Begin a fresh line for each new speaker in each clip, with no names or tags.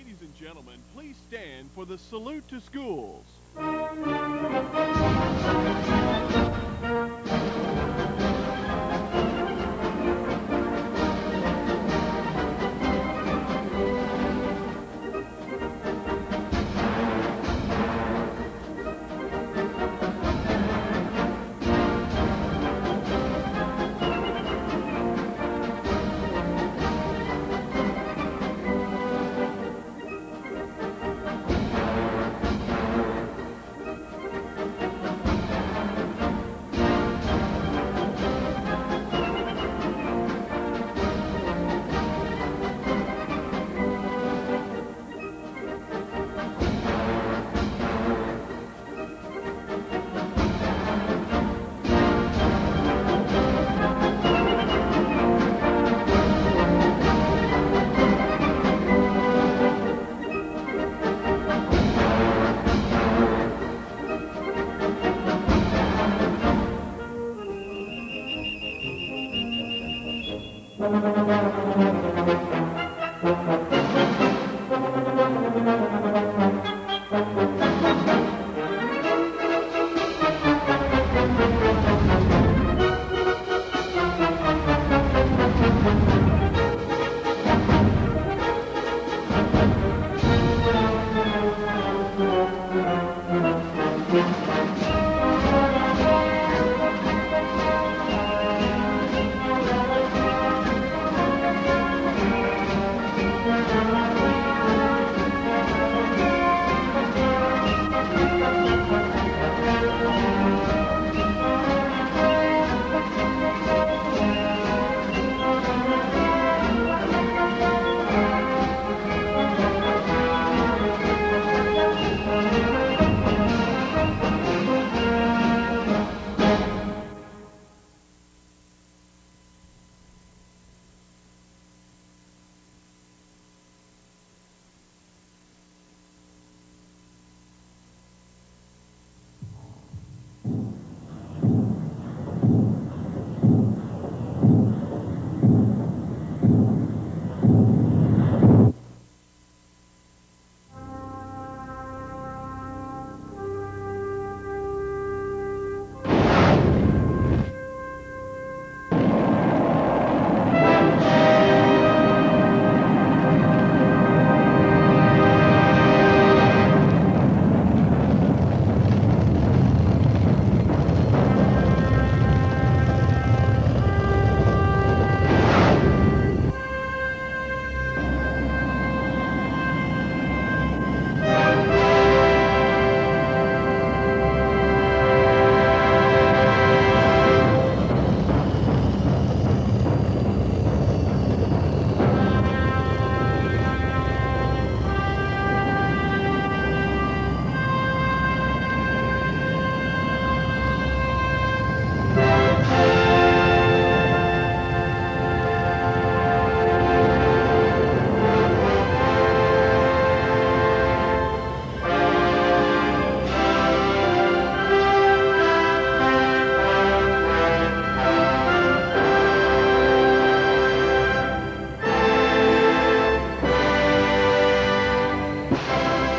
Ladies and gentlemen, please stand for the salute to schools.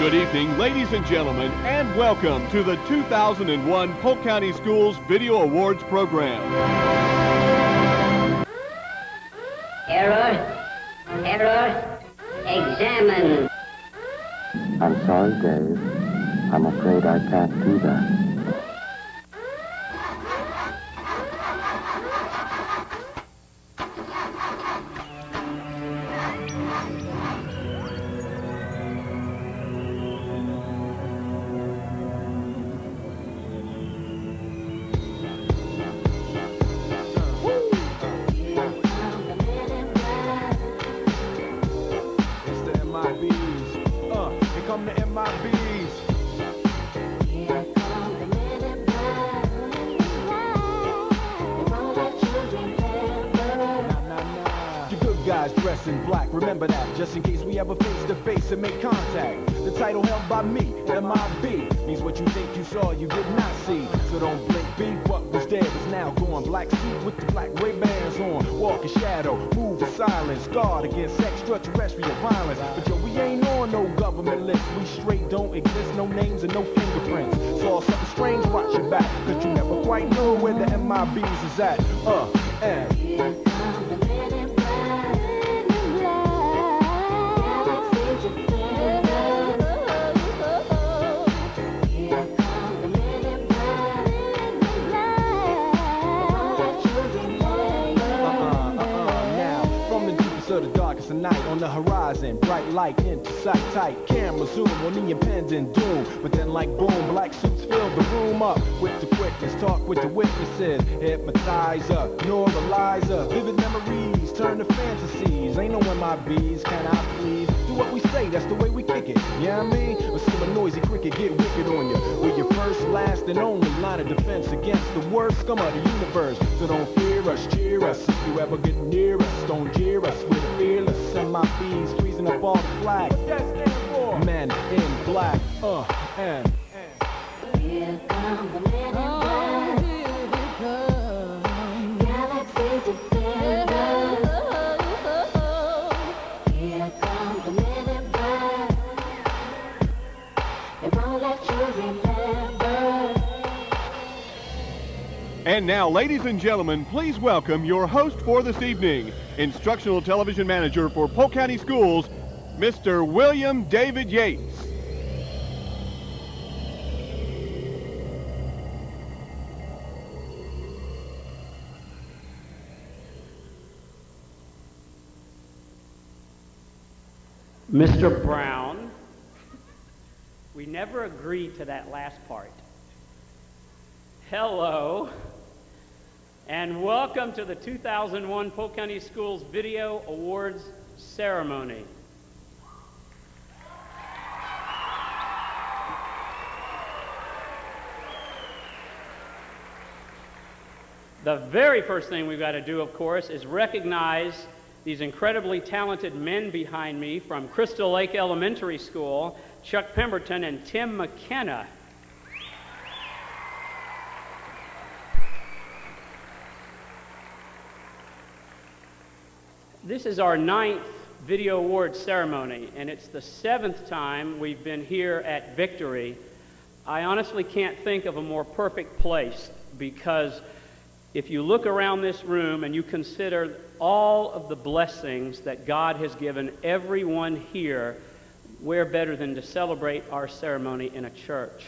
Good evening, ladies and gentlemen, and welcome to the 2001 Polk County Schools Video Awards program.
Error. Examine.
I'm sorry, Dave. I'm afraid I can't do that.
Guys dress
dress in black. Remember that, just in case we ever face to face and make contact. The title held by me, M.I.B. means what you think you saw, you did not see. So don't blink, be what was dead is now gone. Black suit with the black Ray-Bans on. Walk in shadow, move in silence. Guard against extraterrestrial violence. But yo, we ain't on no government list. We straight don't exist, no names and no fingerprints. Saw something strange, watch your back, cause you never quite know where the MIBs is at. And
Here come the men in black, galaxies of fire. Here come the men in black, children
now, from the deepest of the darkest of night, on the horizon, bright light into sight tight. Camera zoom on the impending doom, but then like boom, black suits fill the room up with the quickness. Talk with the witnesses, hypnotizer, neuralizer, vivid memories turn to fantasies. Ain't no MIBs, can I please? Do what we say, that's the way we kick it. Yeah, I mean, or see a noisy cricket get wicked on you. We're your first, last, and only line of defense against the worst scum of the universe. So don't fear us, cheer us. If you ever get near us, don't jeer us. We're the fearless MIBs, freezing up all the flag. What that stand for? Men in black, and.
Here come the men in black, galaxies of fire. Here come the men in black, they won't let you remember.
And now, ladies and gentlemen, please welcome your host for this evening, Instructional Television Manager for Polk County Schools, Mr. William David Yates.
Mr. Brown, we never agreed to that last part. Hello, and welcome to the 2001 Polk County Schools Video Awards Ceremony. The very first thing we've got to do, of course, is recognize these incredibly talented men behind me from Crystal Lake Elementary School, Chuck Pemberton and Tim McKenna. This is our 9th Video Awards ceremony, and it's the 7th time we've been here at Victory. I honestly can't think of a more perfect place, because if you look around this room and you consider all of the blessings that God has given everyone here, where better than to celebrate our ceremony in a church?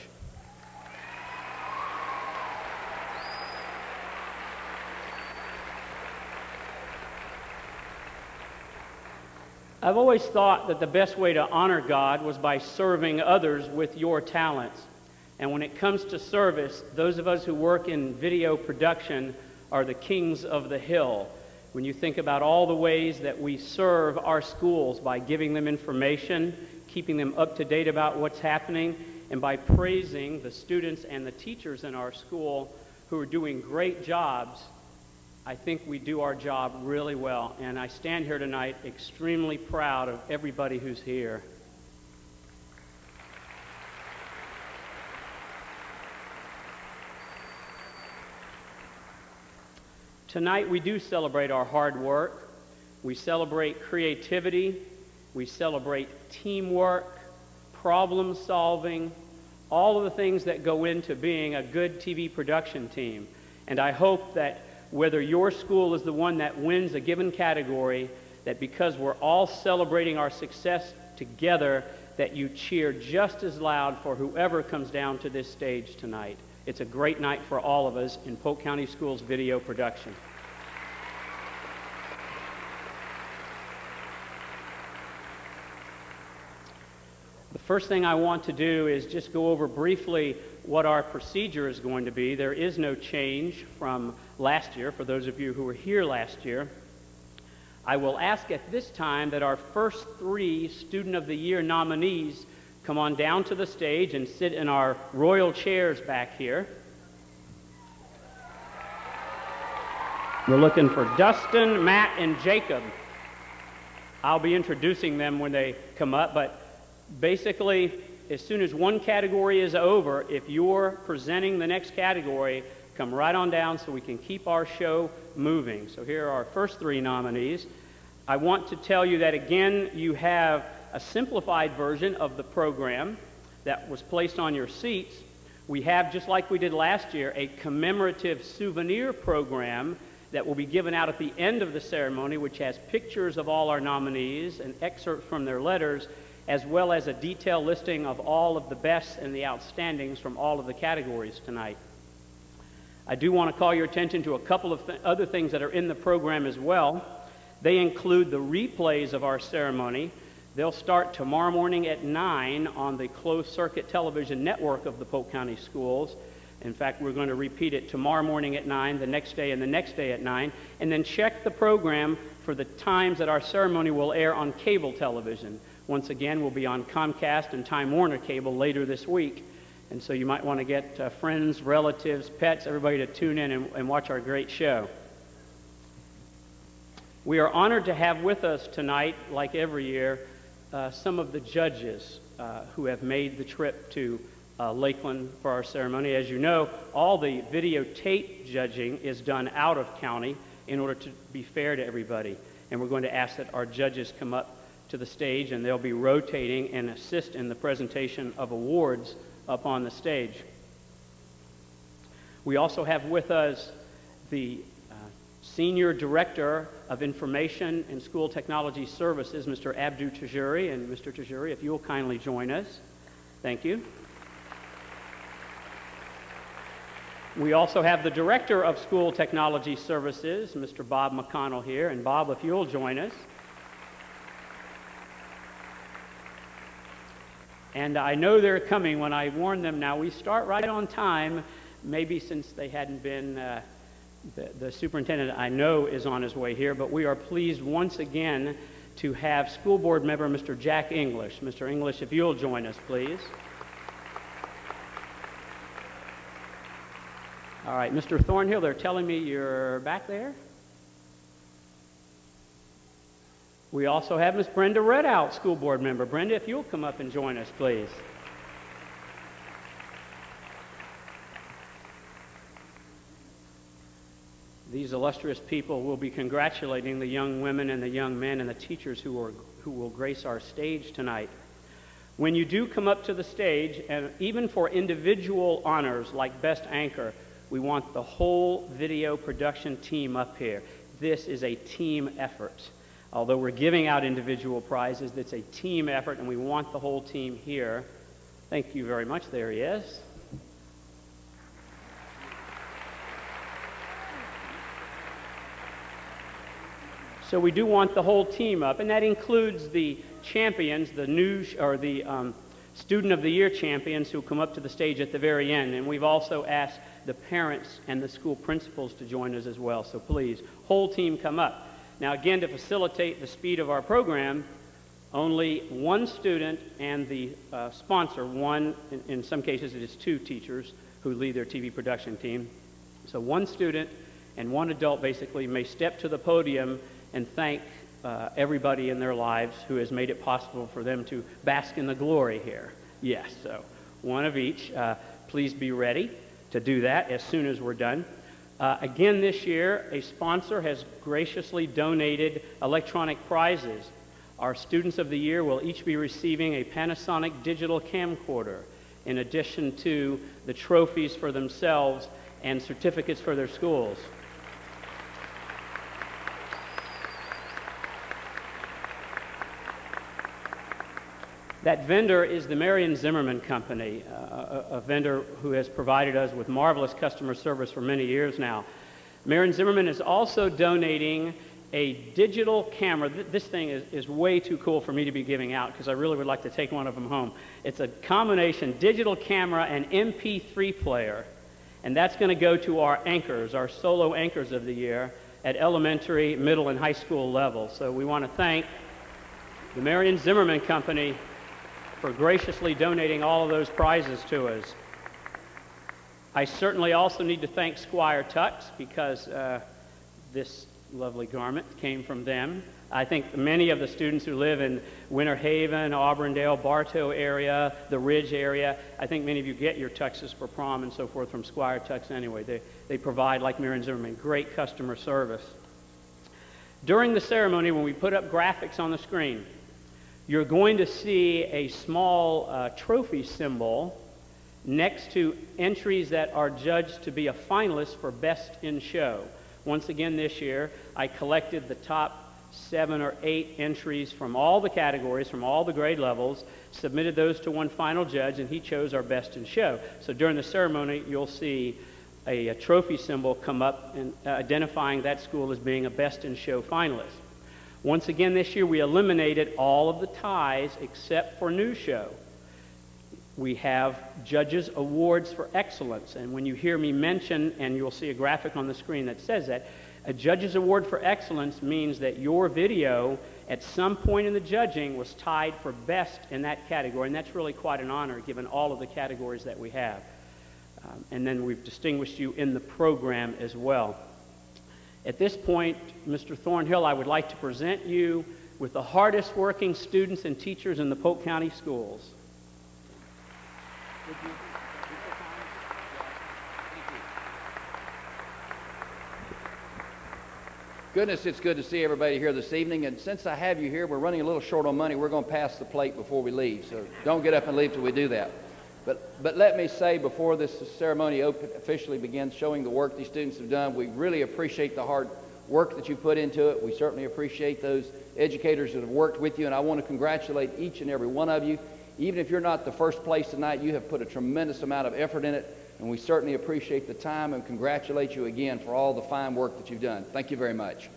I've always thought that the best way to honor God was by serving others with your talents. And when it comes to service, those of us who work in video production are the kings of the hill. When you think about all the ways that we serve our schools by giving them information, keeping them up to date about what's happening, and by praising the students and the teachers in our school who are doing great jobs, I think we do our job really well. And I stand here tonight extremely proud of everybody who's here. Tonight we do celebrate our hard work. We celebrate creativity. We celebrate teamwork, problem solving, all of the things that go into being a good TV production team. And I hope that whether your school is the one that wins a given category, that because we're all celebrating our success together, that you cheer just as loud for whoever comes down to this stage tonight. It's a great night for all of us in Polk County Schools video production. The first thing I want to do is just go over briefly what our procedure is going to be. There is no change from last year, for those of you who were here last year. I will ask at this time that our first 3 Student of the Year nominees come on down to the stage and sit in our royal chairs back here. We're looking for Dustin, Matt, and Jacob. I'll be introducing them when they come up, but basically, as soon as one category is over, if you're presenting the next category, come right on down so we can keep our show moving. So here are our first three nominees. I want to tell you that, again, you have a simplified version of the program that was placed on your seats. We have, just like we did last year, a commemorative souvenir program that will be given out at the end of the ceremony, which has pictures of all our nominees and excerpts from their letters, as well as a detailed listing of all of the bests and the outstandings from all of the categories tonight. I do want to call your attention to a couple of other things that are in the program as well. They include the replays of our ceremony. They'll start tomorrow morning at 9 on the closed-circuit television network of the Polk County Schools. In fact, we're going to repeat it tomorrow morning at 9, the next day, and the next day at 9. And then check the program for the times that our ceremony will air on cable television. Once again, we'll be on Comcast and Time Warner Cable later this week. And so you might want to get friends, relatives, pets, everybody to tune in and watch our great show. We are honored to have with us tonight, like every year, some of the judges who have made the trip to Lakeland for our ceremony. As you know, all the videotape judging is done out of county in order to be fair to everybody. And we're going to ask that our judges come up to the stage, and they'll be rotating and assist in the presentation of awards up on the stage. We also have with us the Senior Director of Information and School Technology Services, Mr. Abdu Tajuri. And Mr. Tajuri, if you will kindly join us. Thank you. We also have the Director of School Technology Services, Mr. Bob McConnell here. And Bob, if you'll join us. And I know they're coming when I warn them. Now, we start right on time, maybe since they hadn't been, the superintendent I know is on his way here, but we are pleased once again to have school board member Mr. Jack English. Mr. English, if you'll join us, please. All right, Mr. Thornhill, they're telling me you're back there. We also have Miss Brenda Redout, school board member. Brenda, if you'll come up and join us, please. These illustrious people will be congratulating the young women and the young men and the teachers who will grace our stage tonight. When you do come up to the stage, and even for individual honors like Best Anchor, we want the whole video production team up here. This is a team effort. Although we're giving out individual prizes, it's a team effort, and we want the whole team here. Thank you very much. There he is. So we do want the whole team up, and that includes the champions, the Student of the Year champions who come up to the stage at the very end. And we've also asked the parents and the school principals to join us as well. So please, whole team come up. Now, again, to facilitate the speed of our program, only one student and the sponsor, in some cases it is two teachers who lead their TV production team. So one student and one adult basically may step to the podium and thank everybody in their lives who has made it possible for them to bask in the glory here. Yes, so one of each. Please be ready to do that as soon as we're done. Again this year, a sponsor has graciously donated electronic prizes. Our Students of the Year will each be receiving a Panasonic digital camcorder, in addition to the trophies for themselves and certificates for their schools. That vendor is the Marion Zimmerman Company, a vendor who has provided us with marvelous customer service for many years now. Marion Zimmerman is also donating a digital camera. This thing is way too cool for me to be giving out because I really would like to take one of them home. It's a combination digital camera and MP3 player, and that's going to go to our anchors, our solo anchors of the year at elementary, middle, and high school level. So we want to thank the Marion Zimmerman Company for graciously donating all of those prizes to us. I certainly also need to thank Squire Tux because this lovely garment came from them. I think many of the students who live in Winter Haven, Auburndale, Bartow area, the Ridge area, I think many of you get your tuxes for prom and so forth from Squire Tux anyway. They provide, like Marion Zimmerman, great customer service. During the ceremony, when we put up graphics on the screen, you're going to see a small trophy symbol next to entries that are judged to be a finalist for Best in Show. Once again this year, I collected the top 7 or 8 entries from all the categories, from all the grade levels, submitted those to one final judge, and he chose our Best in Show. So during the ceremony, you'll see a trophy symbol come up and identifying that school as being a Best in Show finalist. Once again this year, we eliminated all of the ties except for New Show. We have judges' awards for excellence, and when you hear me mention, and you'll see a graphic on the screen that says that, a judge's award for excellence means that your video at some point in the judging was tied for best in that category, and that's really quite an honor given all of the categories that we have. And then we've distinguished you in the program as well. At this point, Mr. Thornhill, I would like to present you with the hardest working students and teachers in the Polk County schools.
Goodness, it's good to see everybody here this evening. And since I have you here, we're running a little short on money. We're going to pass the plate before we leave. So don't get up and leave till we do that. But let me say before this ceremony officially begins, showing the work these students have done, we really appreciate the hard work that you put into it. We certainly appreciate those educators that have worked with you. And I want to congratulate each and every one of you. Even if you're not the first place tonight, you have put a tremendous amount of effort in it. And we certainly appreciate the time and congratulate you again for all the fine work that you've done. Thank you very much.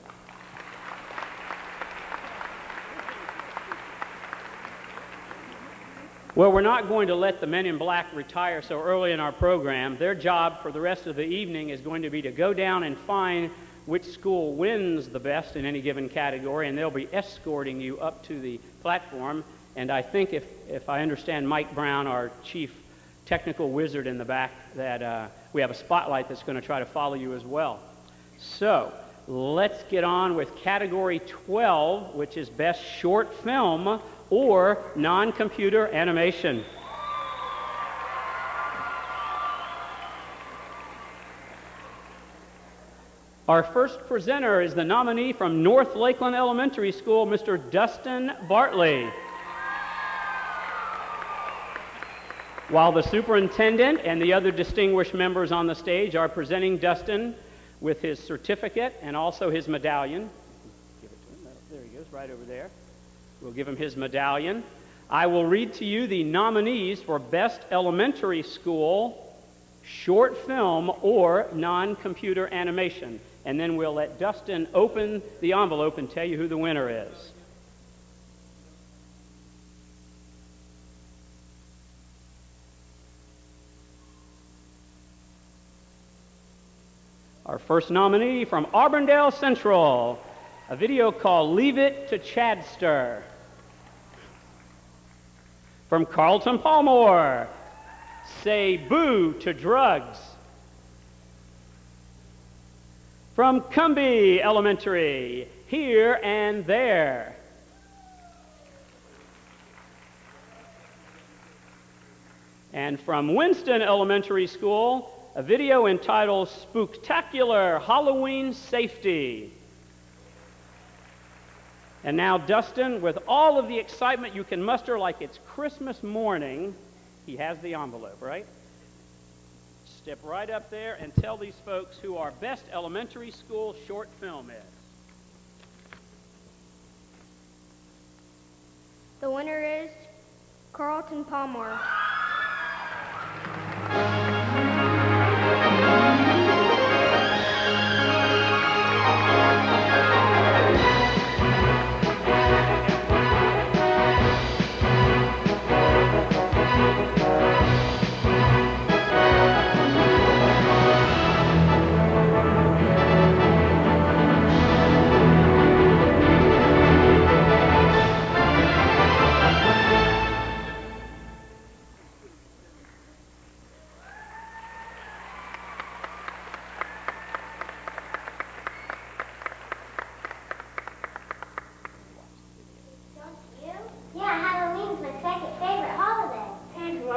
Well, we're not going to let the men in black retire so early in our program. Their job for the rest of the evening is going to be to go down and find which school wins the best in any given category, and they'll be escorting you up to the platform. And I think if I understand Mike Brown, our chief technical wizard in the back, that we have a spotlight that's going to try to follow you as well. So let's get on with category 12, which is best short film or non-computer animation. Our first presenter is the nominee from North Lakeland Elementary School, Mr. Dustin Bartley. While the superintendent and the other distinguished members on the stage are presenting Dustin with his certificate and also his medallion. Give it to him. There he goes, right over there. We'll give him his medallion. I will read to you the nominees for Best Elementary School, Short Film, or Non-Computer Animation. And then we'll let Dustin open the envelope and tell you who the winner is. Our first nominee from Auburndale Central, a video called Leave It to Chadster. From Carlton Palmore, Say Boo to Drugs. From Cumbie Elementary, Here and There. And from Winston Elementary School, a video entitled Spooktacular Halloween Safety. And now Dustin, with all of the excitement you can muster like it's Christmas morning, he has the envelope, right? Step right up there and tell these folks who our best elementary school short film is.
The winner is Carlton Palmer.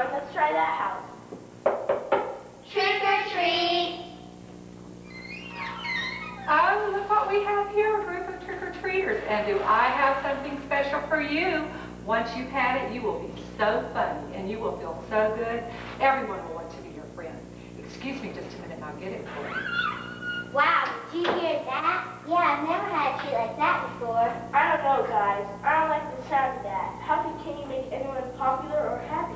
on, let's try that house.
Trick or treat.
Oh, look what we have here, a group of trick-or-treaters. And do I have something special for you? Once you've had it, you will be so funny, and you will feel so good. Everyone will want to be your friend. Excuse me just a minute, and I'll get it for you.
Wow, did you hear that? Yeah, I've never had a treat like that before.
I don't know, guys. I don't like the sound of that. How can you make anyone popular or happy?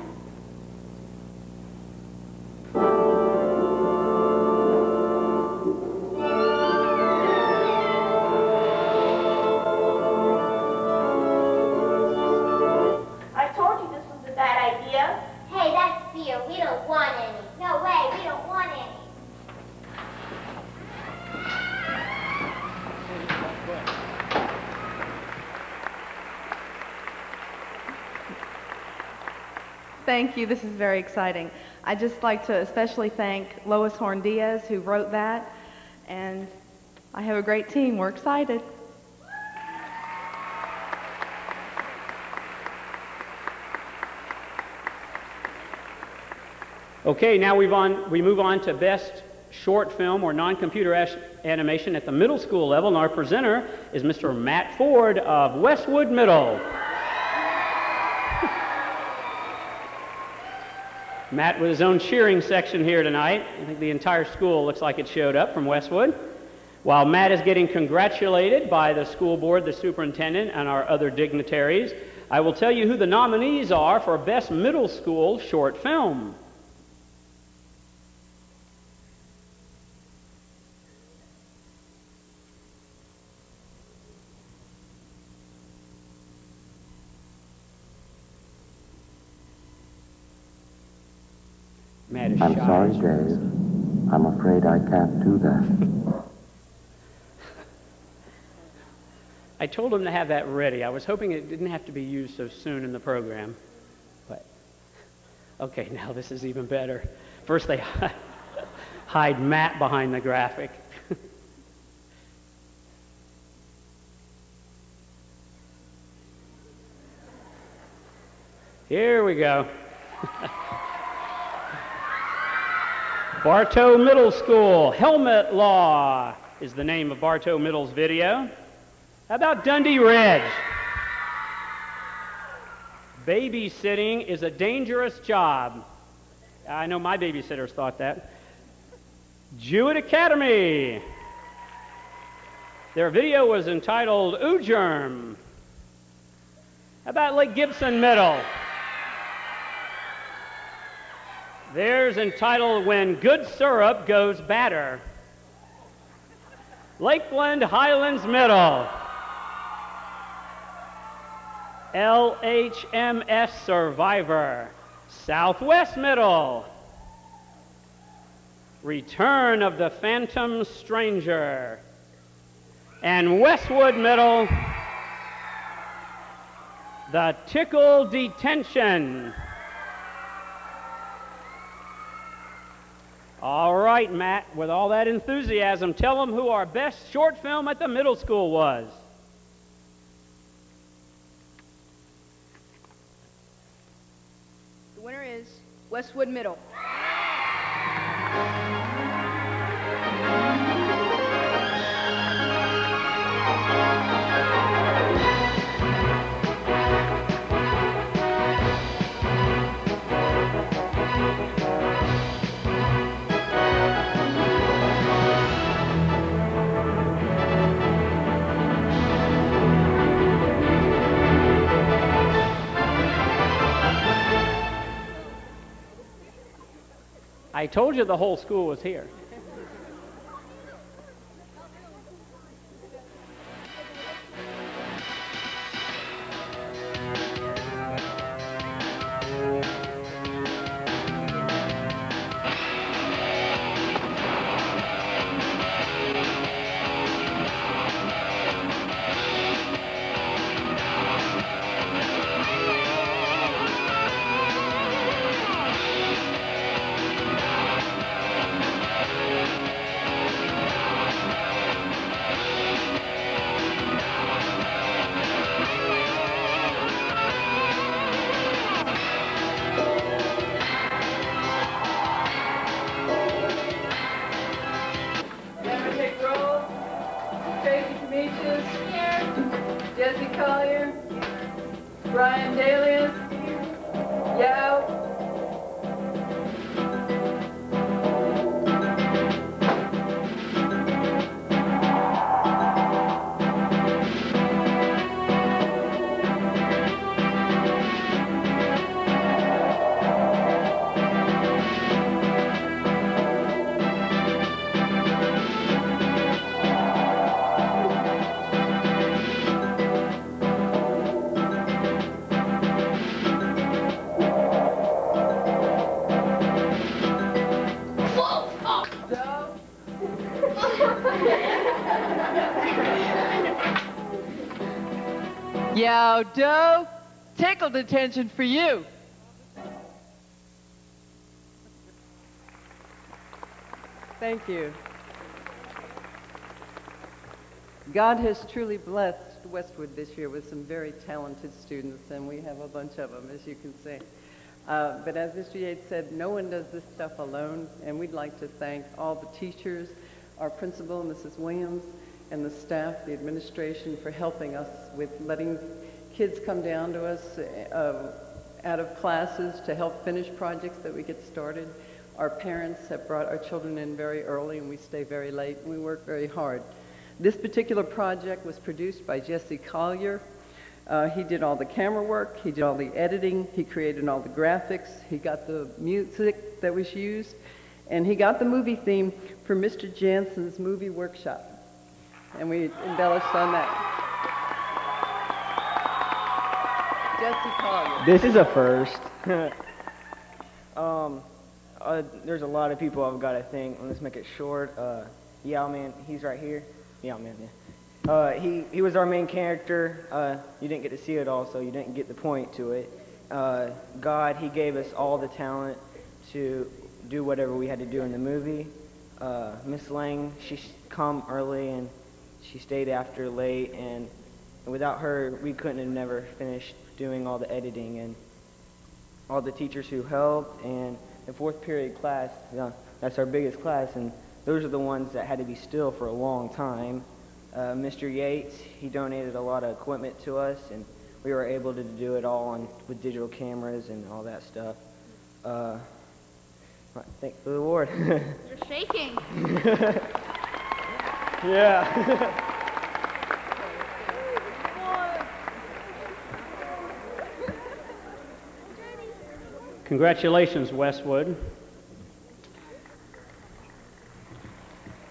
I told you this was a bad idea.
Hey, that's beer. We don't want any. No way, we don't want any.
Thank you. This is very exciting. I'd just like to especially thank Lois Horn Diaz, who wrote that, and I have a great team. We're excited.
Okay, now we move on to Best Short Film or Non-Computer Animation at the middle school level, and our presenter is Mr. Matt Ford of Westwood Middle. Matt with his own cheering section here tonight. I think the entire school looks like it showed up from Westwood. While Matt is getting congratulated by the school board, the superintendent, and our other dignitaries, I will tell you who the nominees are for Best Middle School Short Film. Matt is
I'm
shy.
sorry, Dave. I'm afraid I can't do that.
I told him to have that ready. I was hoping it didn't have to be used so soon in the program. But, okay, now this is even better. First they hide Matt behind the graphic. Here we go. Bartow Middle School, Helmet Law is the name of Bartow Middle's video. How about Dundee Ridge? Babysitting is a dangerous job. I know my babysitters thought that. Jewett Academy. Their video was entitled Oogerm. How about Lake Gibson Middle? Theirs entitled When Good Syrup Goes Batter. Lakeland Highlands Middle. LHMS Survivor. Southwest Middle. Return of the Phantom Stranger. And Westwood Middle. The Tickle Detention. All right, Matt, with all that enthusiasm, tell them who our best short film at the middle school was.
The winner is Westwood Middle.
I told you the whole school was here.
Yow, doe, tickle detention for you.
Thank you. God has truly blessed Westwood this year with some very talented students, and we have a bunch of them, as you can see. But as Mr. Yates said, no one does this stuff alone, and we'd like to thank all the teachers, our principal, Mrs. Williams, and the staff, the administration, for helping us with letting kids come down to us out of classes to help finish projects that we get started. Our parents have brought our children in very early, and we stay very late, and we work very hard. This particular project was produced by Jesse Collier. He did all the camera work, he did all the editing, he created all the graphics, he got the music that was used, and he got the movie theme for Mr. Jansen's movie workshop. And we embellished on that. Jesse Collier.
This is a first. There's a lot of people I've got to thank. Let's make it short. Man, he's right here. Man, yeah. He was our main character. You didn't get to see it all, so you didn't get the point to it. God, he gave us all the talent to do whatever we had to do in the movie. Miss Lang, she come early and she stayed after late, and without her, we couldn't have never finished doing all the editing, and all the teachers who helped, and the fourth period class, that's our biggest class, and those are the ones that had to be still for a long time. Mr. Yates, he donated a lot of equipment to us, and we were able to do it all with digital cameras and all that stuff. Thank the Lord.
You're shaking.
Yeah.
Congratulations, Westwood.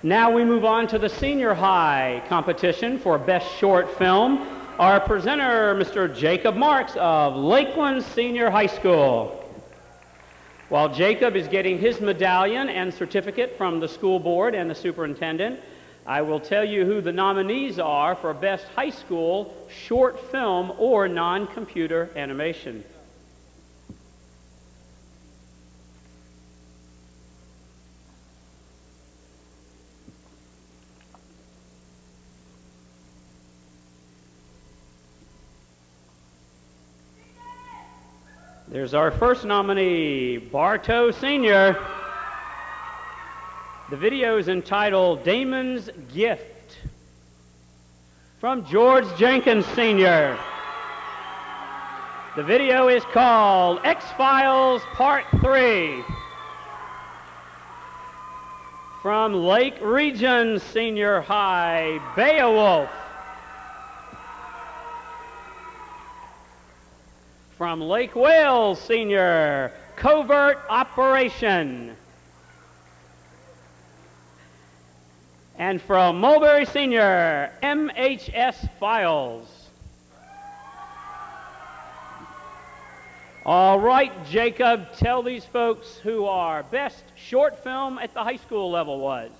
Now we move on to the senior high competition for Best Short Film. Our presenter, Mr. Jacob Marks of Lakeland Senior High School. While Jacob is getting his medallion and certificate from the school board and the superintendent, I will tell you who the nominees are for Best High School Short Film or Non-Computer Animation. There's our first nominee, Bartow Sr. The video is entitled Damon's Gift. From George Jenkins Sr. The video is called X-Files Part 3. From Lake Region Senior High, Beowulf. From Lake Wales Senior, Covert Operation. And from Mulberry Senior, MHS Files. All right, Jacob, tell these folks who our best short film at the high school level was.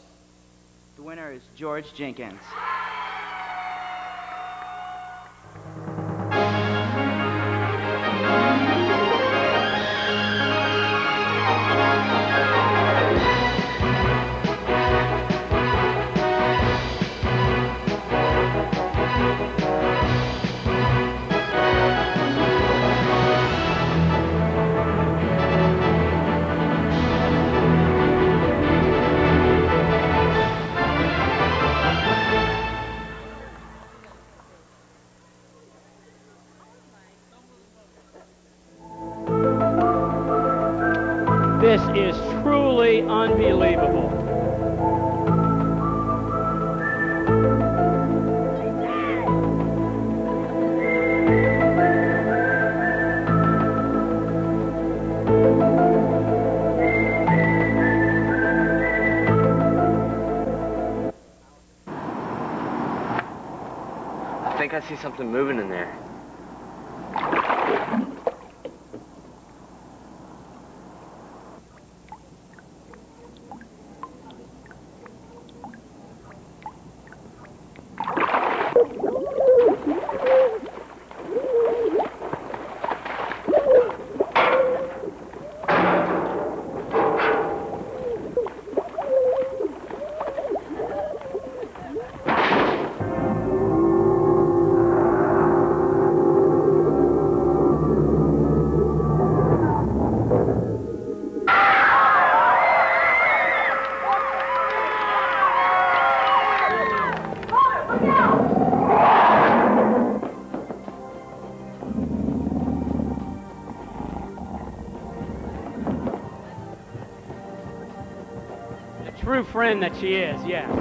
The winner is George Jenkins.
This is truly unbelievable.
I think I see something moving in there.
true friend that she is, yeah.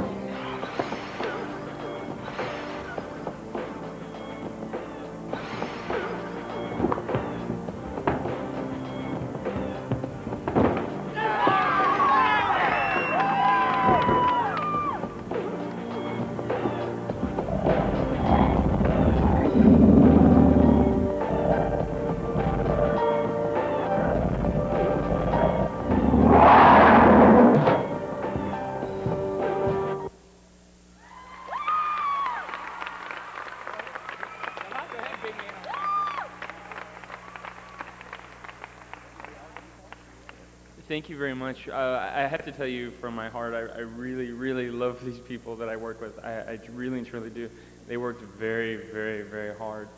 Thank you very much. I have to tell you from my heart, I really, really love these people that I work with. I really and truly do. They worked very, very, very hard.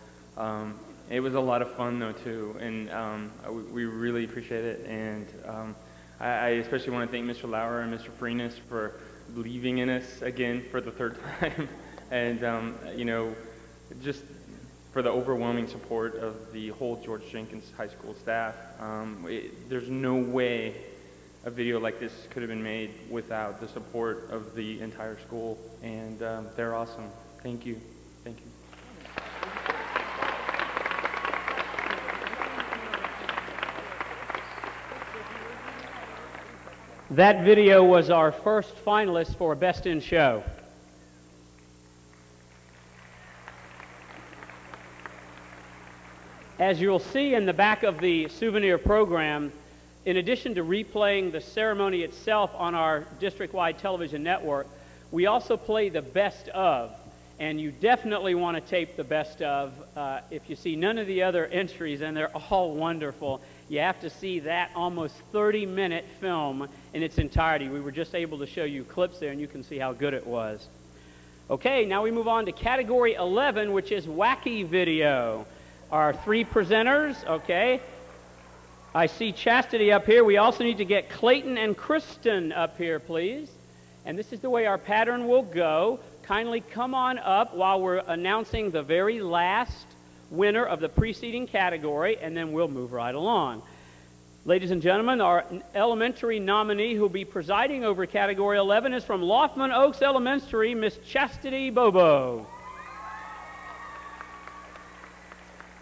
It was a lot of fun, though, too, and we really appreciate it. And I especially want to thank Mr. Lauer and Mr. Freenis for believing in us again for the third time. And, you know, just for the overwhelming support of the whole George Jenkins High School staff. There's no way a video like this could have been made without the support of the entire school, and they're awesome. Thank you. Thank you.
That video was our first finalist for Best in Show. As you'll see in the back of the souvenir program, in addition to replaying the ceremony itself on our district-wide television network, we also play the best of, and you definitely want to tape the best of. If you see none of the other entries, and they're all wonderful, you have to see that almost 30-minute film in its entirety. We were just able to show you clips there, and you can see how good it was. Okay, now we move on to Category 11, which is Wacky Video. Our three presenters, okay. I see Chastity up here. We also need to get Clayton and Kristen up here, please. And this is the way our pattern will go. Kindly come on up while we're announcing the very last winner of the preceding category, and then we'll move right along. Ladies and gentlemen, our elementary nominee who will be presiding over Category 11 is from Loftman Oaks Elementary, Miss Chastity Bobo.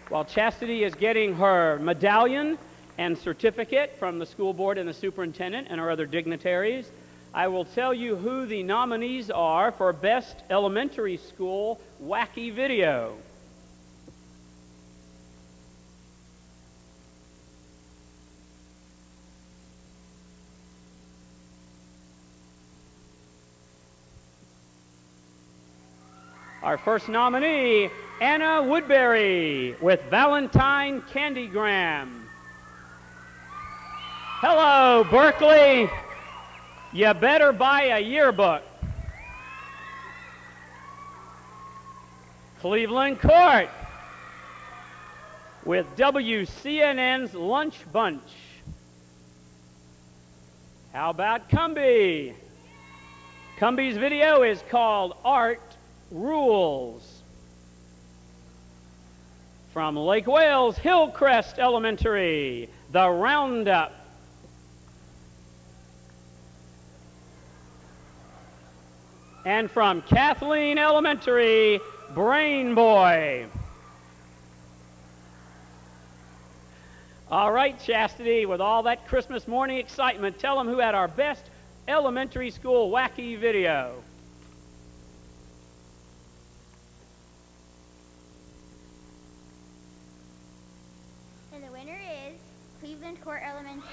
While Chastity is getting her medallion and certificate from the school board and the superintendent and our other dignitaries, I will tell you who the nominees are for Best Elementary School Wacky Video. Our first nominee, Anna Woodbury with Valentine Candygram. Hello, Berkeley. You better buy a yearbook. Cleveland Court with WCNN's Lunch Bunch. How about Cumbie? Cumbie's video is called Art Rules. From Lake Wales, Hillcrest Elementary, The Roundup. And from Kathleen Elementary, Brain Boy. All right, Chastity, with all that Christmas morning excitement, tell them who had our best elementary school wacky video.
And the winner is Cleveland Court Elementary.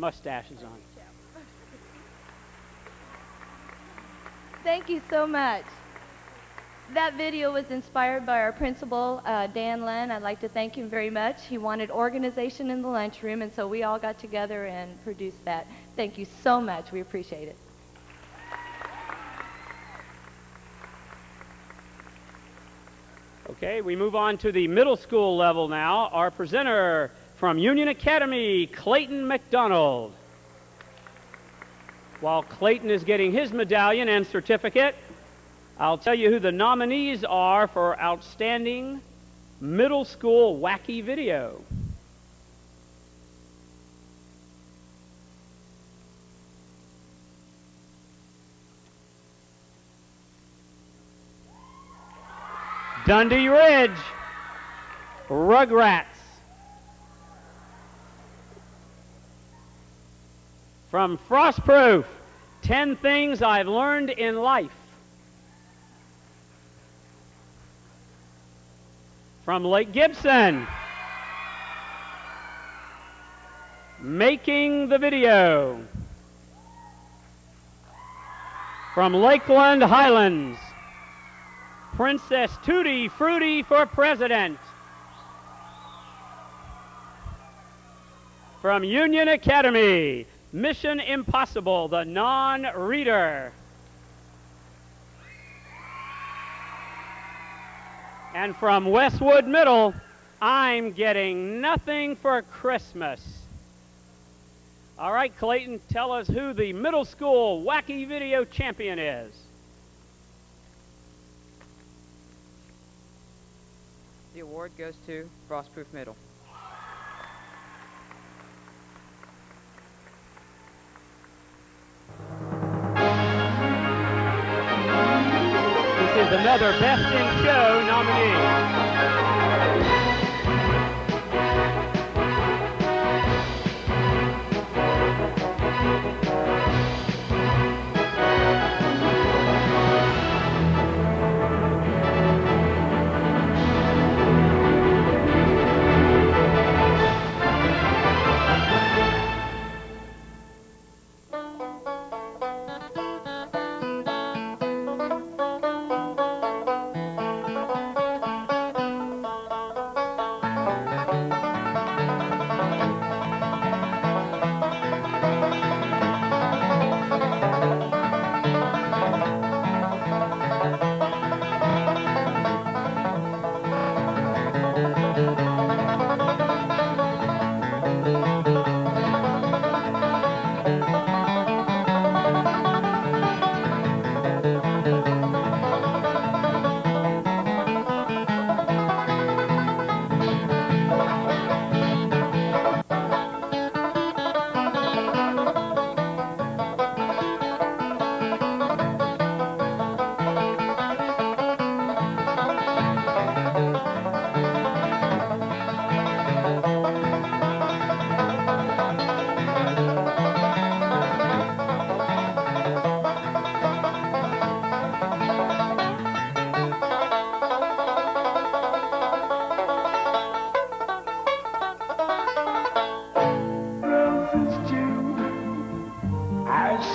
mustaches on.
Thank you so much. That video was inspired by our principal, Dan Len. I'd like to thank him very much. He wanted organization in the lunchroom, and so we all got together and produced that. Thank you so much. We appreciate it.
Okay, we move on to the middle school level now. Our presenter from Union Academy, Clayton McDonald. While Clayton is getting his medallion and certificate, I'll tell you who the nominees are for Outstanding Middle School Wacky Video. Dundee Ridge, Rugrats. From Frostproof, 10 Things I've Learned in Life. From Lake Gibson, Making the Video. From Lakeland Highlands, Princess Tutti Frutti for President. From Union Academy, Mission Impossible, the Non-Reader. And from Westwood Middle, I'm Getting Nothing for Christmas. All right, Clayton, tell us who the middle school wacky video champion is.
The award goes to Frostproof Middle.
This is another Best in Show nominee.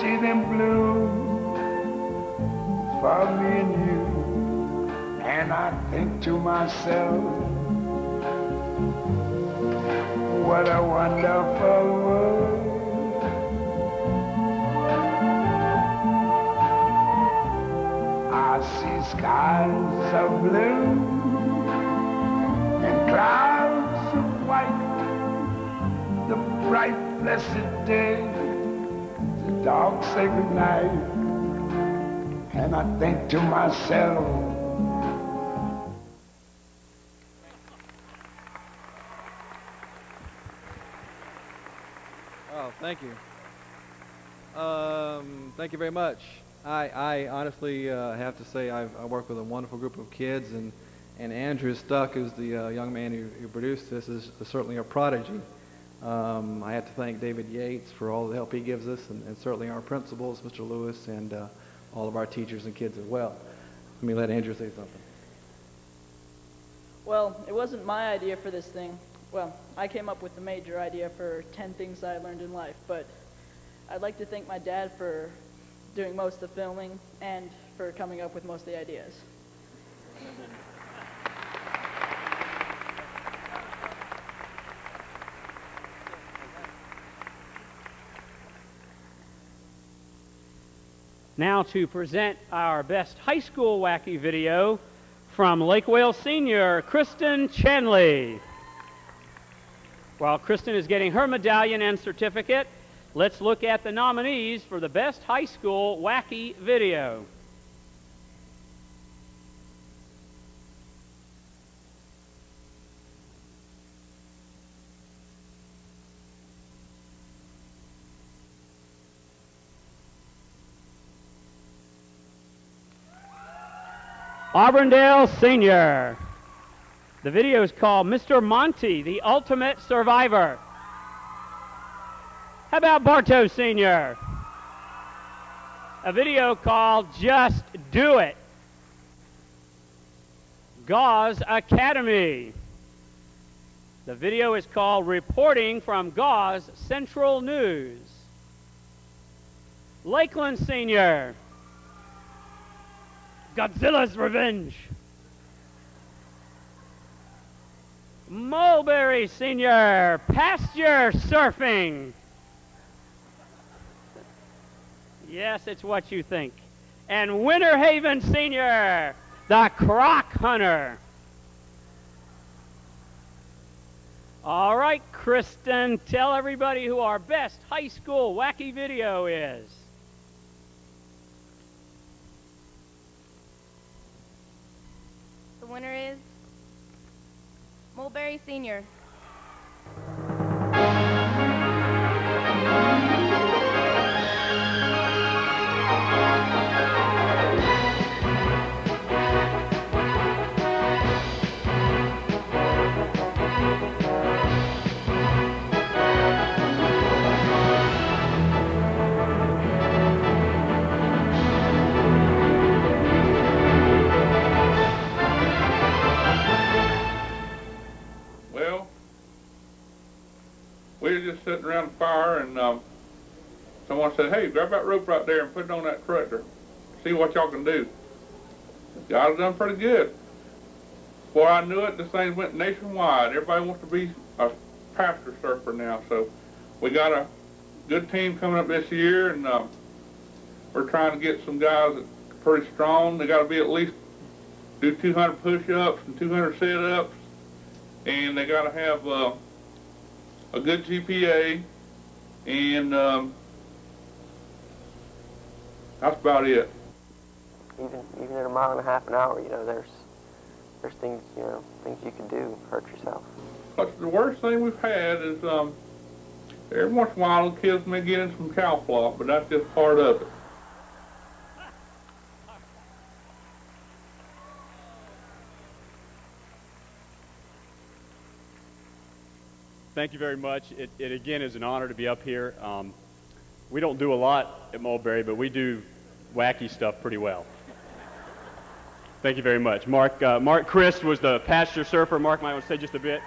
see them bloom for me and you, and I think to myself, what a wonderful world. I see skies of blue and clouds of white, the bright blessed day, the dark sacred night, and I think to myself,
oh, thank you. Thank you very much. I honestly have to say I work with a wonderful group of kids, and Andrew Stuck, who's the young man who produced this, is certainly a prodigy. I have to thank David Yates for all the help he gives us, and certainly our principals, Mr. Lewis, and all of our teachers and kids as well. Let me let Andrew say something.
Well, it wasn't my idea for this thing. well, I came up with the major idea for 10 things I learned in life, but I'd like to thank my dad for doing most of the filming and for coming up with most of the ideas.
Now to present our best high school wacky video from Lake Wales senior Kristen Chanley. While Kristen is getting her medallion and certificate, let's look at the nominees for the best high school wacky video. Auburndale Senior. The video is called Mr. Monty, the Ultimate Survivor. How about Bartow Senior? A video called Just Do It. Gauze Academy. The video is called Reporting from Gauze Central News. Lakeland Senior. Godzilla's Revenge. Mulberry Senior, Pasture Surfing. Yes, it's what you think. And Winter Haven Senior, the Croc Hunter. All right, Kristen, tell everybody who our best high school wacky video is.
The winner is Mulberry Senior.
We were just sitting around the fire, and someone said, "Hey, grab that rope right there and put it on that tractor. See what y'all can do." Y'all have done pretty good. Before I knew it, this thing went nationwide. Everybody wants to be a pasture surfer now, so we got a good team coming up this year, and we're trying to get some guys that are pretty strong. They got to be at least do 200 push-ups and 200 sit-ups, and they got to have a good GPA, and that's about it.
Even at a mile and a half an hour, there's things, things you can do to hurt yourself.
But the worst thing we've had is every once in a while the kids may get in some cow flop, but that's just part of it.
Thank you very much. It again is an honor to be up here. We don't do a lot at Mulberry, but we do wacky stuff pretty well. Thank you very much. Mark Christ was the pasture surfer. Mark might want to say just a bit.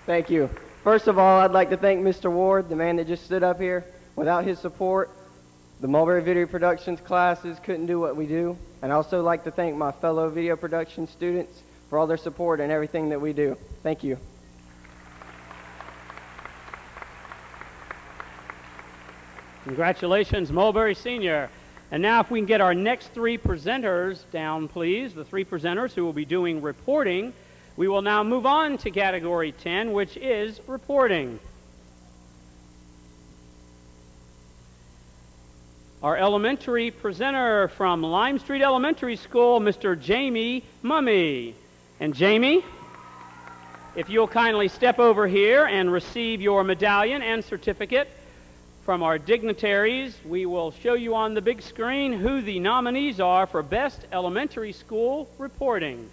Thank you. First of all, I'd like to thank Mr. Ward, the man that just stood up here. Without his support, the Mulberry Video Productions classes couldn't do what we do. And I'd also like to thank my fellow video production students for all their support and everything that we do. Thank you.
Congratulations, Mulberry Senior. And now if we can get our next three presenters down, please, the three presenters who will be doing reporting, we will now move on to Category 10, which is reporting. Our elementary presenter from Lime Street Elementary School, Mr. Jamie Mummy. And Jamie, if you'll kindly step over here and receive your medallion and certificate from our dignitaries, we will show you on the big screen who the nominees are for Best Elementary School Reporting.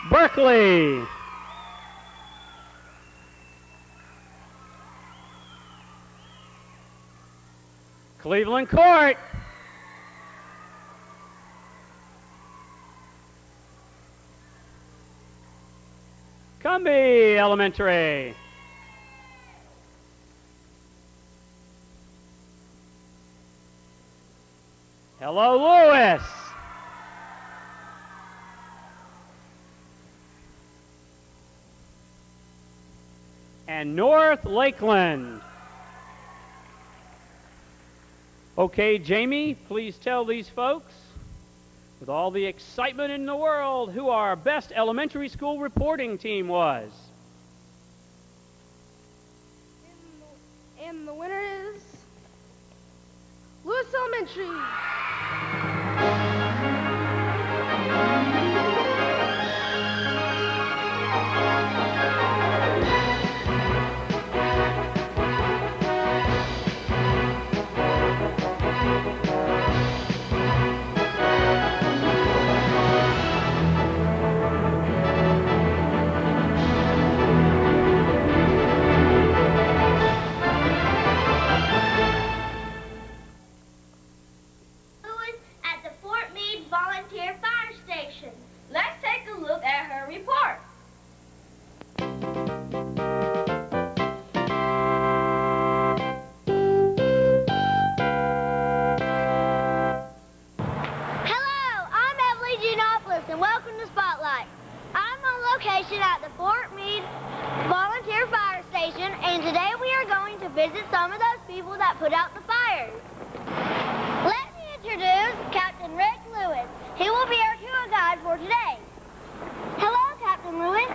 Berkeley. Cleveland Court. Cumbie Elementary. Hello, Lewis. And North Lakeland. Okay, Jamie, please tell these folks, with all the excitement in the world, who our best elementary school reporting team was.
And the winner is Lewis Elementary.
Lewis at the Fort Meade Volunteer Fire Station. Let's take a look at her report. Hello, I'm Emily Giannopoulos, and welcome to Spotlight. I'm on location at the Fort Meade Volunteer Fire Station, and today we are going to visit some of those people that put out the fires. Let me introduce Captain Rick Lewis. He will be our tour guide for today. Hello, Captain Lewis.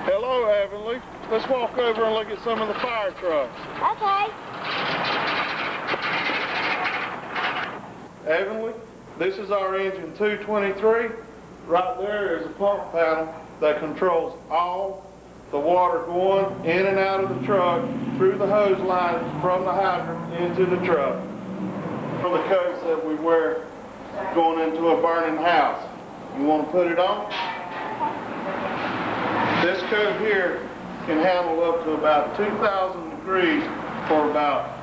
Hello, Heavenly. Let's walk over and look at some of the fire trucks.
Okay.
Heavenly, this is our engine 223. Right there is a pump panel that controls all the water going in and out of the truck through the hose line from the hydrant into the truck. For the coats that we wear going into a burning house. You want to put it on? This coat here can handle up to about 2,000 degrees for about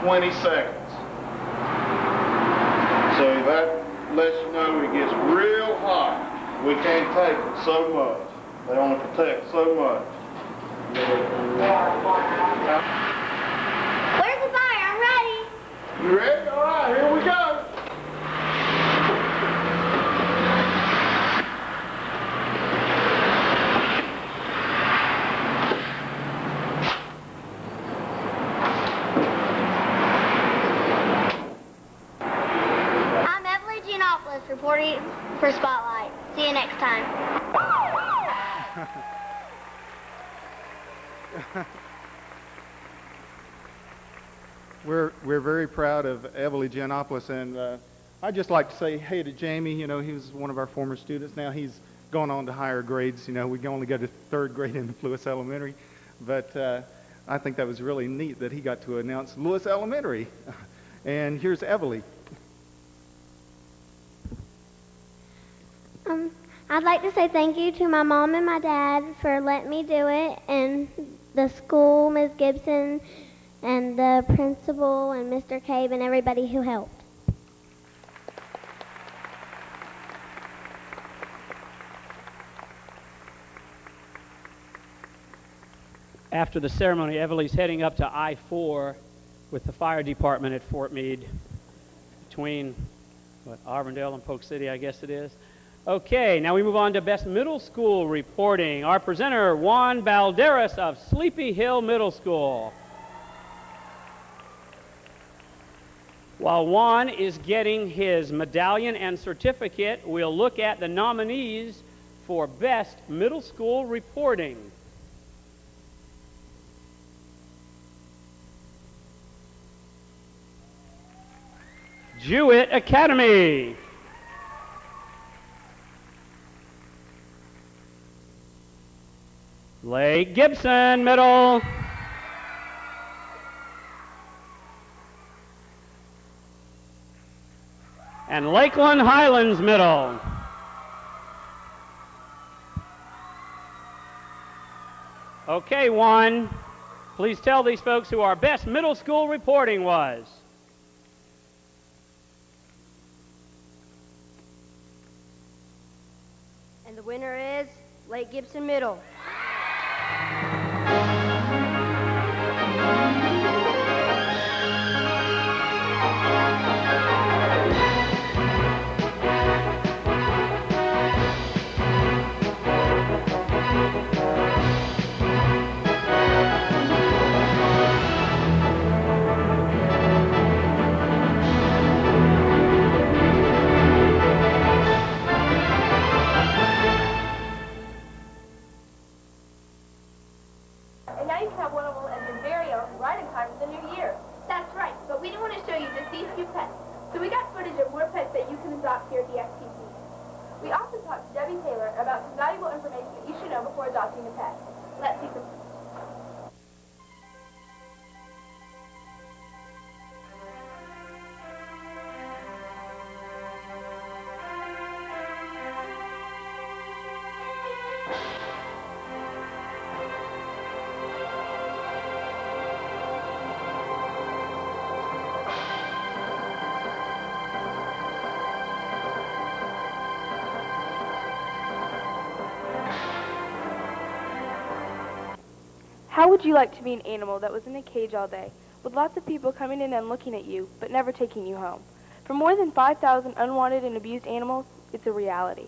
20 seconds. So that lets you know it gets real hot. We can't take it so much. They only protect so much.
Where's the fire? I'm ready.
You ready? All right, here we go.
I'm Emily Giannopoulos reporting for Spotlight. See you next time.
We're very proud of Everly Giannopoulos, and I'd just like to say hey to Jamie. You know, he was one of our former students. Now he's gone on to higher grades. You know, we can only go to third grade in Lewis Elementary, but I think that was really neat that he got to announce Lewis Elementary. And here's Everly.
I'd like to say thank you to my mom and my dad for letting me do it, and the school, Ms. Gibson, and the principal, and Mr. Cabe, and everybody who helped.
After the ceremony, Everly's heading up to I-4 with the fire department at Fort Meade between Auburndale and Polk City, I guess it is. Okay, now we move on to Best Middle School reporting. Our presenter, Juan Balderas of Sleepy Hill Middle School. While Juan is getting his medallion and certificate, we'll look at the nominees for Best Middle School reporting. Jewett Academy. Lake Gibson Middle. And Lakeland Highlands Middle. Okay, Juan, please tell these folks who our best middle school reporting was.
winner is Lake Gibson Middle.
And now you can have one of them as your very own right in time for the new year. That's right, but we didn't want to show you just these few pets. So we got footage of more pets that you can adopt here at the SPC. We also talked to Debbie Taylor about some valuable information that you should know before adopting a pet. Let's see some.
How would you like to be an animal that was in a cage all day, with lots of people coming in and looking at you, but never taking you home? For more than 5,000 unwanted and abused animals, it's a reality.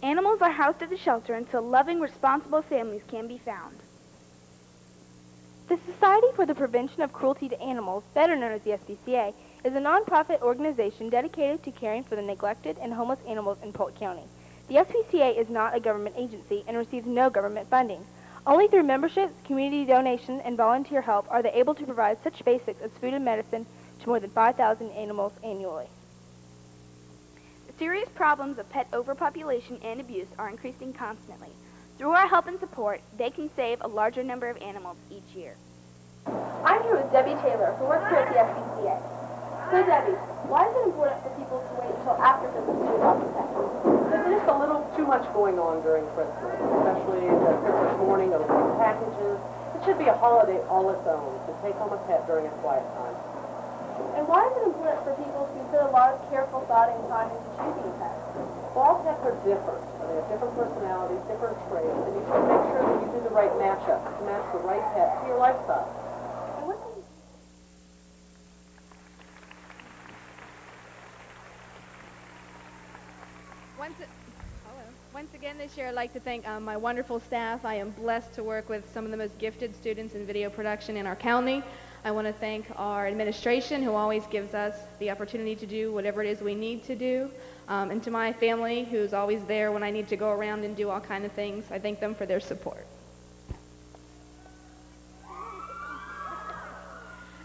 Animals are housed at the shelter until loving, responsible families can be found.
The Society for the Prevention of Cruelty to Animals, better known as the SPCA, is a nonprofit organization dedicated to caring for the neglected and homeless animals in Polk County. The SPCA is not a government agency and receives no government funding. Only through memberships, community donations, and volunteer help are they able to provide such basics as food and medicine to more than 5,000 animals annually.
The serious problems of pet overpopulation and abuse are increasing constantly. Through our help and support, they can save a larger number of animals each year.
I'm here with Debbie Taylor, who works here at the SPCA. So Debbie, why is it important for people to wait until after Christmas to adopt a pet?
There's just a little too much going on during Christmas, especially the Christmas morning, opening packages. It should be a holiday all its own to take home a pet during a quiet time.
And why is it important for people to put a lot of careful thought and time into choosing a pet?
Well, all pets are different. They have different personalities, different traits, and you should make sure that you do the right matchup to match the right pet to your lifestyle.
Once again this year, I'd like to thank my wonderful staff. I am blessed to work with some of the most gifted students in video production in our county. I want to thank our administration, who always gives us the opportunity to do whatever it is we need to do. And to my family, who's always there when I need to go around and do all kinds of things. I thank them for their support.
All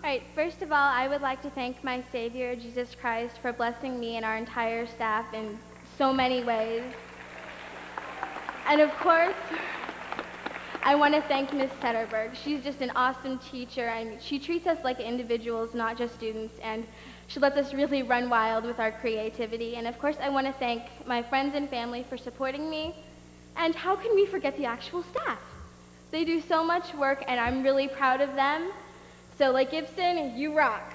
right, first of all, I would like to thank my Savior, Jesus Christ, for blessing me and our entire staff in so many ways. And of course, I want to thank Miss Setterberg. She's just an awesome teacher, and she treats us like individuals, not just students, and she lets us really run wild with our creativity. And of course, I want to thank my friends and family for supporting me. And how can we forget the actual staff? They do so much work, and I'm really proud of them. So, Lake Gibson, you rock.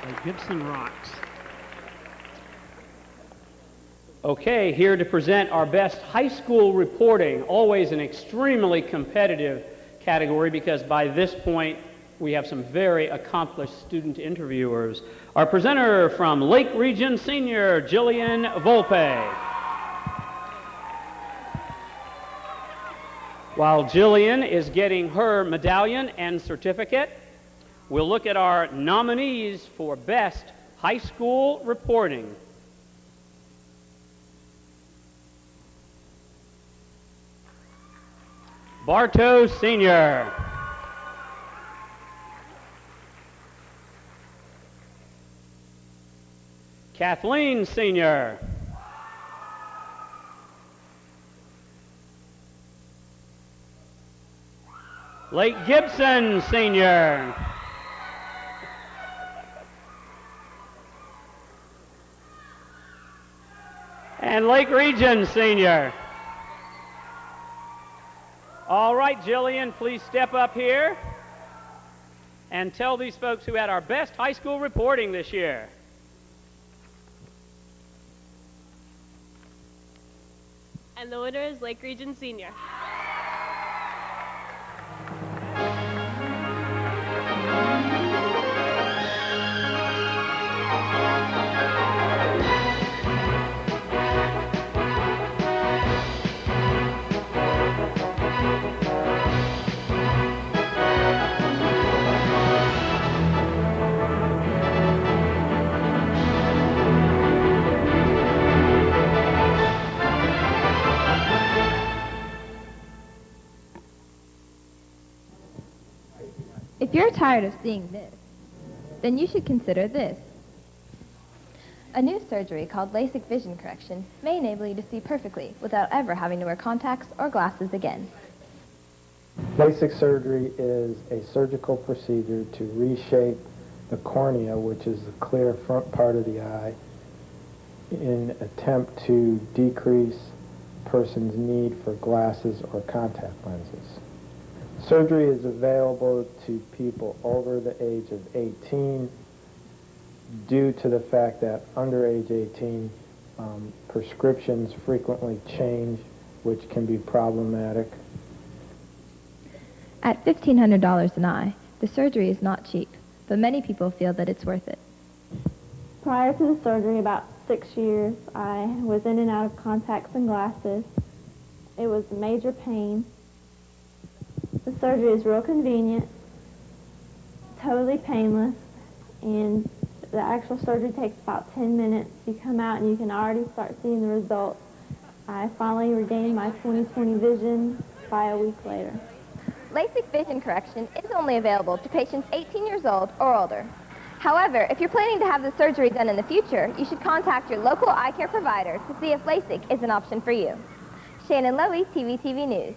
Lake Gibson rocks. Okay, here to present our best high school reporting, always an extremely competitive category because by this point we have some very accomplished student interviewers. Our presenter from Lake Region Senior, Jillian Volpe. While Jillian is getting her medallion and certificate, we'll look at our nominees for Best High School Reporting. Bartow Senior. Kathleen Senior. Lake Gibson Senior. And Lake Region Senior. All right, Jillian, please step up here and tell these folks who had our best high school reporting this year.
And the winner is Lake Region Senior.
If you're tired of seeing this, then you should consider this. A new surgery called LASIK vision correction may enable you to see perfectly without ever having to wear contacts or glasses again.
LASIK surgery is a surgical procedure to reshape the cornea, which is the clear front part of the eye, in attempt to decrease a person's need for glasses or contact lenses. Surgery is available to people over the age of 18 due to the fact that under age 18, prescriptions frequently change, which can be problematic.
At $1,500 an eye, the surgery is not cheap, but many people feel that it's worth it.
Prior to the surgery, about 6 years, I was in and out of contacts and glasses. It was major pain. The surgery is real convenient, totally painless, and the actual surgery takes about 10 minutes. You come out and you can already start seeing the results. I finally regained my 20/20 vision by a week later.
LASIK vision correction is only available to patients 18 years old or older. However, if you're planning to have the surgery done in the future, you should contact your local eye care provider to see if LASIK is an option for you. Shannon Lowy, TVTV News.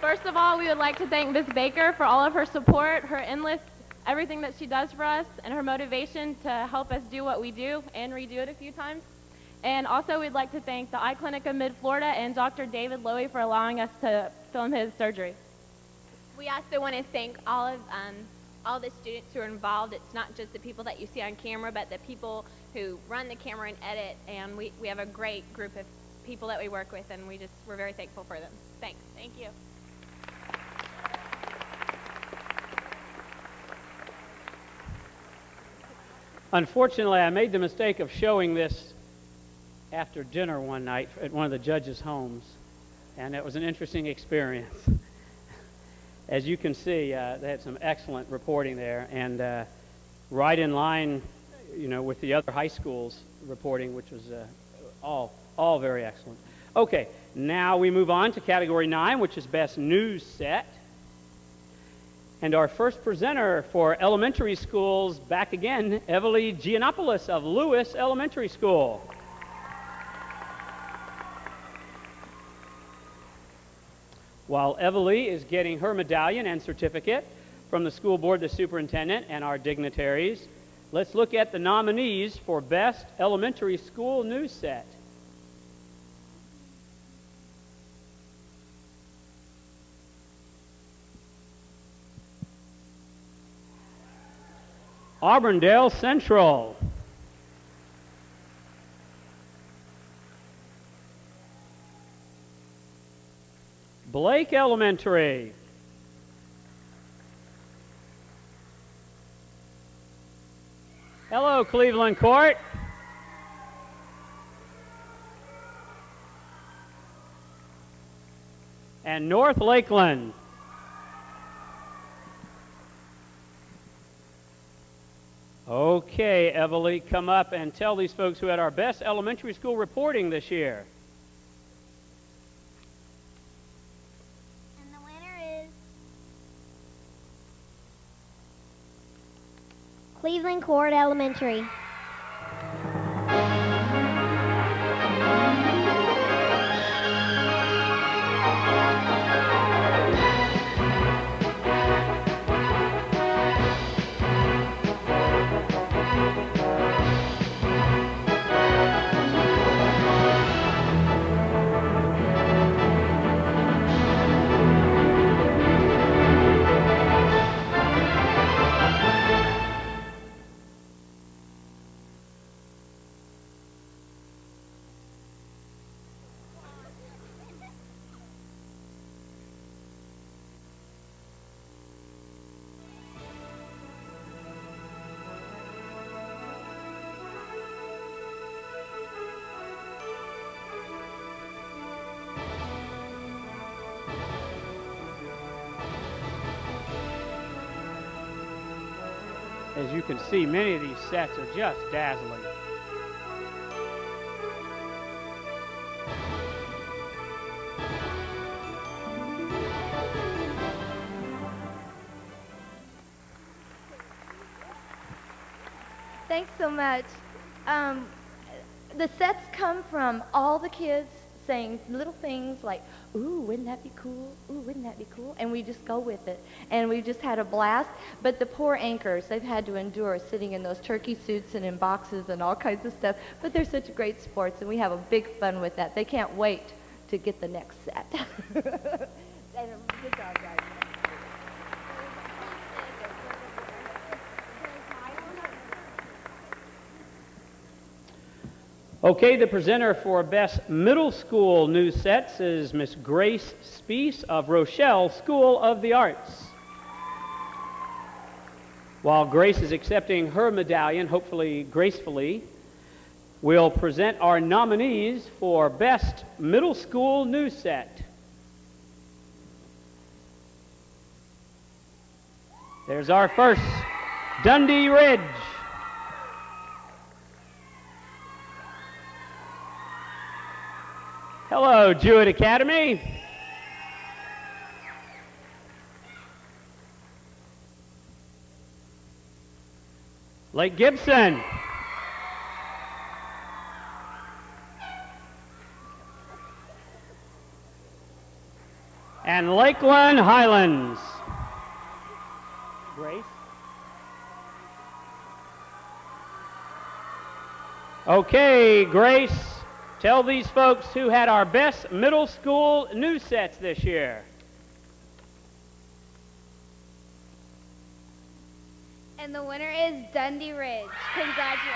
First of all, we would like to thank Ms. Baker for all of her support, her endless, everything that she does for us, and her motivation to help us do what we do and redo it a few times. And also, we'd like to thank the Eye Clinic of Mid-Florida and Dr. David Lowy for allowing us to film his surgery.
We also want to thank all the students who are involved. It's not just the people that you see on camera, but the people who run the camera and edit. And we have a great group of people that we work with, and we're very thankful for them. Thanks. Thank you.
Unfortunately, I made the mistake of showing this after dinner one night at one of the judges' homes, and it was an interesting experience. As you can see, they had some excellent reporting there, and right in line, with the other high schools reporting, which was all very excellent. Okay, now we move on to Category 9, which is Best News Set. And our first presenter for elementary schools, back again, Evely Giannopoulos of Lewis Elementary School. While Evely is getting her medallion and certificate from the school board, the superintendent, and our dignitaries, let's look at the nominees for Best Elementary School News Set. Auburndale Central. Blake Elementary. Hello, Cleveland Court. And North Lakeland. Okay, Evely, come up and tell these folks who had our best elementary school reporting this year.
And the winner is Cleveland Court Elementary.
As you can see, many of these sets are just dazzling.
Thanks so much. The sets come from all the kids saying little things like, ooh, wouldn't that be cool? Ooh, wouldn't that be cool? And we just go with it. And we just had a blast. But the poor anchors, they've had to endure sitting in those turkey suits and in boxes and all kinds of stuff. But they're such great sports, and we have a big fun with that. They can't wait to get the next set. Good job, guys.
Okay, the presenter for Best Middle School News Sets is Miss Grace Spees of Rochelle School of the Arts. While Grace is accepting her medallion, hopefully gracefully, we'll present our nominees for Best Middle School News Set. There's our first, Dundee Ridge. Hello, Jewett Academy. Lake Gibson. And Lakeland Highlands. Grace. Okay, Grace. Tell these folks who had our best middle school news sets this year.
And the winner is Dundee Ridge. Congratulations.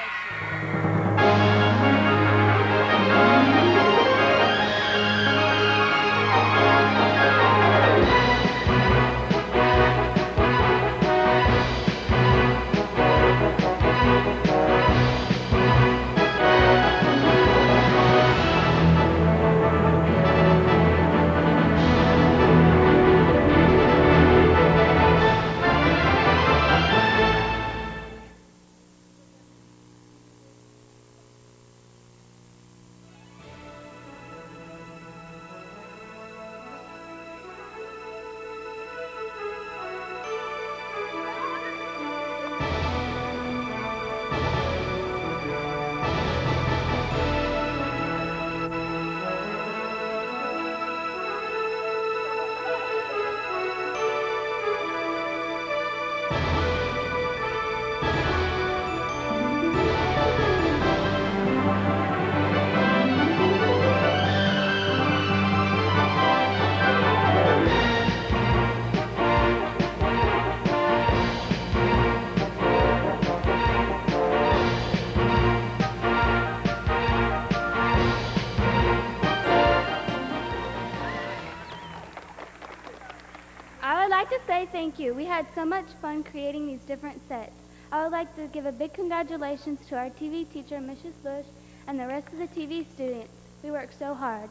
Thank you. We had so much fun creating these different sets. I would like to give a big congratulations to our TV teacher, Mrs. Bush, and the rest of the TV students. We worked so hard.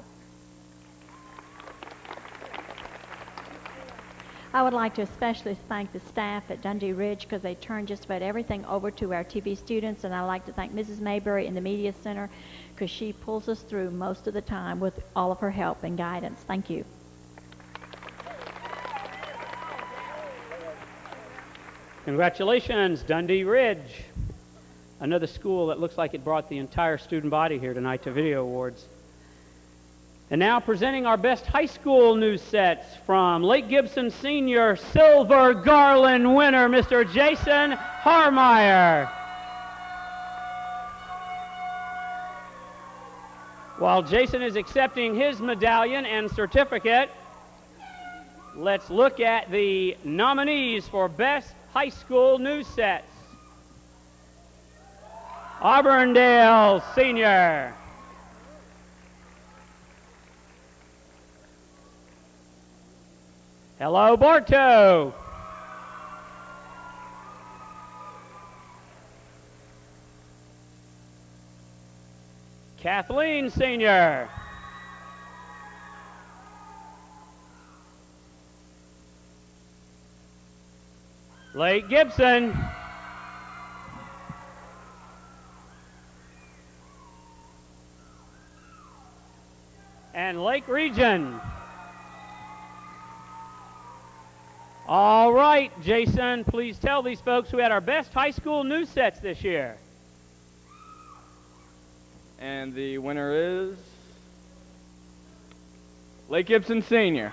I would like to especially thank the staff at Dundee Ridge because they turned just about everything over to our TV students, and I'd like to thank Mrs. Mayberry in the Media Center because she pulls us through most of the time with all of her help and guidance. Thank you.
Congratulations, Dundee Ridge. Another school that looks like it brought the entire student body here tonight to Video Awards. And now presenting our best high school news sets from Lake Gibson Senior Silver Garland winner, Mr. Jason Harmeyer. While Jason is accepting his medallion and certificate, let's look at the nominees for best high school news sets. Auburndale Senior. Hello, Bartow. Kathleen Senior. Lake Gibson. and Lake Region. All right, Jason, please tell these folks who had our best high school news sets this year.
And the winner is Lake Gibson Senior.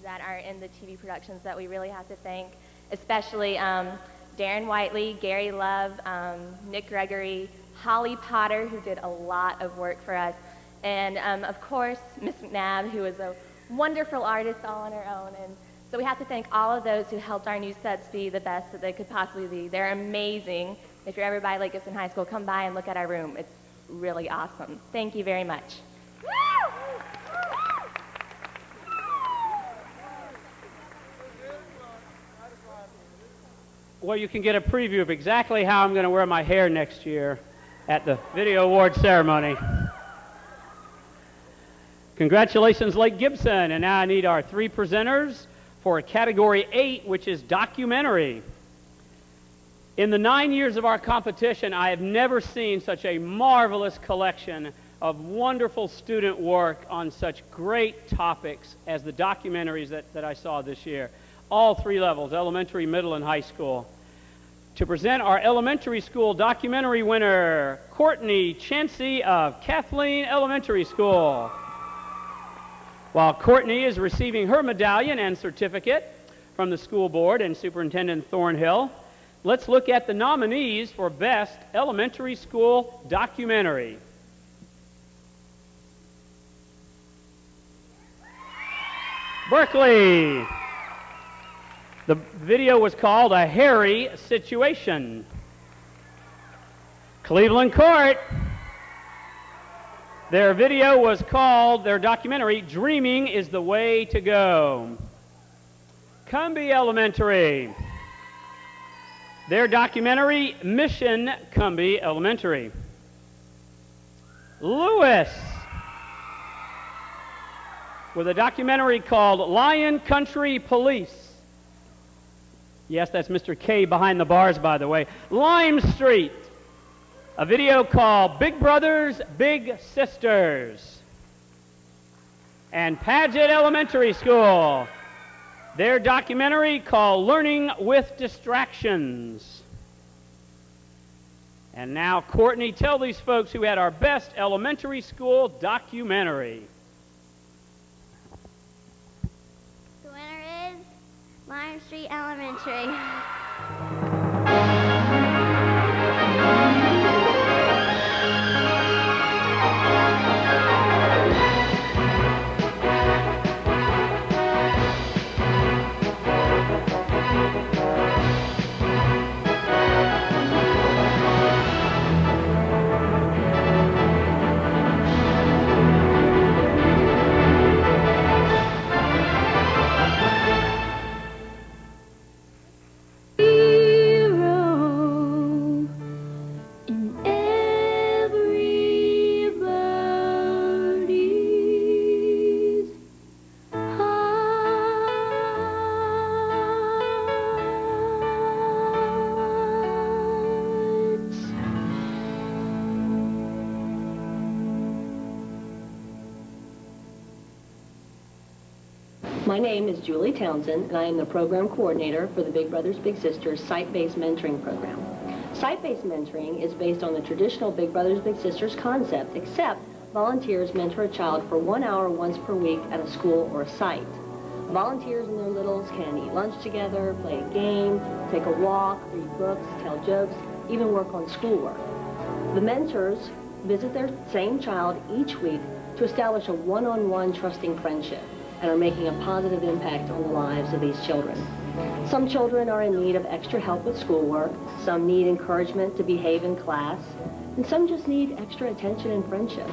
That are in the TV productions that we really have to thank, especially Darren Whiteley, Gary Love, Nick Gregory, Holly Potter, who did a lot of work for us, and of course, Miss McNabb, who is a wonderful artist all on her own. And so we have to thank all of those who helped our new sets be the best that they could possibly be. They're amazing. If you're ever by Lake Gibson High School, come by and look at our room. It's really awesome. Thank you very much.
Well, you can get a preview of exactly how I'm going to wear my hair next year at the Video Award ceremony. Congratulations, Lake Gibson. And now I need our 3 presenters for Category 8, which is documentary. In the 9 years of our competition, I have never seen such a marvelous collection of wonderful student work on such great topics as the documentaries that I saw this year. All 3 levels, elementary, middle, and high school. To present our elementary school documentary winner, Courtney Chansey of Kathleen Elementary School. While Courtney is receiving her medallion and certificate from the school board and Superintendent Thornhill, let's look at the nominees for Best Elementary School Documentary. Berkeley. The video was called A Hairy Situation. Cleveland Court. Their video was called, their documentary, Dreaming is the Way to Go. Cumbie Elementary. Their documentary, Mission Cumbie Elementary. Lewis, with a documentary called Lion Country Police. Yes, that's Mr. K behind the bars, by the way. Lime Street, a video called Big Brothers, Big Sisters. And Paget Elementary School, their documentary called Learning with Distractions. And now, Courtney, tell these folks who had our best elementary school documentary.
The winner is Lime Street Elementary.
My name is Julie Townsend, and I am the program coordinator for the Big Brothers Big Sisters site-based mentoring program. Site-based mentoring is based on the traditional Big Brothers Big Sisters concept, except volunteers mentor a child for 1 hour once per week at a school or a site. Volunteers and their littles can eat lunch together, play a game, take a walk, read books, tell jokes, even work on schoolwork. The mentors visit their same child each week to establish a one-on-one trusting friendship and are making a positive impact on the lives of these children. Some children are in need of extra help with schoolwork, some need encouragement to behave in class, and some just need extra attention and friendship.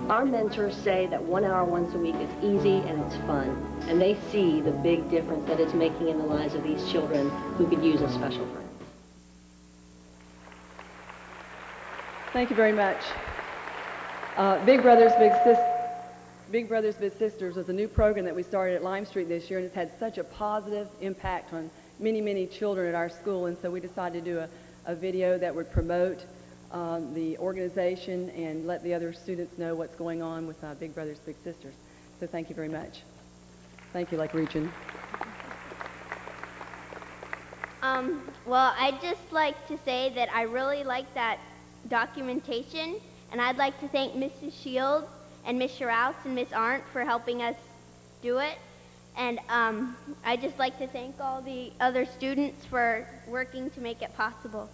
Our mentors say that 1 hour once a week is easy and it's fun, and they see the big difference that it's making in the lives of these children who could use a special friend.
Thank you very much. Big Brothers Big Sisters was a new program that we started at Lime Street this year, and it's had such a positive impact on many, many children at our school, and so we decided to do a video that would promote the organization and let the other students know what's going on with Big Brothers Big Sisters. So thank you very much. Thank you, Lake Region.
Well, I'd just like to say that I really like that documentation, and I'd like to thank Mrs. Shields and Miss Rouse and Miss Arndt for helping us do it. And I'd just like to thank all the other students for working to make it possible.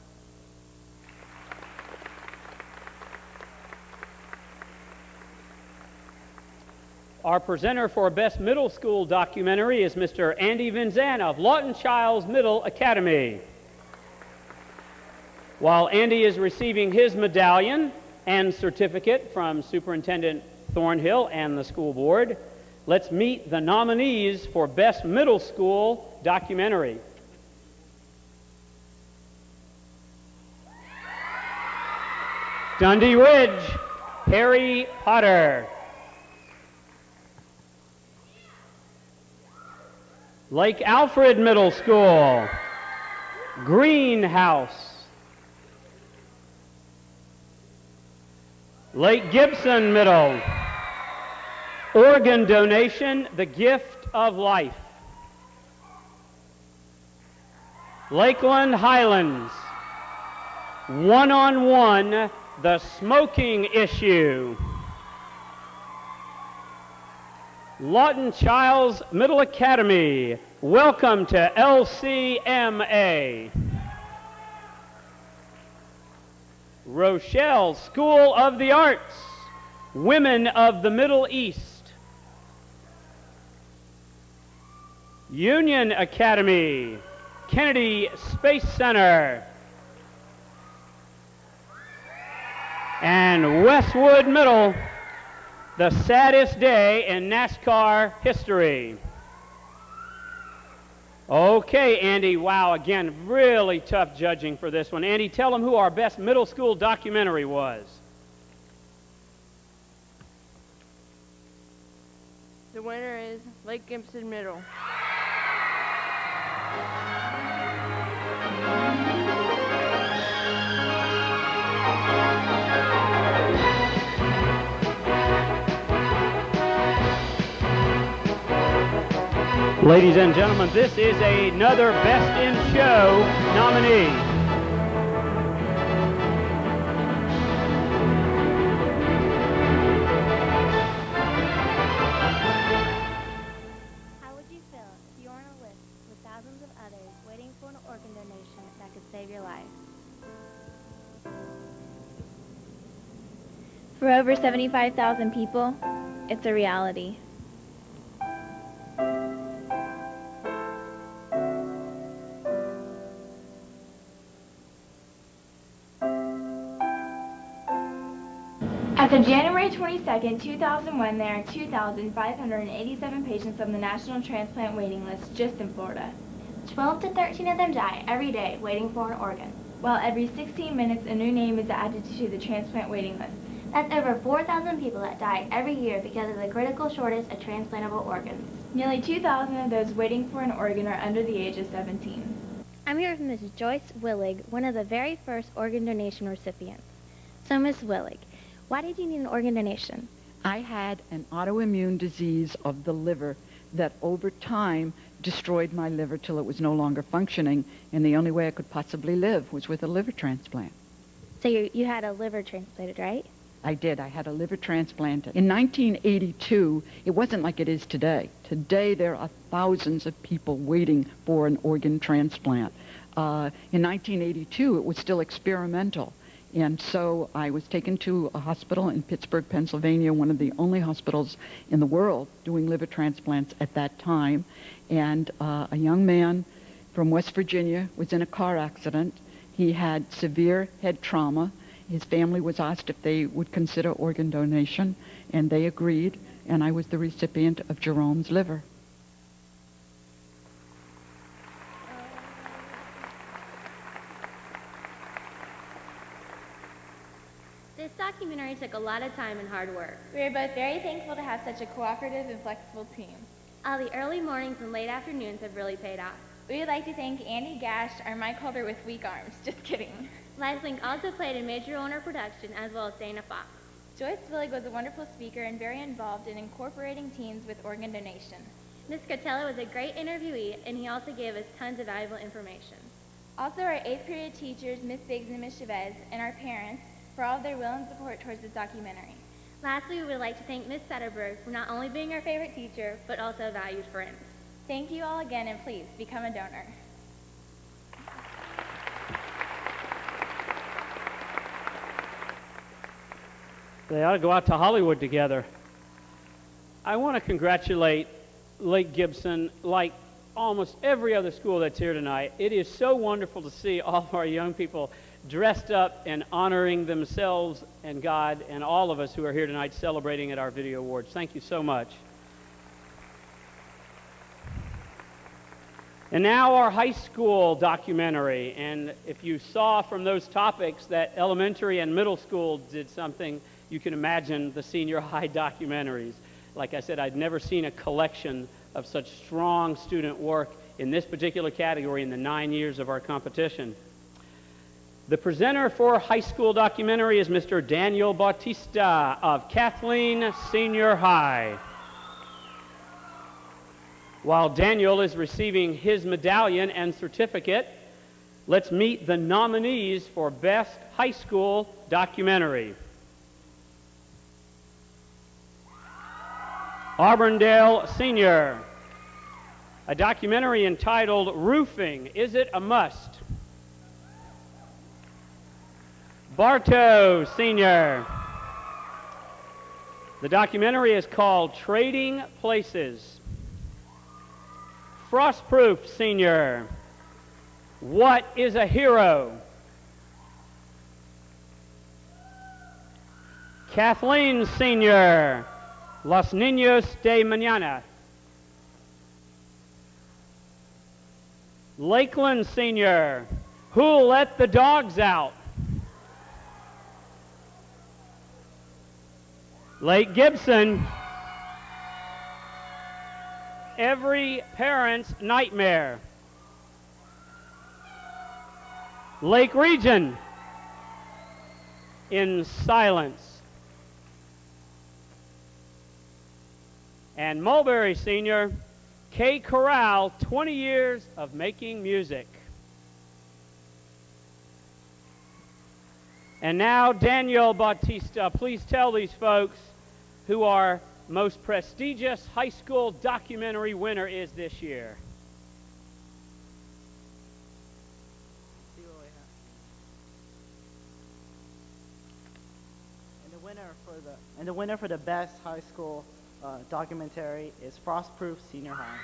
Our presenter for Best Middle School Documentary is Mr. Andy Vinzan of Lawton Childs Middle Academy. While Andy is receiving his medallion and certificate from Superintendent Thornhill and the school board, let's meet the nominees for Best Middle School Documentary. Dundee Ridge, Harry Potter. Lake Alfred Middle School, Greenhouse. Lake Gibson Middle, Organ Donation, The Gift of Life. Lakeland Highlands, One-on-One, The Smoking Issue. Lawton Childs Middle Academy, welcome to LCMA. Rochelle School of the Arts, Women of the Middle East. Union Academy, Kennedy Space Center. And Westwood Middle, the saddest day in NASCAR history. Okay, Andy, wow, again, really tough judging for this one. Andy, tell them who our Best Middle School Documentary was.
The winner is Lake Gibson Middle.
Ladies and gentlemen, this is another Best in Show nominee.
How would you feel if you were on a list with thousands of others waiting for an organ donation that could save your life?
For over 75,000 people, it's a reality.
As of January 22, 2001, there are 2,587 patients on the National Transplant Waiting List just in Florida.
12 to 13 of them die every day waiting for an organ.
While every 16 minutes a new name is added to the transplant waiting list.
That's over 4,000 people that die every year because of the critical shortage of transplantable organs.
Nearly 2,000 of those waiting for an organ are under the age of 17.
I'm here with Ms. Joyce Willig, one of the very first organ donation recipients. So, Ms. Willig, why did you need an organ donation?
I had an autoimmune disease of the liver
that over time destroyed my liver till it was no longer functioning, and the only way I could possibly live was with a liver transplant.
So you had a liver transplanted, right?
I did. I had a liver transplant. In 1982, it wasn't like it is today. Today, there are thousands of people waiting for an organ transplant. In 1982, it was still experimental. And so I was taken to a hospital in Pittsburgh, Pennsylvania, one of the only hospitals in the world doing liver transplants at that time. And a young man from West Virginia was in a car accident. He had severe head trauma. His family was asked if they would consider organ donation, and they agreed, and I was the recipient of Jerome's liver.
This documentary took a lot of time and hard work.
We are both very thankful to have such a cooperative and flexible team.
All the early mornings and late afternoons have really paid off.
We would like to thank Andy Gash, our mic holder with weak arms. Just kidding.
LifeLink also played a major role in our production, as well as Dana Fox.
Joyce Willig was a wonderful speaker and very involved in incorporating teens with organ donation.
Ms. Cotella was a great interviewee, and he also gave us tons of valuable information.
Also, our 8th period teachers, Ms. Biggs and Ms. Chavez, and our parents for all of their will and support towards this documentary.
Lastly, we would like to thank Ms. Setterberg for not only being our favorite teacher, but also a valued friend.
Thank you all again, and please become a donor.
They ought to go out to Hollywood together. I want to congratulate Lake Gibson, like almost every other school that's here tonight. It is so wonderful to see all of our young people dressed up and honoring themselves and God, and all of us who are here tonight celebrating at our Video Awards. Thank you so much. And now our high school documentary. And if you saw from those topics that elementary and middle school did something, you can imagine the senior high documentaries. Like I said, I'd never seen a collection of such strong student work in this particular category in the 9 years of our competition. The presenter for high school documentary is Mr. Daniel Bautista of Kathleen Senior High. While Daniel is receiving his medallion and certificate, let's meet the nominees for Best High School Documentary. Auburndale Senior, a documentary entitled Roofing, Is It a Must? Bartow Senior, the documentary is called Trading Places. Frostproof Senior, What is a Hero? Kathleen Senior, Los Niños de Mañana. Lakeland Senior, Who'll Let the Dogs Out? Lake Gibson, Every Parent's Nightmare. Lake Region, In Silence. And Mulberry Senior, K Corral, 20 Years of Making Music. And now Daniel Bautista, please tell these folks who our most prestigious high school documentary winner is this year.
And the winner for the best high school documentary is Frostproof Senior High.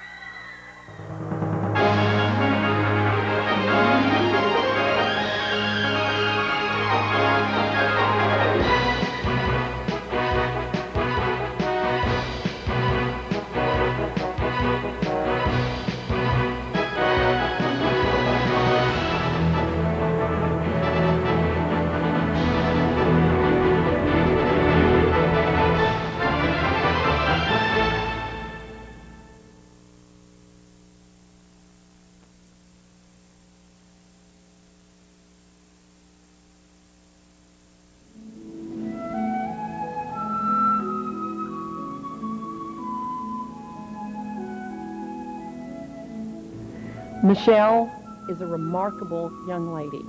Michelle is a remarkable young lady.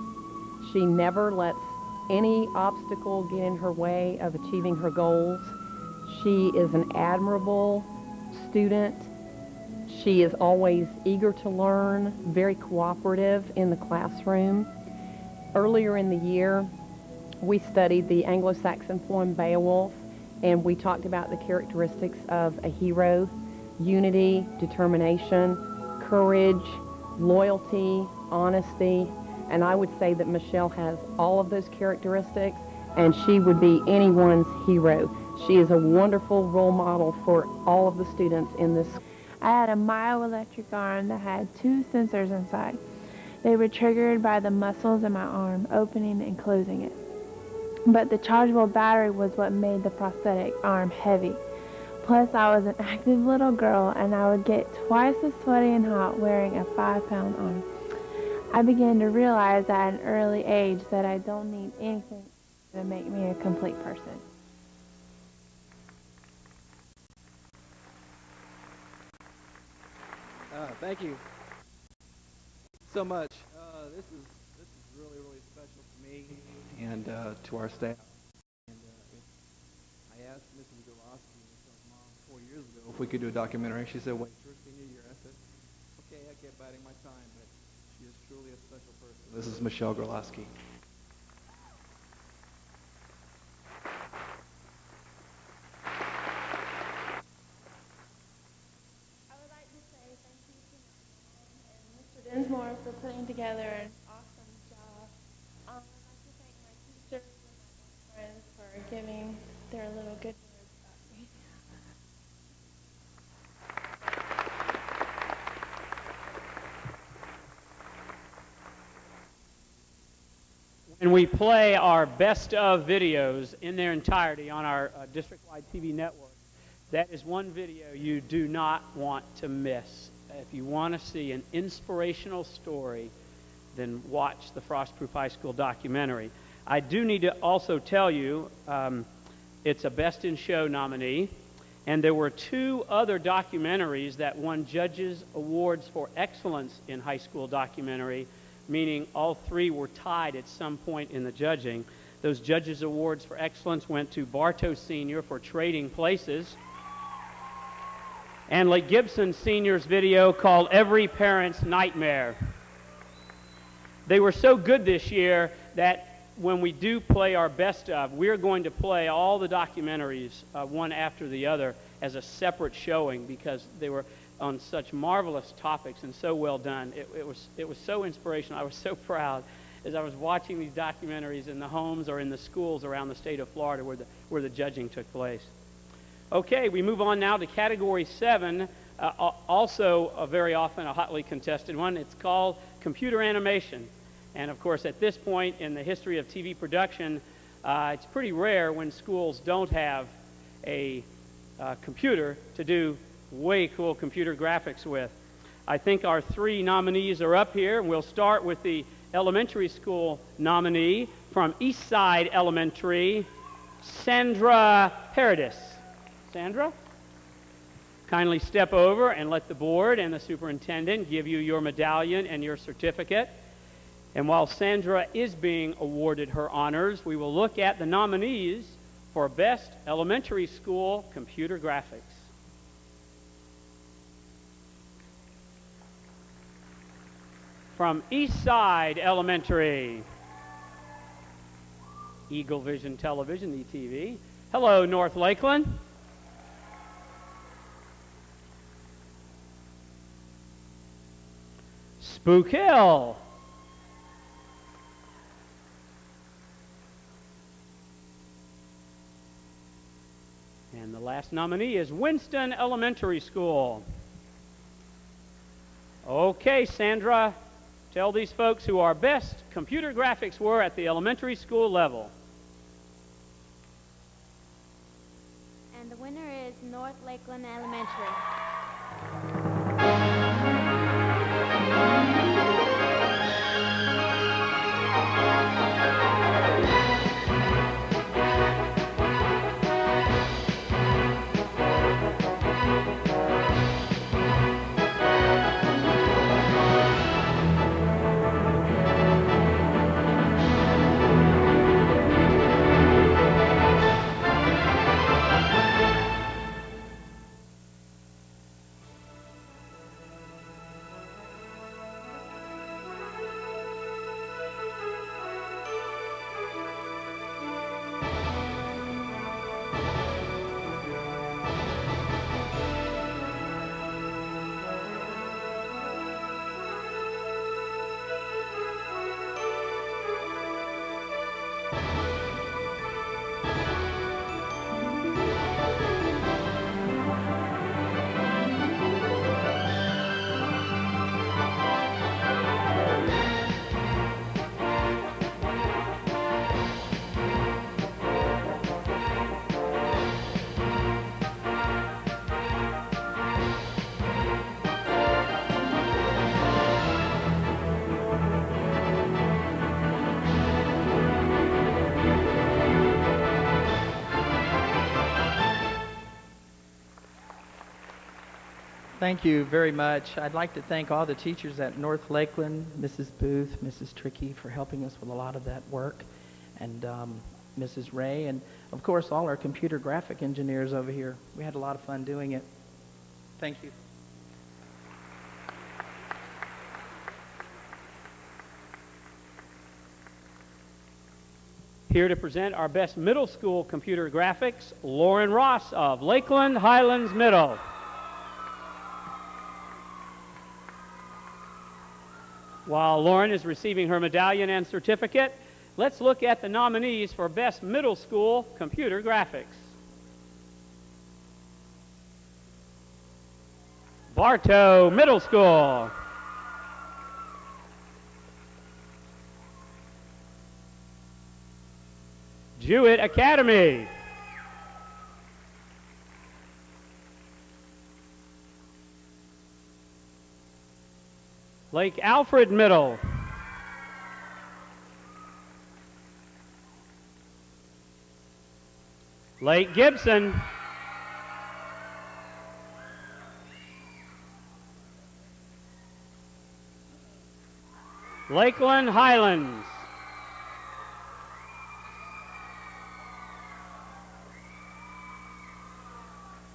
She never lets any obstacle get in her way of achieving her goals. She is an admirable student. She is always eager to learn, very cooperative in the classroom. Earlier in the year, we studied the Anglo-Saxon poem Beowulf, and we talked about the characteristics of a hero: unity, determination, courage, loyalty, honesty, and I would say that Michelle has all of those characteristics, and she would be anyone's hero. She is a wonderful role model for all of the students in this.
I had a myoelectric arm that had 2 sensors inside. They were triggered by the muscles in my arm, opening and closing it. But the chargeable battery was what made the prosthetic arm heavy. Plus, I was an active little girl, and I would get twice as sweaty and hot wearing a 5-pound arm. I began to realize at an early age that I don't need anything to make me a complete person.
Thank you so much. This is really, really special to me and to our staff. And I asked Mrs. Gillespie, Michelle's mom, 4 years ago if we could do a documentary. She said, wait, it's her senior year. I said, okay, I kept biding my time, but she is truly a special person. This is Michelle Gillespie.
Dinsmore for putting together an awesome job. I'd like to thank my teachers and my friends for giving their little good words about me.
When we play our best of videos in their entirety on our district-wide TV network, that is one video you do not want to miss. If you want to see an inspirational story, then watch the Frostproof High School documentary. I do need to also tell you it's a Best in Show nominee, and there were 2 other documentaries that won Judges Awards for Excellence in High School Documentary, meaning all 3 were tied at some point in the judging. Those Judges Awards for Excellence went to Bartow Sr. for Trading Places, and Lake Gibson Sr.'s video called Every Parent's Nightmare. They were so good this year that when we do play our best of, we're going to play all the documentaries one after the other as a separate showing because they were on such marvelous topics and so well done. It was so inspirational. I was so proud as I was watching these documentaries in the homes or in the schools around the state of Florida where the judging took place. Okay, we move on now to Category 7, also very often a hotly contested one. It's called Computer Animation. And of course, at this point in the history of TV production, it's pretty rare when schools don't have a computer to do way cool computer graphics with. I think our 3 nominees are up here, and we'll start with the elementary school nominee from Eastside Elementary, Sandra Paradis. Sandra, kindly step over and let the board and the superintendent give you your medallion and your certificate. And while Sandra is being awarded her honors, we will look at the nominees for Best Elementary School Computer Graphics. From Eastside Elementary, Eagle Vision Television, ETV. Hello, North Lakeland. Spook Hill. And the last nominee is Winston Elementary School. Okay, Sandra, tell these folks who our best computer graphics were at the elementary school level.
And the winner is North Lakeland Elementary.
Thank you very much. I'd like to thank all the teachers at North Lakeland, Mrs. Booth, Mrs. Trickey for helping us with a lot of that work, and Mrs. Ray, and of course all our computer graphic engineers over here. We had a lot of fun doing it. Thank you.
Here to present our best middle school computer graphics, Lauren Ross of Lakeland Highlands Middle. While Lauren is receiving her medallion and certificate, let's look at the nominees for best middle school computer graphics. Bartow Middle School. Jewett Academy. Lake Alfred Middle. Lake Gibson. Lakeland Highlands.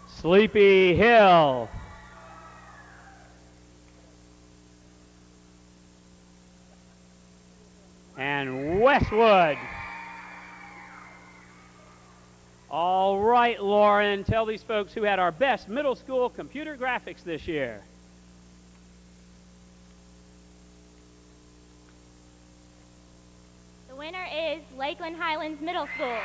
Sleepy Hill. And Westwood. All right, Lauren, tell these folks who had our best middle school computer graphics this year.
The winner is Lakeland Highlands Middle School.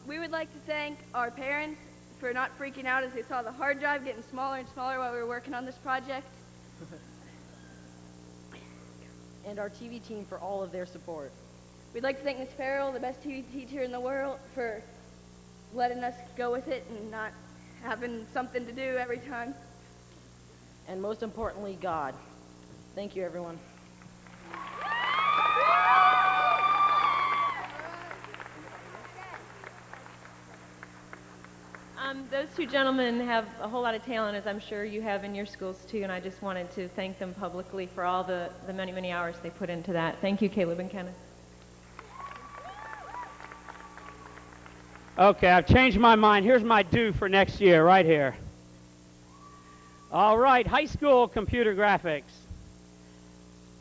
We would like to thank our parents for not freaking out as they saw the hard drive getting smaller and smaller while we were working on this project.
And our TV team for all of their support.
We'd like to thank Ms. Farrell, the best TV teacher in the world, for letting us go with it and not having something to do every time.
And most importantly, God. Thank you, everyone.
Those two gentlemen have a whole lot of talent, as I'm sure you have in your schools too, and I just wanted to thank them publicly for all the many, many hours they put into that. Thank you, Caleb and Kenneth.
Okay, I've changed my mind. Here's my due for next year, right here. All right, high school computer graphics.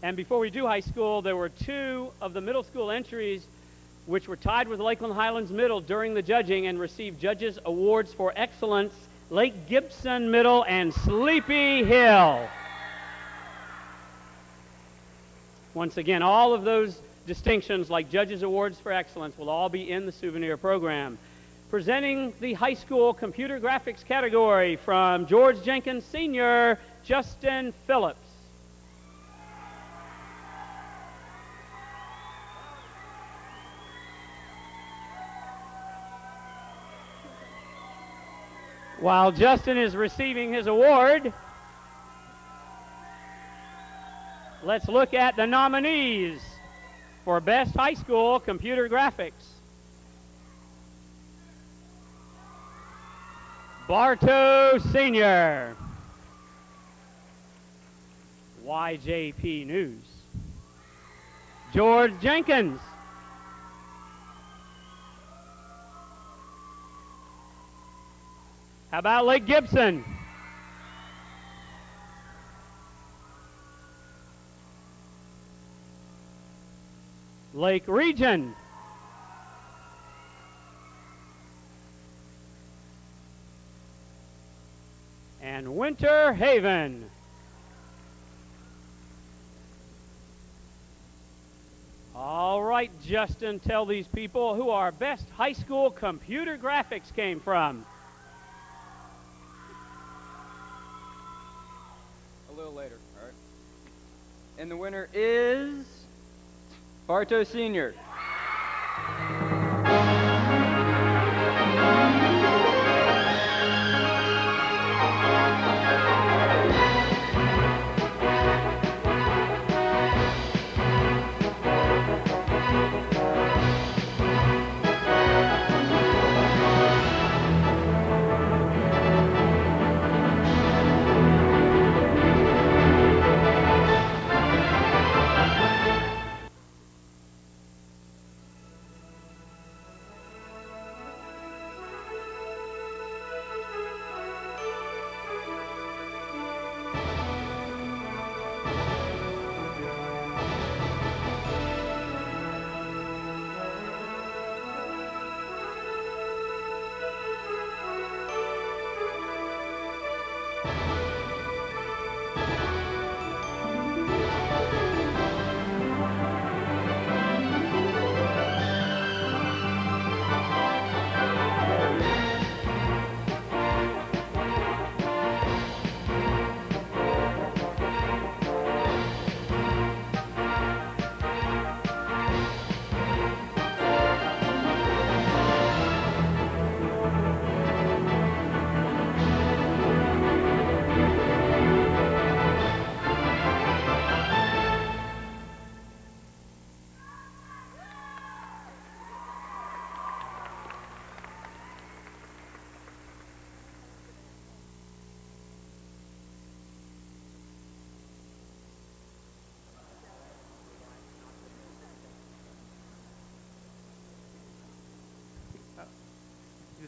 And before we do high school, there were two of the middle school entries which were tied with Lakeland Highlands Middle during the judging and received judges' awards for excellence, Lake Gibson Middle and Sleepy Hill. Once again, all of those distinctions, like judges' awards for excellence, will all be in the souvenir program. Presenting the high school computer graphics category from George Jenkins Sr., Justin Phillips. While Justin is receiving his award, let's look at the nominees for Best High School Computer Graphics. Bartow Sr., YJP News. George Jenkins. How about Lake Gibson? Lake Region. And Winter Haven. All right, Justin, tell these people who our Best High School Computer Graphics came from.
A little later, all right. And the winner is Bartow Sr.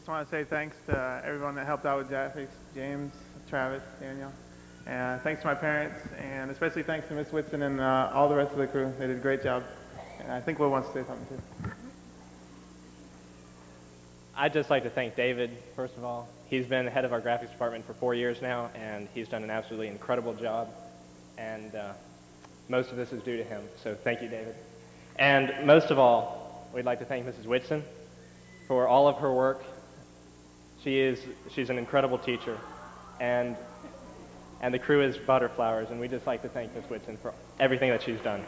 Just want to say thanks to everyone that helped out with graphics, James, Travis, Daniel. And thanks to my parents, and especially thanks to Miss Whitson and all the rest of the crew. They did a great job. And I think Will wants to say something too.
I'd just like to thank David, first of all. He's been head of our graphics department for 4 years now, and he's done an absolutely incredible job. And most of this is due to him, so thank you, David. And most of all, we'd like to thank Mrs. Whitson for all of her work. She's an incredible teacher, and the crew is butterflowers, and we'd just like to thank Ms. Whitson for everything that she's done.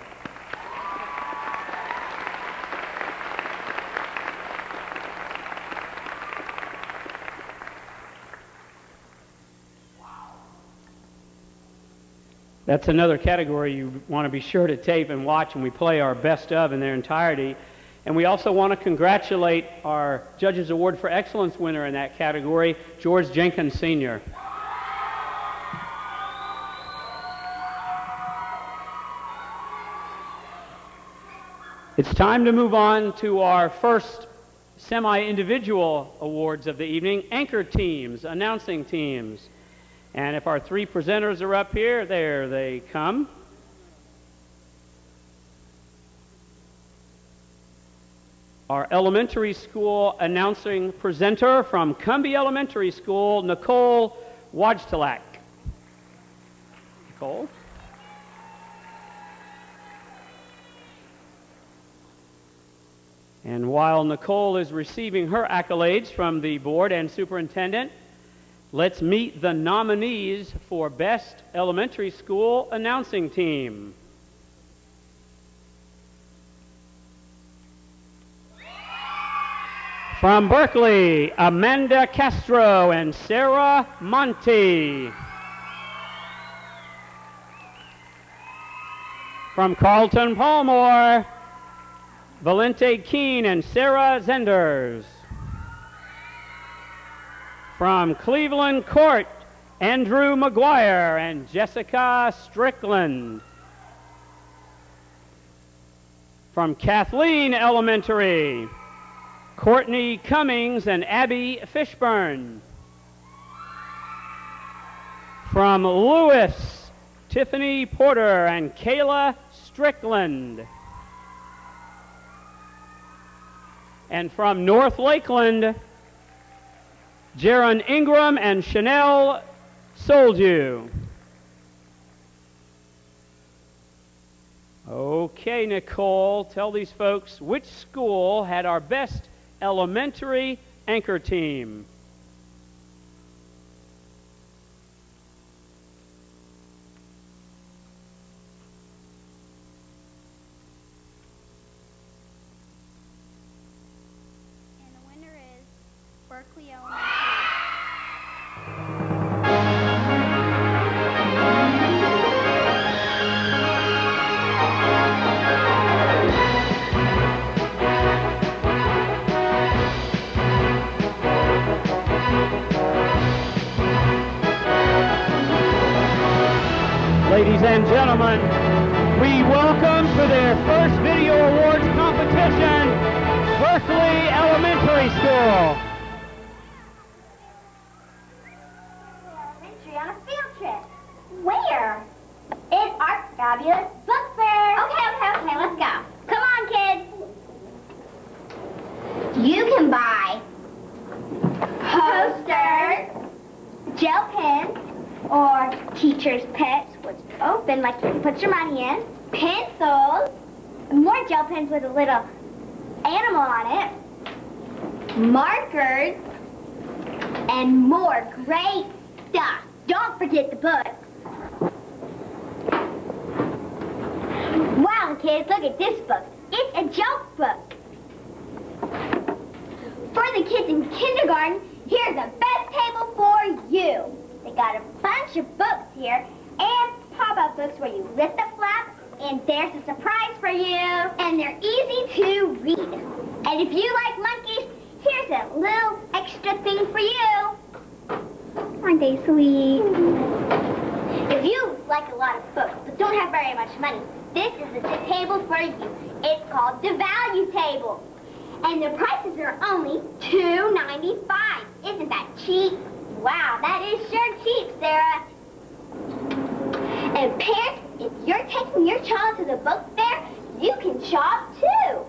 That's another category you want to be sure to tape and watch, and we play our best of in their entirety. And we also want to congratulate our Judges Award for Excellence winner in that category, George Jenkins Sr. It's time to move on to our first semi-individual awards of the evening, anchor teams, announcing teams. And if our three presenters are up here, there they come. Our elementary school announcing presenter from Cumbie Elementary School, Nicole Wojtalak. Nicole? And while Nicole is receiving her accolades from the board and superintendent, let's meet the nominees for Best Elementary School Announcing Team. From Berkeley, Amanda Castro and Sarah Monti. From Carlton Palmore, Valente Keene and Sarah Zenders. From Cleveland Court, Andrew McGuire and Jessica Strickland. From Kathleen Elementary, Courtney Cummings and Abby Fishburne. From Lewis, Tiffany Porter and Kayla Strickland. And from North Lakeland, Jaron Ingram and Chanel Soldew. Okay, Nicole, tell these folks which school had our best elementary anchor team.
And the winner is Berkeley Elementary.
Ladies and gentlemen, we welcome to their first Video Awards competition, Berkeley Elementary School.
Elementary on a field trip. Where? In our fabulous book fair. Okay, let's go. Come on, kids. You can buy posters, gel pens, or teacher's pets, which open like you can put your money in, pencils, more gel pens with a little animal on it, markers, and more great stuff. Don't forget the books. Wow, kids, look at this book. It's a joke book. For the kids in kindergarten, here's a best table for you. They got a bunch of books here and pop-up books where you lift the flap and there's a surprise for you. And they're easy to read. And if you like monkeys, here's a little extra thing for you. Aren't they sweet? If you like a lot of books but don't have very much money, this is the table for you. It's called the value table. And the prices are only $2.95. Isn't that cheap? Wow, that is sure cheap, Sarah. And parents, if you're taking your child to the book fair, you can shop too.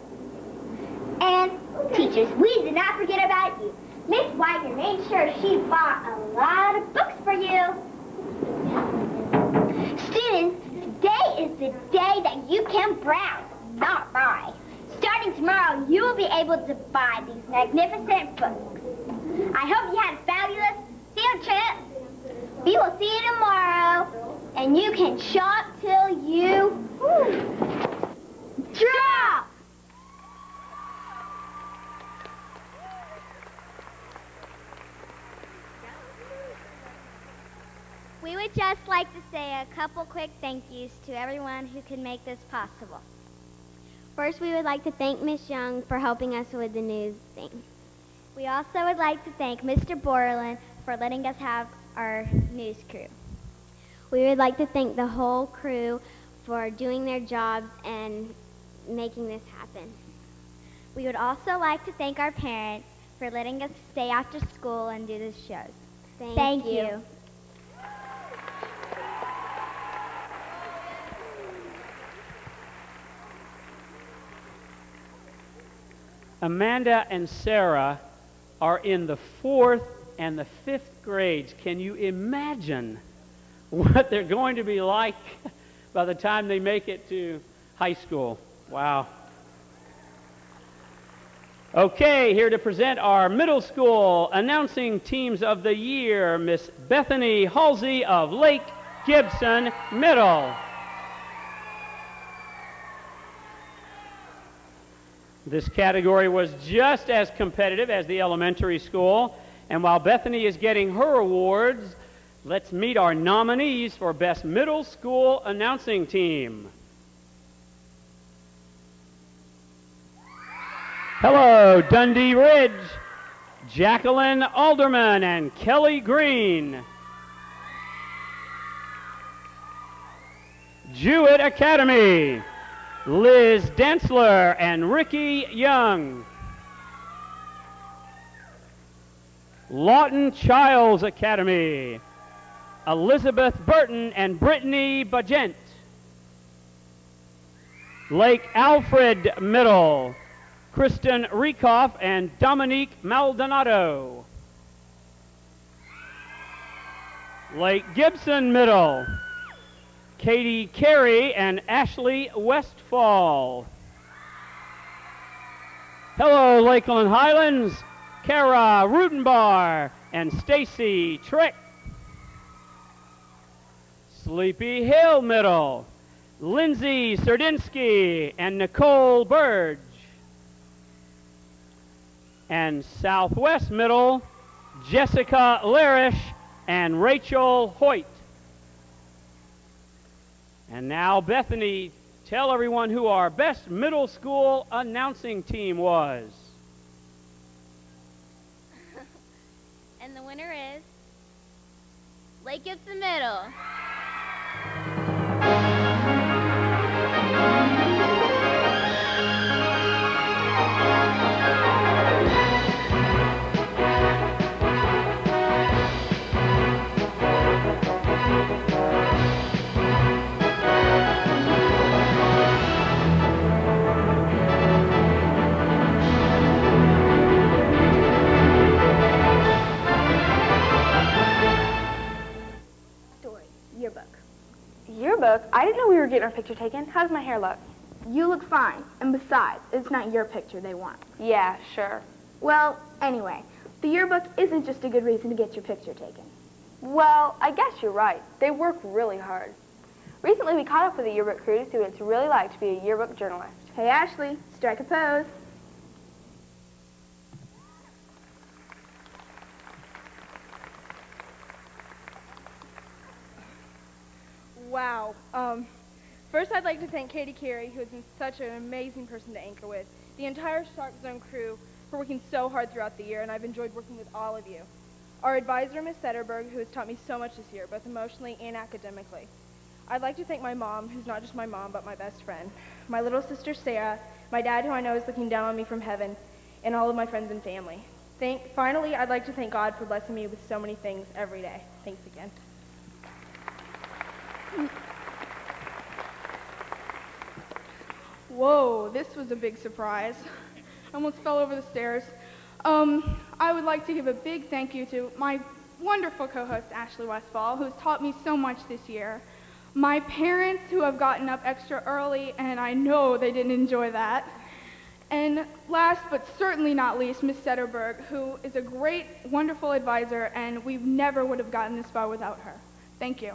And teachers, we did not forget about you. Miss Wagner made sure she bought a lot of books for you. Students, today is the day that you can browse, not buy. Starting tomorrow, you will be able to buy these magnificent books. I hope you had a fabulous field trip. We will see you tomorrow, and you can shop till you drop.
We would just like to say a couple quick thank yous to everyone who could make this possible.
First, we would like to thank Miss Young for helping us with the news thing.
We also would like to thank Mr. Borland for letting us have our news crew.
We would like to thank the whole crew for doing their jobs and making this happen.
We would also like to thank our parents for letting us stay after school and do the shows. Thank you.
Amanda and Sarah are in the 4th and the 5th grades. Can you imagine what they're going to be like by the time they make it to high school? Wow. Okay, here to present our middle school announcing teams of the year, Miss Bethany Halsey of Lake Gibson Middle. This category was just as competitive as the elementary school. And while Bethany is getting her awards, let's meet our nominees for Best Middle School Announcing Team. Hello, Dundee Ridge, Jacqueline Alderman and Kelly Green. Jewett Academy, Liz Densler and Ricky Young. Lawton Childs Academy, Elizabeth Burton and Brittany Bagent. Lake Alfred Middle, Kristen Riekoff and Dominique Maldonado. Lake Gibson Middle, Katie Carey and Ashley Westfall. Hello, Lakeland Highlands, Kara Rudenbar and Stacy Trick. Sleepy Hill Middle, Lindsay Serdinsky and Nicole Burge. And Southwest Middle, Jessica Larish and Rachel Hoyt. And now, Bethany, tell everyone who our Best Middle School Announcing Team was.
And the winner is Lake Gibson Middle.
Yearbook? I didn't know we were getting our picture taken. How does my hair look? You look fine. And besides, it's not your picture they want. Yeah, sure. Well, anyway, the yearbook isn't just a good reason to get your picture taken. Well, I guess you're right. They work really hard. Recently, we caught up with the yearbook crew to see what it's really like to be a yearbook journalist. Hey, Ashley, strike a pose.
Wow. First, I'd like to thank Katie Carey, who has been such an amazing person to anchor with, the entire Sharp Zone crew for working so hard throughout the year, and I've enjoyed working with all of you. Our advisor, Ms. Setterberg, who has taught me so much this year, both emotionally and academically. I'd like to thank my mom, who's not just my mom, but my best friend, my little sister, Sarah, my dad, who I know is looking down on me from heaven, and all of my friends and family. Finally, I'd like to thank God for blessing me with so many things every day. Thanks again. Whoa, this was a big surprise. I almost fell over the stairs. I would like to give a big thank you to my wonderful co-host, Ashley Westfall, who's taught me so much this year. My parents, who have gotten up extra early, and I know they didn't enjoy that. And last but certainly not least, Ms. Setterberg, who is a great, wonderful advisor, and we never would have gotten this far without her. Thank you.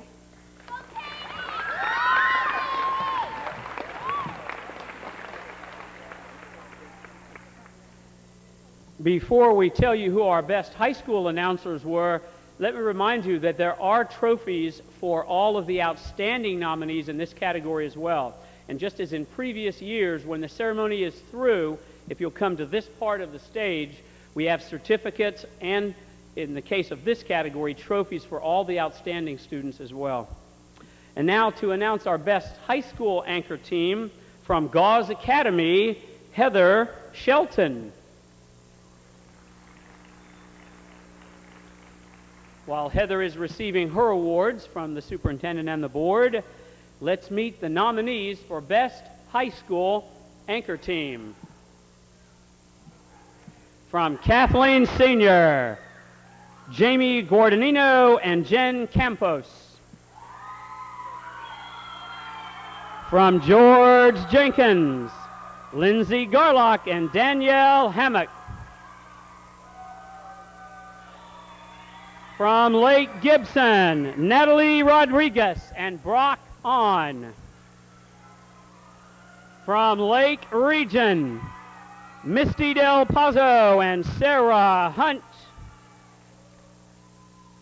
Before we tell you who our best high school announcers were, let me remind you that there are trophies for all of the outstanding nominees in this category as well. And just as in previous years, when the ceremony is through, if you'll come to this part of the stage, we have certificates and, in the case of this category, trophies for all the outstanding students as well. And now to announce our best high school anchor team from Gauze Academy, Heather Shelton. While Heather is receiving her awards from the superintendent and the board, let's meet the nominees for Best High School Anchor Team. From Kathleen Sr., Jamie Guardinino and Jen Campos. From George Jenkins, Lindsay Garlock and Danielle Hammock. From Lake Gibson, Natalie Rodriguez and Brock On. From Lake Region, Misty Del Pazzo and Sarah Hunt.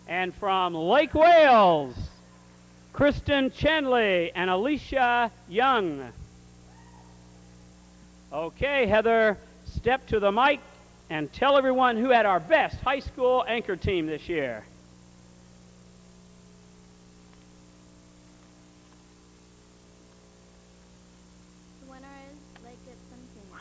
And from Lake Wales, Kristen Chandley and Alicia Young. Okay, Heather, step to the mic and tell everyone who had our best high school anchor team this year.
The winner is Lake Gibson Senior.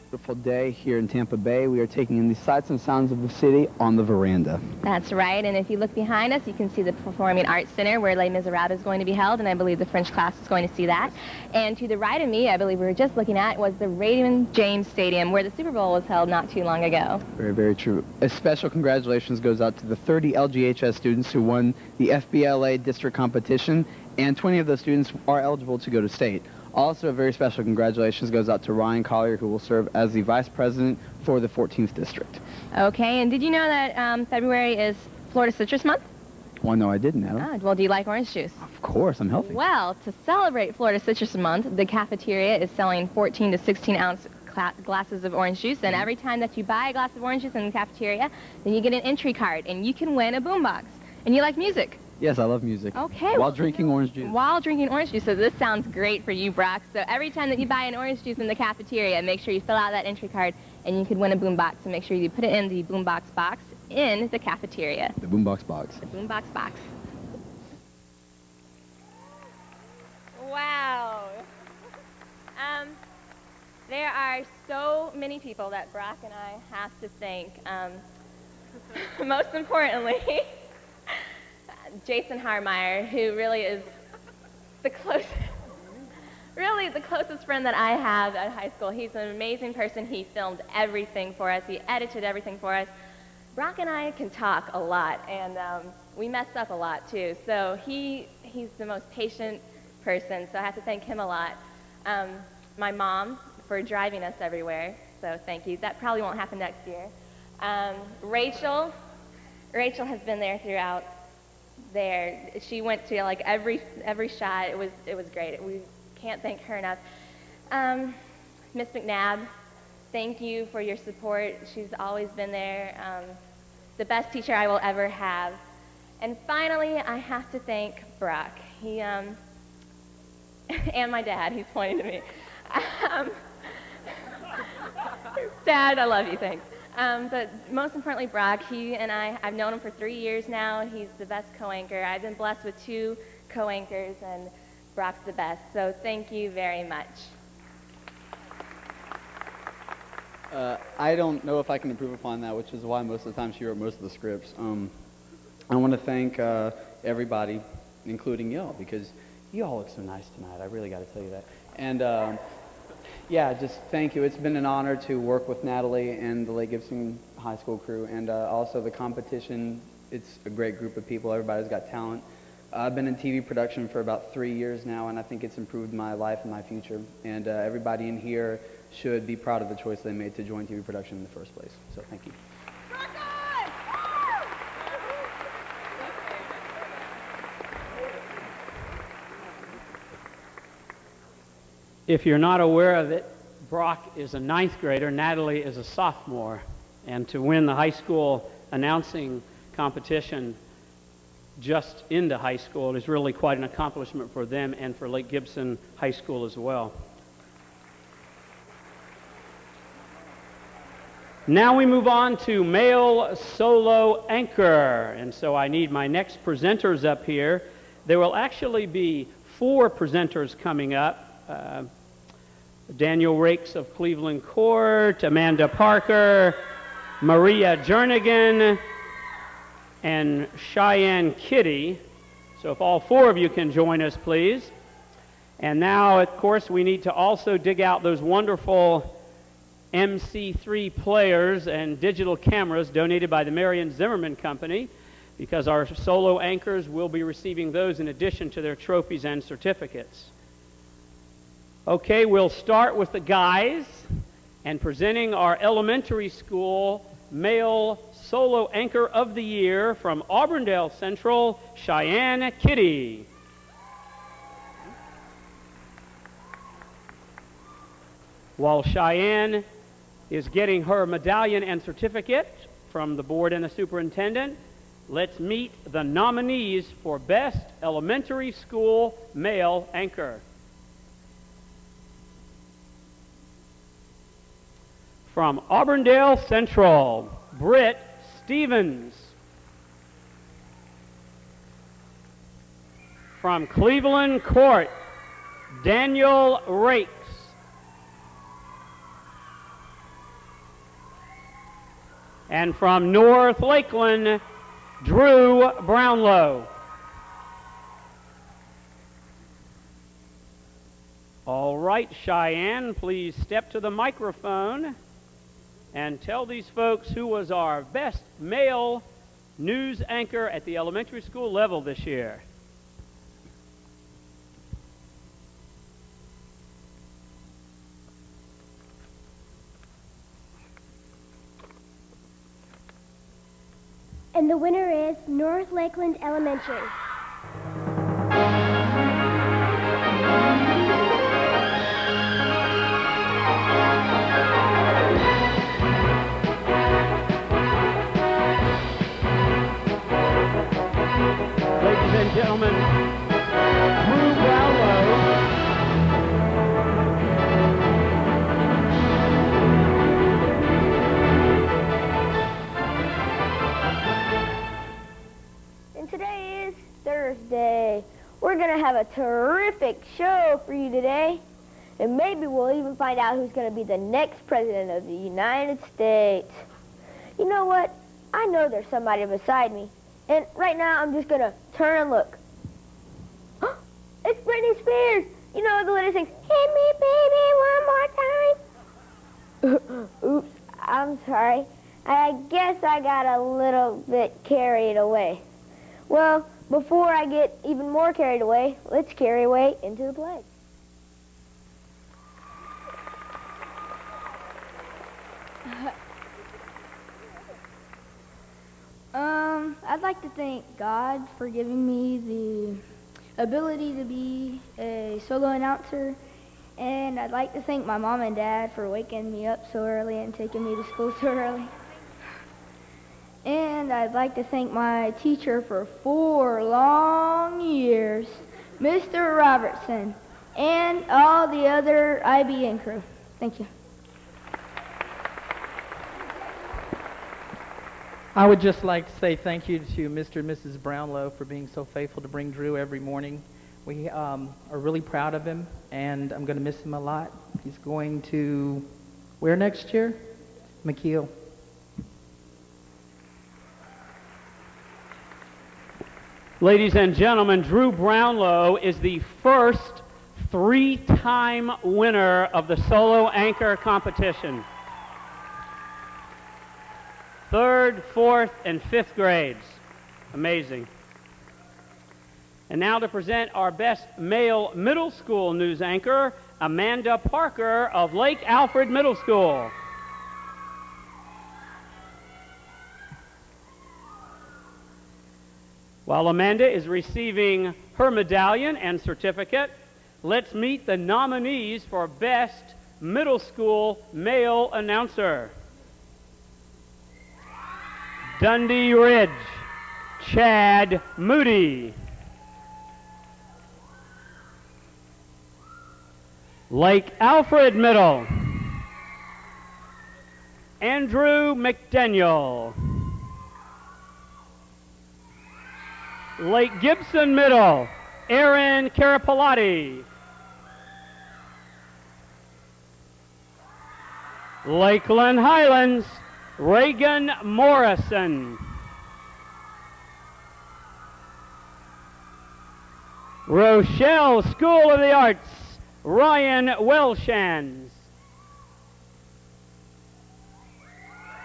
Beautiful day here in Tampa Bay. We are taking in the sights and sounds of the city on the veranda.
That's right, and if you look behind us, you can see the Performing Arts Center where Les Miserables is going to be held, and I believe the French class is going to see that. And to the right of me, I believe we were just looking at, was the Raymond James Stadium where the Super Bowl was held not too long ago.
Very, very true. A special congratulations goes out to the 30 LGHS students who won the FBLA district competition, and 20 of those students are eligible to go to state. Also, a very special congratulations goes out to Ryan Collier, who will serve as the vice president for the 14th district.
Okay, and did you know that February is Florida Citrus Month?
Well, no, I didn't, Adam.
Ah, well, do you like orange juice?
Of course, I'm healthy.
Well, to celebrate Florida Citrus Month, the cafeteria is selling 14 to 16 ounce glasses of orange juice, and every time that you buy a glass of orange juice in the cafeteria, then you get an entry card, and you can win a boombox. And you like music?
Yes, I love music.
Okay.
While drinking orange juice.
While drinking orange juice. So this sounds great for you, Brock. So every time that you buy an orange juice in the cafeteria, make sure you fill out that entry card, and you could win a boombox. So make sure you put it in the boombox box in the cafeteria.
The boombox box.
The boombox box.
Wow. There are so many people that Brock and I have to thank. Most importantly, Jason Harmeyer, who really is the closest friend that I have at high school. He's an amazing person. He filmed everything for us. He edited everything for us. Brock and I can talk a lot, and we mess up a lot too. So he's the most patient person, so I have to thank him a lot. My mom for driving us everywhere, so thank you. That probably won't happen next year. Rachel has been there throughout. She went to like every shot. It was great. We can't thank her enough. Miss McNabb, thank you for your support. She's always been there. The best teacher I will ever have. And finally, I have to thank Brock. He and my dad. He's pointing to me. Dad, I love you. Thanks. But most importantly, Brock, he and I've known him for 3 years now. He's the best co-anchor. I've been blessed with 2 co-anchors, and Brock's the best. So thank you very much.
I don't know if I can improve upon that, which is why most of the time she wrote most of the scripts. I want to thank everybody, including y'all, because you all look so nice tonight. I really got to tell you that. And yeah, just thank you. It's been an honor to work with Natalie and the Lake Gibson High School crew, and also the competition. It's a great group of people. Everybody's got talent. I've been in TV production for about 3 years now, and I think it's improved my life and my future. And everybody in here should be proud of the choice they made to join TV production in the first place. So thank you.
If you're not aware of it, Brock is a 9th grader, Natalie is a sophomore, and to win the high school announcing competition just into high school is really quite an accomplishment for them and for Lake Gibson High School as well. Now we move on to male solo anchor, and so I need my next presenters up here. There will actually be 4 presenters coming up. Daniel Rakes of Cleveland Court, Amanda Parker, Maria Jernigan, and Cheyenne Kitty. So if all 4 of you can join us, please. And now, of course, we need to also dig out those wonderful MC3 players and digital cameras donated by the Marion Zimmerman Company, because our solo anchors will be receiving those in addition to their trophies and certificates. Okay, we'll start with the guys and presenting our elementary school male solo anchor of the year from Auburndale Central, Cheyenne Kitty. While Cheyenne is getting her medallion and certificate from the board and the superintendent, let's meet the nominees for Best Elementary School Male Anchor. From Auburndale Central, Britt Stevens. From Cleveland Court, Daniel Rakes. And from North Lakeland, Drew Brownlow. All right, Cheyenne, please step to the microphone and tell these folks who was our best male news anchor at the elementary school level this year.
And the winner is North Lakeland Elementary.
Ladies and gentlemen, Drew Brownlow.
And today is Thursday. We're going to have a terrific show for you today. And maybe we'll even find out who's going to be the next president of the United States. You know what? I know there's somebody beside me. And right now, I'm just going to turn and look. It's Britney Spears. You know the lady sings, "Hit me, baby, one more time." Oops, I'm sorry. I guess I got a little bit carried away. Well, before I get even more carried away, let's carry away into the play.
I'd like to thank God for giving me the ability to be a solo announcer, and I'd like to thank my mom and dad for waking me up so early and taking me to school so early. And I'd like to thank my teacher for 4 long years, Mr. Robertson, and all the other IBN crew. Thank you.
I would just like to say thank you to Mr. and Mrs. Brownlow for being so faithful to bring Drew every morning. We are really proud of him, and I'm going to miss him a lot. He's going to, where next year? McKeel.
Ladies and gentlemen, Drew Brownlow is the first 3-time winner of the solo anchor competition. 3rd, 4th, and 5th grades. Amazing. And now to present our best male middle school news anchor, Amanda Parker of Lake Alfred Middle School. While Amanda is receiving her medallion and certificate, let's meet the nominees for Best Middle School Male Announcer. Dundee Ridge, Chad Moody. Lake Alfred Middle, Andrew McDaniel. Lake Gibson Middle, Aaron Carapalati. Lakeland Highlands, Reagan Morrison. Rochelle School of the Arts, Ryan Welshans.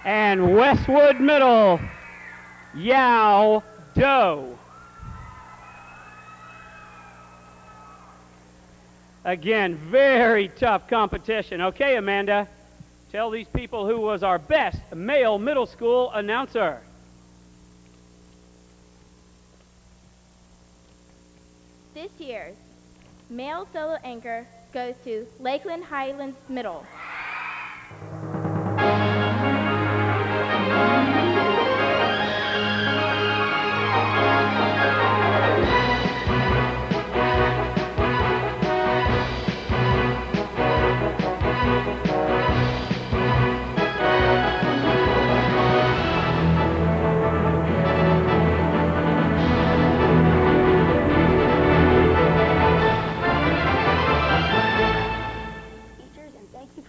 And Westwood Middle, Yao Doe. Again, very tough competition. Okay, Amanda, tell these people who was our best male middle school announcer.
This year's male solo anchor goes to Lakeland Highlands Middle.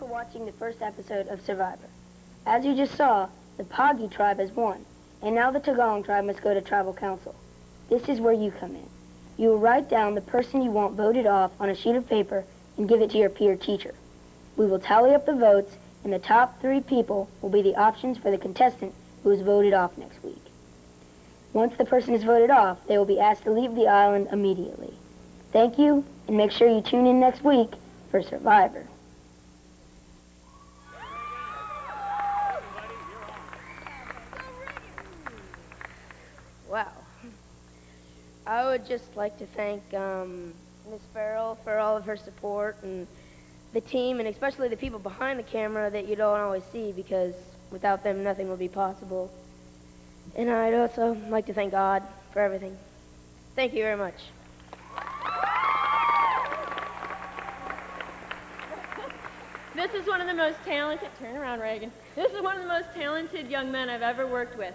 Watching the first episode of Survivor. As you just saw, the Pagi tribe has won, and now the Tagalong tribe must go to tribal council. This is where you come in. You will write down the person you want voted off on a sheet of paper and give it to your peer teacher. We will tally up the votes, and the top 3 people will be the options for the contestant who is voted off next week. Once the person is voted off, they will be asked to leave the island immediately. Thank you, and make sure you tune in next week for Survivor.
Wow. I would just like to thank Miss Farrell for all of her support and the team, and especially the people behind the camera that you don't always see, because without them nothing would be possible. And I'd also like to thank God for everything. Thank you very much.
This is one of the most talented, turn around, Reagan. This is one of the most talented young men I've ever worked with.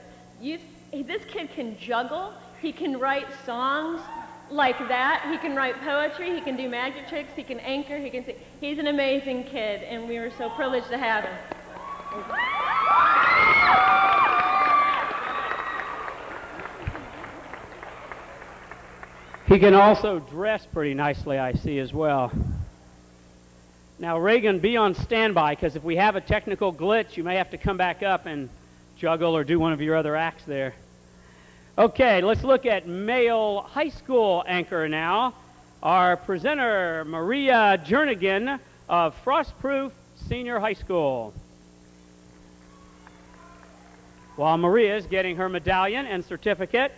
This kid can juggle, he can write songs like that, he can write poetry, he can do magic tricks, he can anchor, he can sing. He's an amazing kid, and we were so privileged to have him.
He can also dress pretty nicely, I see, as well. Now, Reagan, be on standby, because if we have a technical glitch, you may have to come back up and juggle or do one of your other acts there. Okay, let's look at male high school anchor now. Our presenter, Maria Jernigan of Frostproof Senior High School. While Maria is getting her medallion and certificate,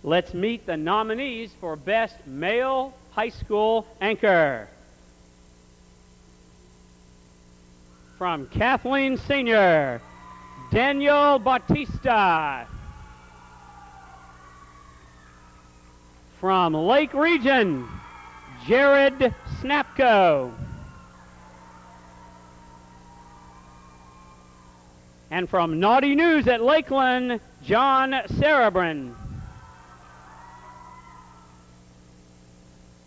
let's meet the nominees for Best Male High School Anchor. From Kathleen Senior, Daniel Bautista. From Lake Region, Jared Snapko. And from Naughty News at Lakeland, John Sarabrin.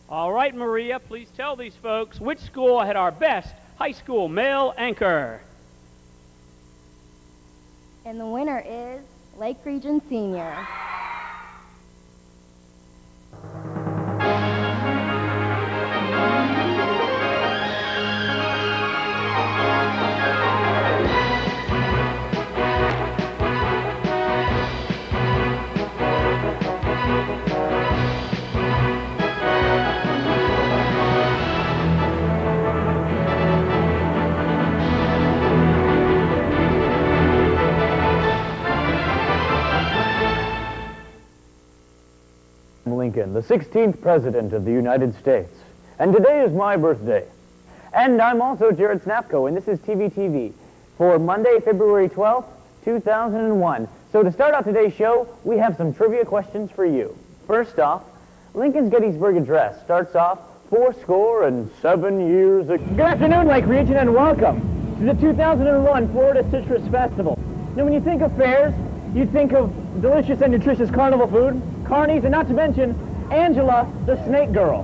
All right, Maria, please tell these folks which school had our best high school male anchor.
And the winner is Lake Region Senior.
Lincoln, the 16th President of the United States. And today is my birthday. And I'm also Jared Snapko, and this is TVTV for Monday, February 12th, 2001. So to start out today's show, we have some trivia questions for you. First off, Lincoln's Gettysburg Address starts off 407 years ago. Good afternoon, Lake Region, and welcome to the 2001 Florida Citrus Festival. Now, when you think of fairs, you think of delicious and nutritious carnival food, carnies, and not to mention Angela, the snake girl.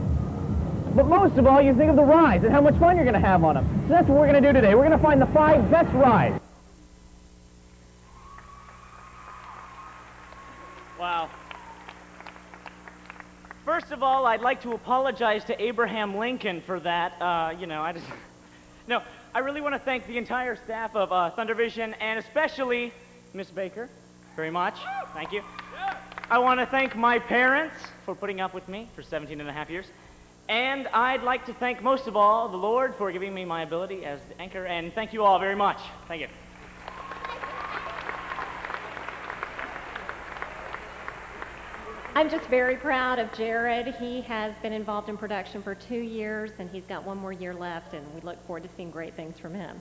But most of all, you think of the rides and how much fun you're going to have on them. So that's what we're going to do today. We're going to find the 5 best rides.
Wow. First of all, I'd like to apologize to Abraham Lincoln for that. No,
I really want to thank the entire staff of Thundervision and especially Miss Baker very much. Thank you. I want to thank my parents for putting up with me for 17 and a half years. And I'd like to thank most of all the Lord for giving me my ability as the anchor. And thank you all very much. Thank you.
I'm just very proud of Jared. He has been involved in production for 2 years, and he's got 1 more year left, and we look forward to seeing great things from him.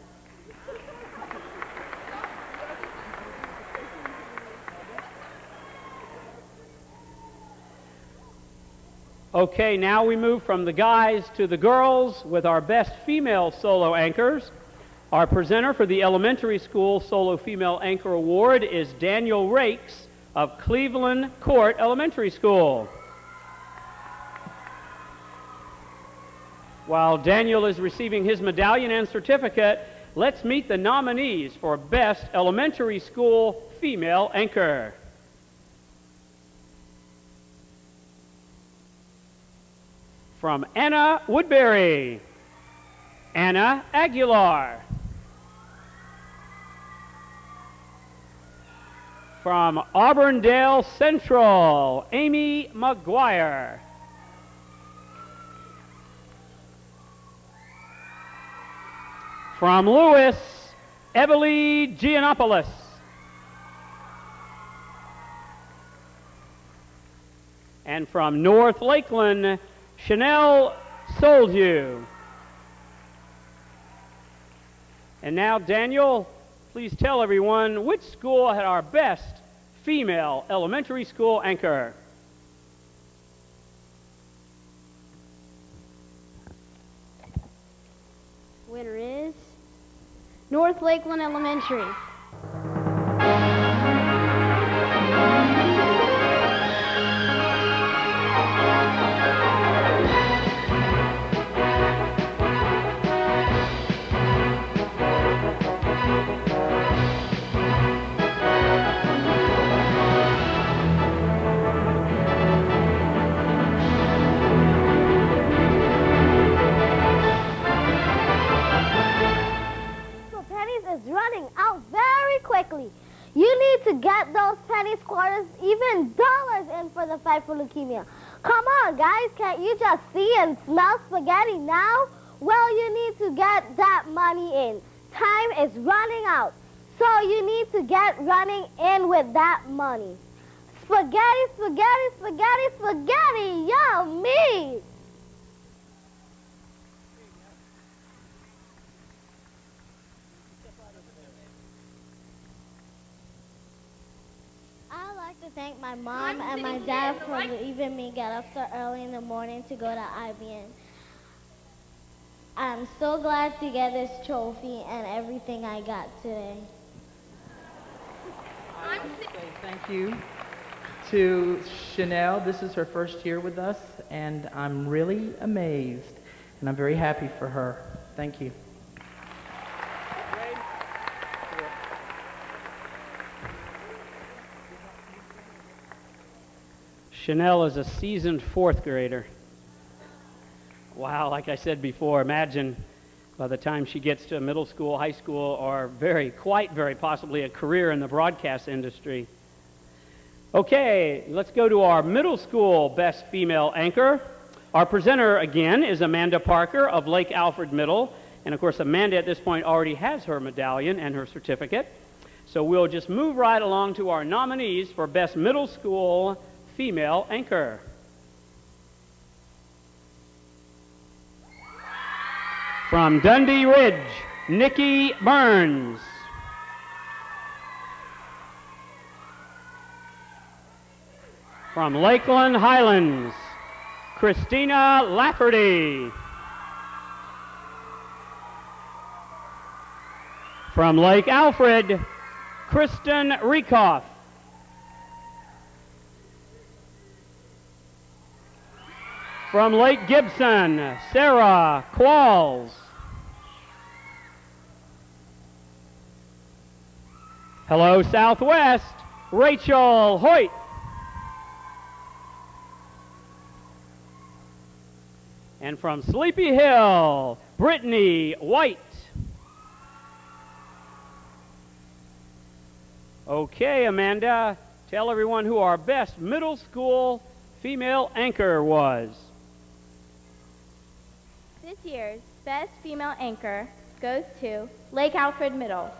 Okay, now we move from the guys to the girls with our best female solo anchors. Our presenter for the Elementary School Solo Female Anchor Award is Daniel Rakes of Cleveland Court Elementary School. While Daniel is receiving his medallion and certificate, let's meet the nominees for Best Elementary School Female Anchor. From Anna Woodbury, Anna Aguilar. From Auburndale Central, Amy McGuire. From Lewis, Evalie Giannopoulos. And from North Lakeland, Chanel Soldieu. And now, Daniel, please tell everyone which school had our best female elementary school anchor.
Winner is North Lakeland Elementary. Is running out very quickly. You need to get those pennies, quarters, even dollars in for the fight for leukemia. Come on, guys. Can't you just see and smell spaghetti now? Well, you need to get that money in. Time is running out. So you need to get running in with that money. Spaghetti, spaghetti, spaghetti, spaghetti. Yummy! I'd like to thank my mom and my dad for leaving me get up so early in the morning to go to IBN. I'm so glad to get this trophy and everything I got today.
I want to say thank you to Chanel. This is her first year with us, and I'm really amazed, and I'm very happy for her. Thank you.
Chanel is a seasoned fourth grader. Wow, like I said before, imagine by the time she gets to middle school, high school, or quite very possibly a career in the broadcast industry. Okay, let's go to our middle school best female anchor. Our presenter again is Amanda Parker of Lake Alfred Middle. And of course, Amanda at this point already has her medallion and her certificate. So we'll just move right along to our nominees for best middle school female anchor. From Dundee Ridge, Nikki Burns. From Lakeland Highlands, Christina Lafferty. From Lake Alfred, Kristen Riekoff. From Lake Gibson, Sarah Qualls. Hello Southwest, Rachel Hoyt. And from Sleepy Hill, Brittany White. Okay, Amanda, tell everyone who our best middle school female anchor was.
This year's best female anchor goes to Lake Alfred Middle.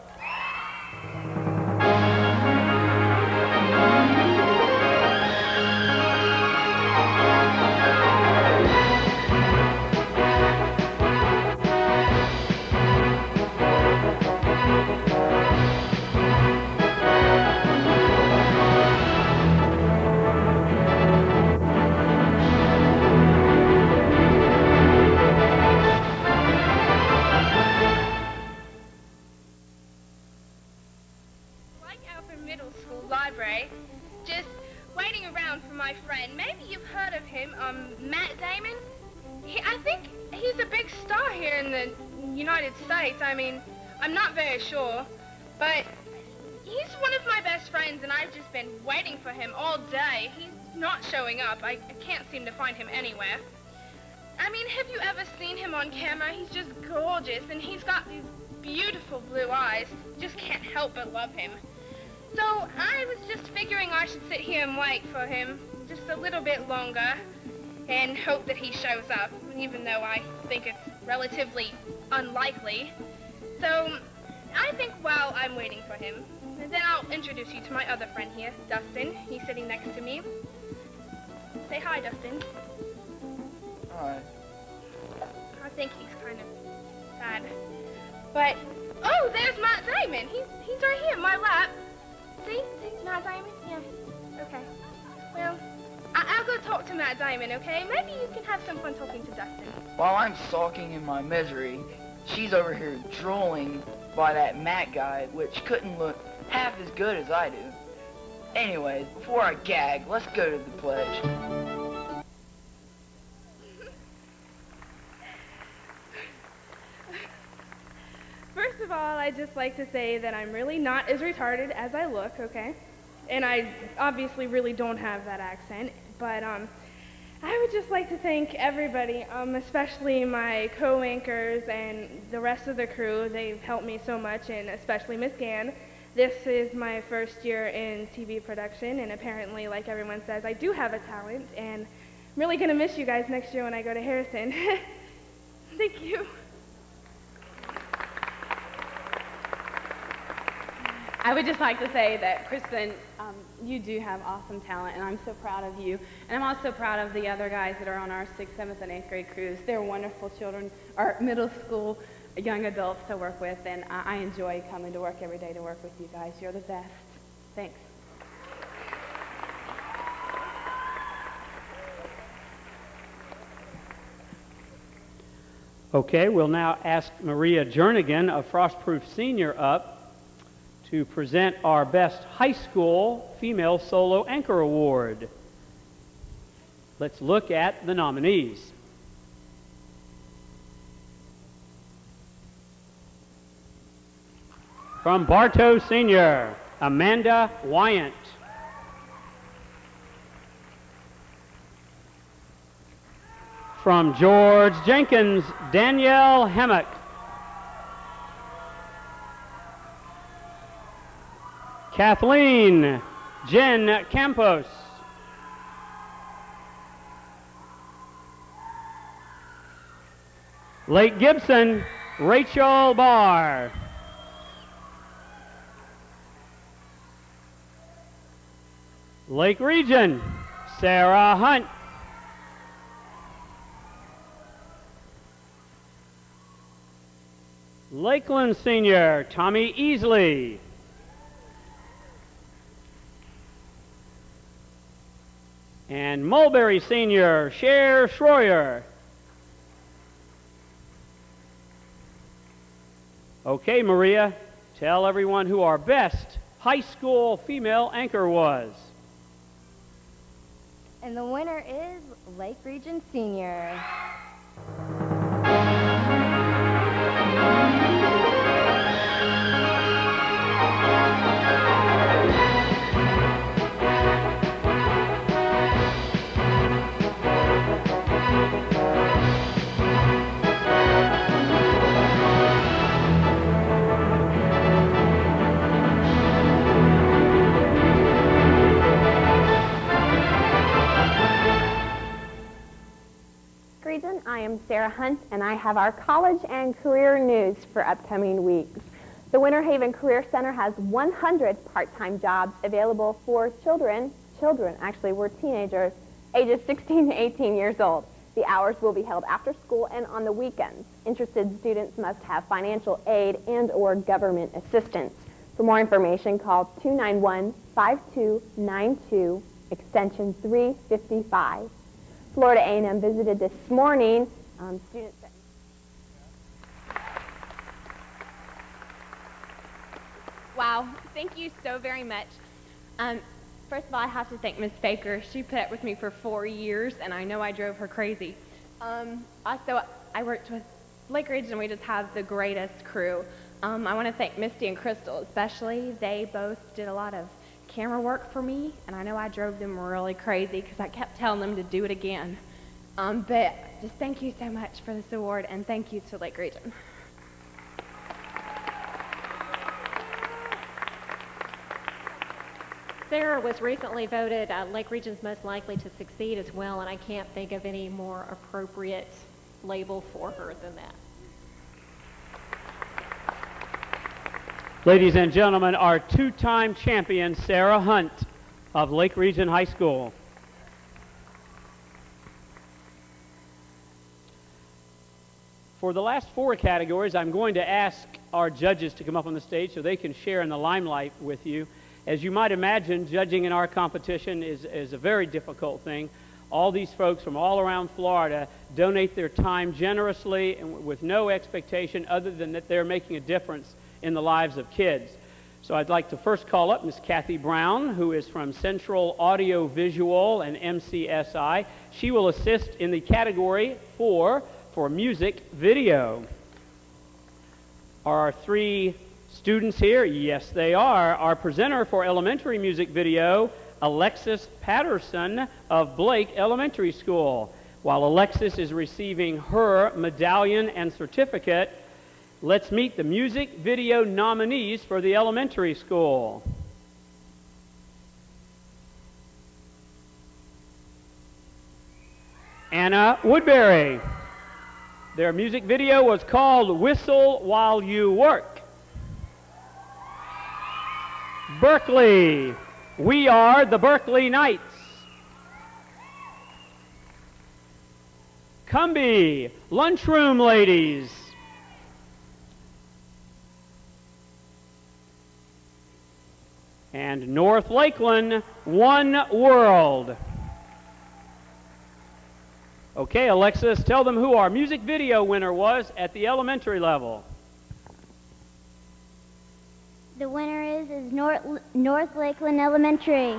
Like Alfred Middle School library, just waiting around for my friend. Maybe you've heard of him, Matt Damon. I think he's a big star here in the United States. I mean, I'm not very sure, but he's one of my best friends, and I've just been waiting for him all day. He's not showing up. I can't seem to find him anywhere. I mean, have you ever seen him on camera? He's just gorgeous, and he's got these beautiful blue eyes. Just can't help but love him. So I was just figuring I should sit here and wait for him just a little bit longer and hope that he shows up, even though I think it's relatively unlikely. So I think while I'm waiting for him, then I'll introduce you to my other friend here, Dustin. He's sitting next to me. Say hi, Dustin.
Hi.
I think he's kind of sad. But, oh, there's Matt Damon. He's right here in my lap. See Matt Damon? Yeah. Okay. Well, I'll go talk to Matt Damon, okay? Maybe you can have some fun talking to Dustin.
While I'm sulking in my misery, she's over here drooling by that Matt guy, which couldn't look half as good as I do. Anyways, before I gag, let's go to the pledge.
First of all, I'd just like to say that I'm really not as retarded as I look, okay? And I obviously really don't have that accent, but I would just like to thank everybody, especially my co-anchors and the rest of the crew. They've helped me so much, and especially Miss Gann. This is my first year in TV production, and apparently, like everyone says, I do have a talent, and I'm really going to miss you guys next year when I go to Harrison. Thank you.
I would just like to say that, Kristen, you do have awesome talent, and I'm so proud of you. And I'm also proud of the other guys that are on our 6th, 7th, and 8th grade crews. They're wonderful children, or middle school young adults to work with, and I enjoy coming to work every day to work with you guys. You're the best. Thanks.
Okay, we'll now ask Maria Jernigan, a Frostproof senior, up to present our Best High School Female Solo Anchor Award. Let's look at the nominees. From Bartow Senior, Amanda Wyant. From George Jenkins, Danielle Hammock. Kathleen Jen Campos. Lake Gibson, Rachel Barr. Lake Region, Sarah Hunt. Lakeland Senior, Tommy Easley. And Mulberry Senior, Cher Schroyer. Okay, Maria, tell everyone who our best high school female anchor was.
And the winner is Lake Region Senior.
I am Sarah Hunt, and I have our college and career news for upcoming weeks. The Winter Haven Career Center has 100 part-time jobs available for children, actually we're teenagers, ages 16 to 18 years old. The hours will be held after school and on the weekends. Interested students must have financial aid and or government assistance. For more information, call 291-5292, extension 355. Florida A&M visited this morning. Students.
Wow, thank you so very much. First of all, I have to thank Miss Baker. She put up with me for 4 years, and I know I drove her crazy. Also, I worked with Lake Ridge, and we just have the greatest crew. I want to thank Misty and Crystal especially. They both did a lot of camera work for me, and I know I drove them really crazy because I kept telling them to do it again. But just thank you so much for this award, and thank you to Lake Region.
Sarah was recently voted Lake Region's most likely to succeed as well, and I can't think of any more appropriate label for her than that.
Ladies and gentlemen, our two-time champion, Sarah Hunt of Lake Region High School. For the last 4 categories, I'm going to ask our judges to come up on the stage so they can share in the limelight with you. As you might imagine, judging in our competition is a very difficult thing. All these folks from all around Florida donate their time generously and with no expectation other than that they're making a difference in the lives of kids. So I'd like to first call up Miss Kathy Brown, who is from Central Audio Visual and MCSI. She will assist in the category for music video. Are our 3 students here? Yes, they are. Our presenter for elementary music video, Alexis Patterson of Blake Elementary School. While Alexis is receiving her medallion and certificate, let's meet the music video nominees for the elementary school. Anna Woodbury. Their music video was called Whistle While You Work. Berkeley, We Are the Berkeley Knights. Cumbie, Lunchroom Ladies. And North Lakeland, One World. Okay, Alexis, tell them who our music video winner was at the elementary level.
The winner is North Lakeland Elementary.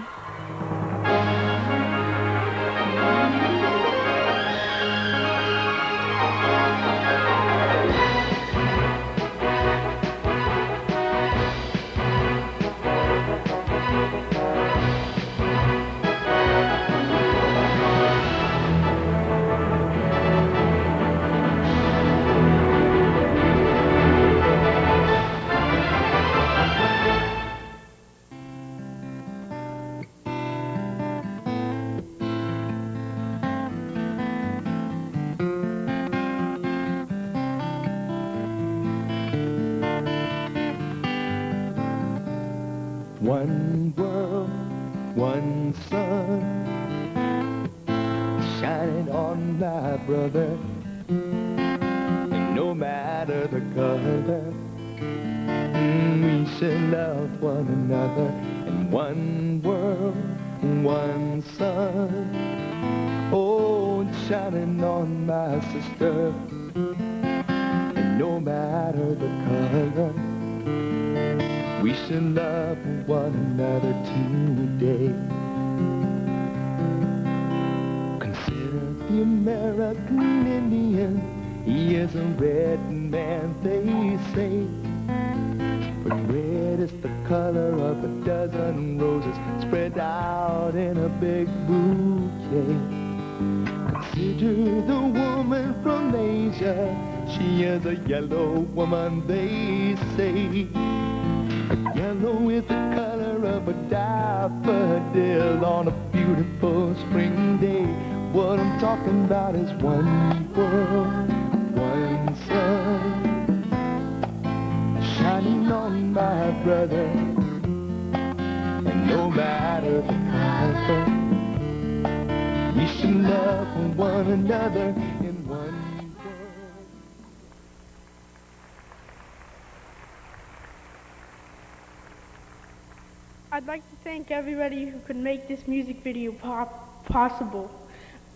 One world, one sun, shining on my brother. And no matter the color, we should love one another. And one world, one sun, oh, shining on my sister. And no matter the color, we should love one another today. Consider the American Indian. He is a red man, they say. But red is the color of a dozen roses spread out in a big bouquet. Consider the woman from Asia. She is a yellow woman, they say. Yellow is the color of a daffodil on a beautiful spring day. What I'm talking talking about is one world, one sun, shining on my brother. And no matter the color, we should love one another in one.
I'd like to thank everybody who could make this music video possible.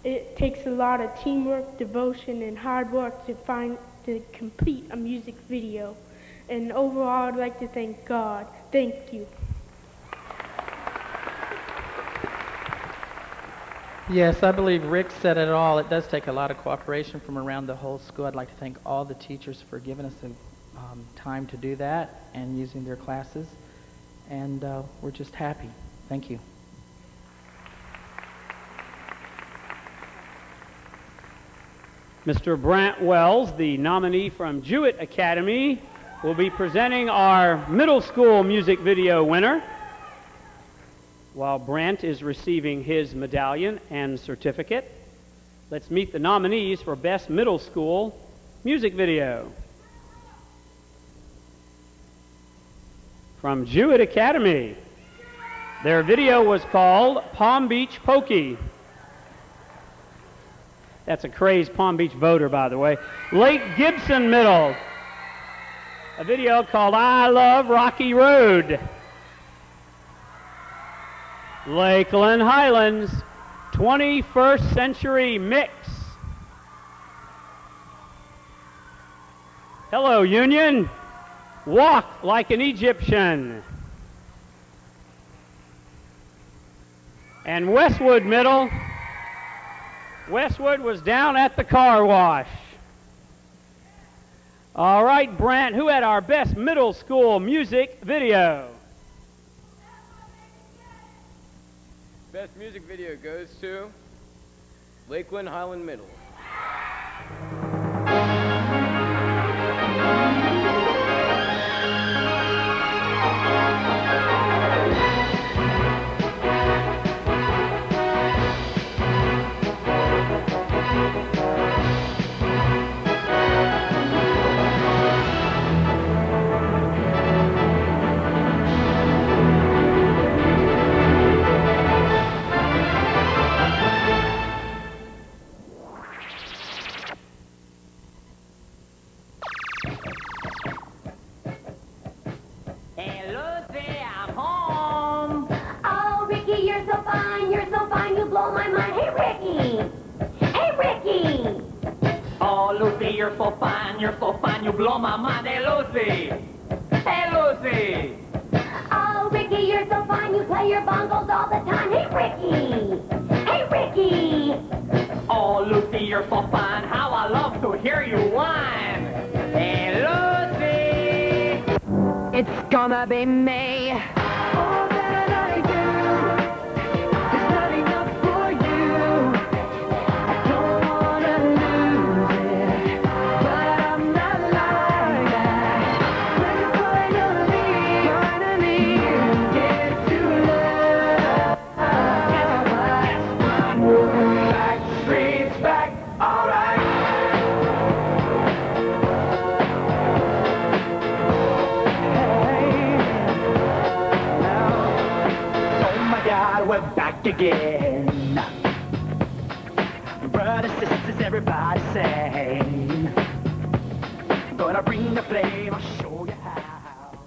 It takes a lot of teamwork, devotion, and hard work to complete a music video. And overall, I'd like to thank God. Thank you.
Yes, I believe Rick said it all. It does take a lot of cooperation from around the whole school. I'd like to thank all the teachers for giving us the time to do that and using their classes. And we're just happy. Thank you.
Mr. Brant Wells, the nominee from Jewett Academy, will be presenting our middle school music video winner, while Brant is receiving his medallion and certificate. Let's meet the nominees for Best Middle School Music Video. From Jewett Academy, their video was called Palm Beach Pokey. That's a crazed Palm Beach voter, by the way. Lake Gibson Middle, a video called I Love Rocky Road. Lakeland Highlands, 21st Century Mix. Hello, Union. Walk Like an Egyptian. And Westwood Middle, Westwood was down at the car wash. All right, Brant, who had our best middle school music video?
Best music video goes to Lakeland Highland Middle.
You're so fine, you blow my mind. Hey, Lucy! Hey, Lucy!
Oh, Ricky, you're so fine, you play your bongos all the time. Hey, Ricky! Hey, Ricky!
Oh, Lucy, you're so fine, how I love to hear you whine. Hey, Lucy!
It's gonna be me. All that I do is not enough for you. I don't wanna lose it, but I'm not like that. When finally get to love, back streets back, alright.
We're back again. Brothers, sisters, everybody sing. Gonna bring the flame, I'll show you how.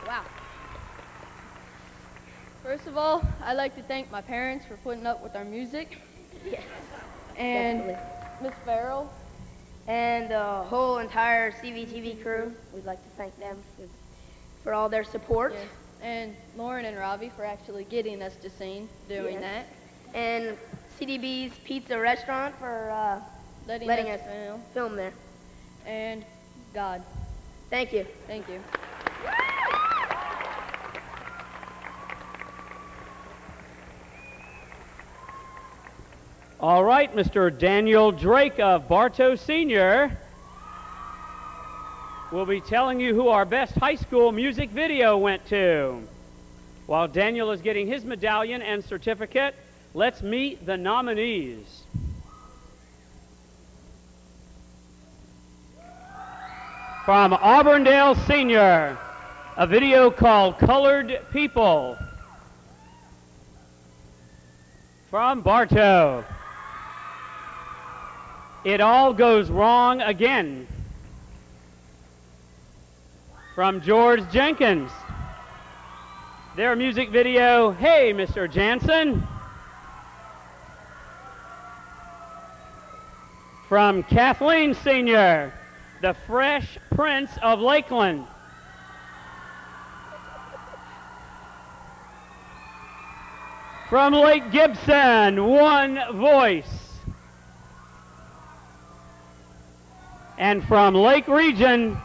Wow. First of all, I'd like to thank my parents for putting up with our music.
Yes.
And Miss Farrell.
And the whole entire CVTV crew, we'd like to thank them for all their support.
Yes. And Lauren and Robbie for actually getting us to sing, doing that.
And CDB's Pizza Restaurant for letting us film there.
And God.
Thank you.
Thank you.
All right, Mr. Daniel Drake of Bartow Senior will be telling you who our best high school music video went to. While Daniel is getting his medallion and certificate, let's meet the nominees. From Auburndale Senior, a video called Colored People. From Bartow, It All Goes Wrong Again. From George Jenkins, their music video, Hey, Mr. Jansen. From Kathleen Senior, The Fresh Prince of Lakeland. From Lake Gibson, One Voice. And from Lake Region,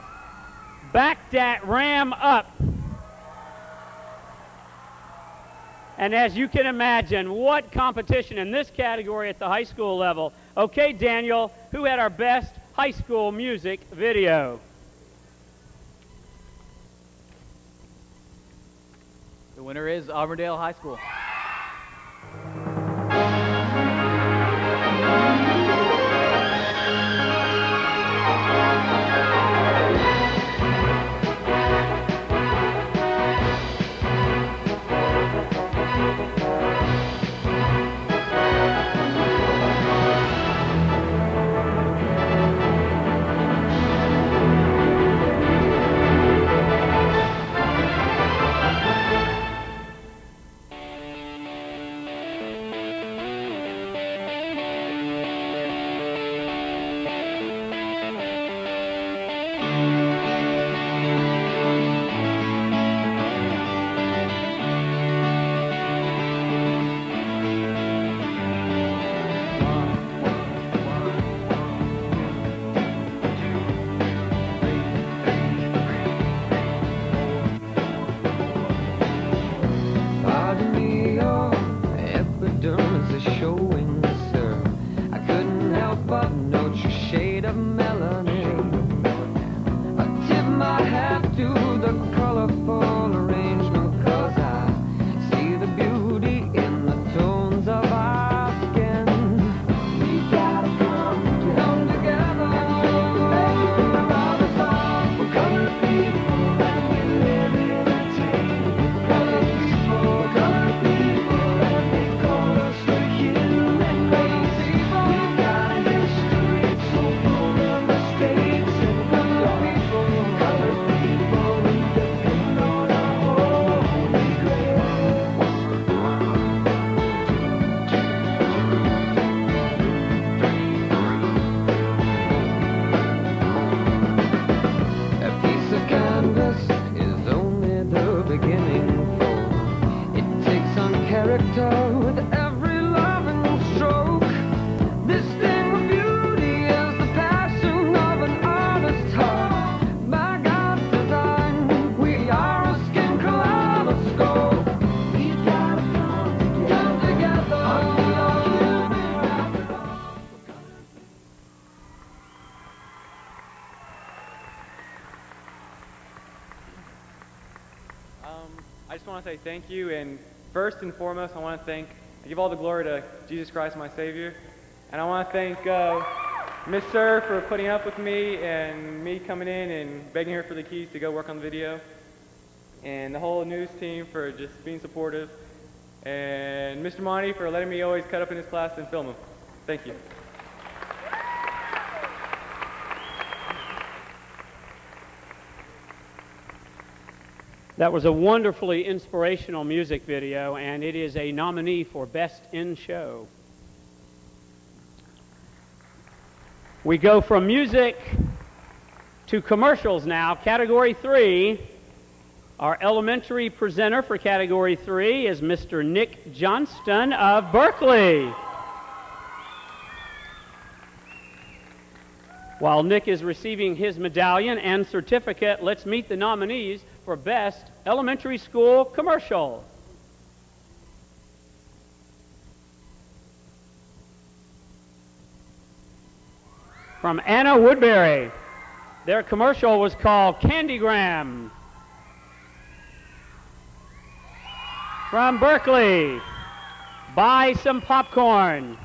Back Dat Ram Up. And as you can imagine, what competition in this category at the high school level. Okay, Daniel, who had our best high school music video?
The winner is Auburndale High School.
Pardon me, your epidermis is showing, sir. I couldn't help but note your shade of melanin. I tip my hat to the colorful arrangement, 'cause I see the beauty in the tones of our skin. We gotta come together. We're colored people and we live in a team. Colored people, colored people, and they call us the human race. We've got a history so full of mistakes, and colored people, we depend on our holy A piece of canvas is only the beginning, for it takes on character with every loving stroke. This thing of beauty is the passion of an artist's heart. By God's design, we are a skin kaleidoscope. We've gotta come together.
I just want to say thank you, and first and foremost, I give all the glory to Jesus Christ, my Savior, and I want to thank Miss Sir for putting up with me and me coming in and begging her for the keys to go work on the video, and the whole news team for just being supportive, and Mr. Monty for letting me always cut up in his class and film him. Thank you.
That was a wonderfully inspirational music video, and it is a nominee for Best in Show. We go from music to commercials now. Category 3, our elementary presenter for Category 3 is Mr. Nick Johnston of Berkeley. While Nick is receiving his medallion and certificate, let's meet the nominees for Best Elementary School Commercial. From Anna Woodbury, their commercial was called Candygram. From Berkeley, buy some popcorn.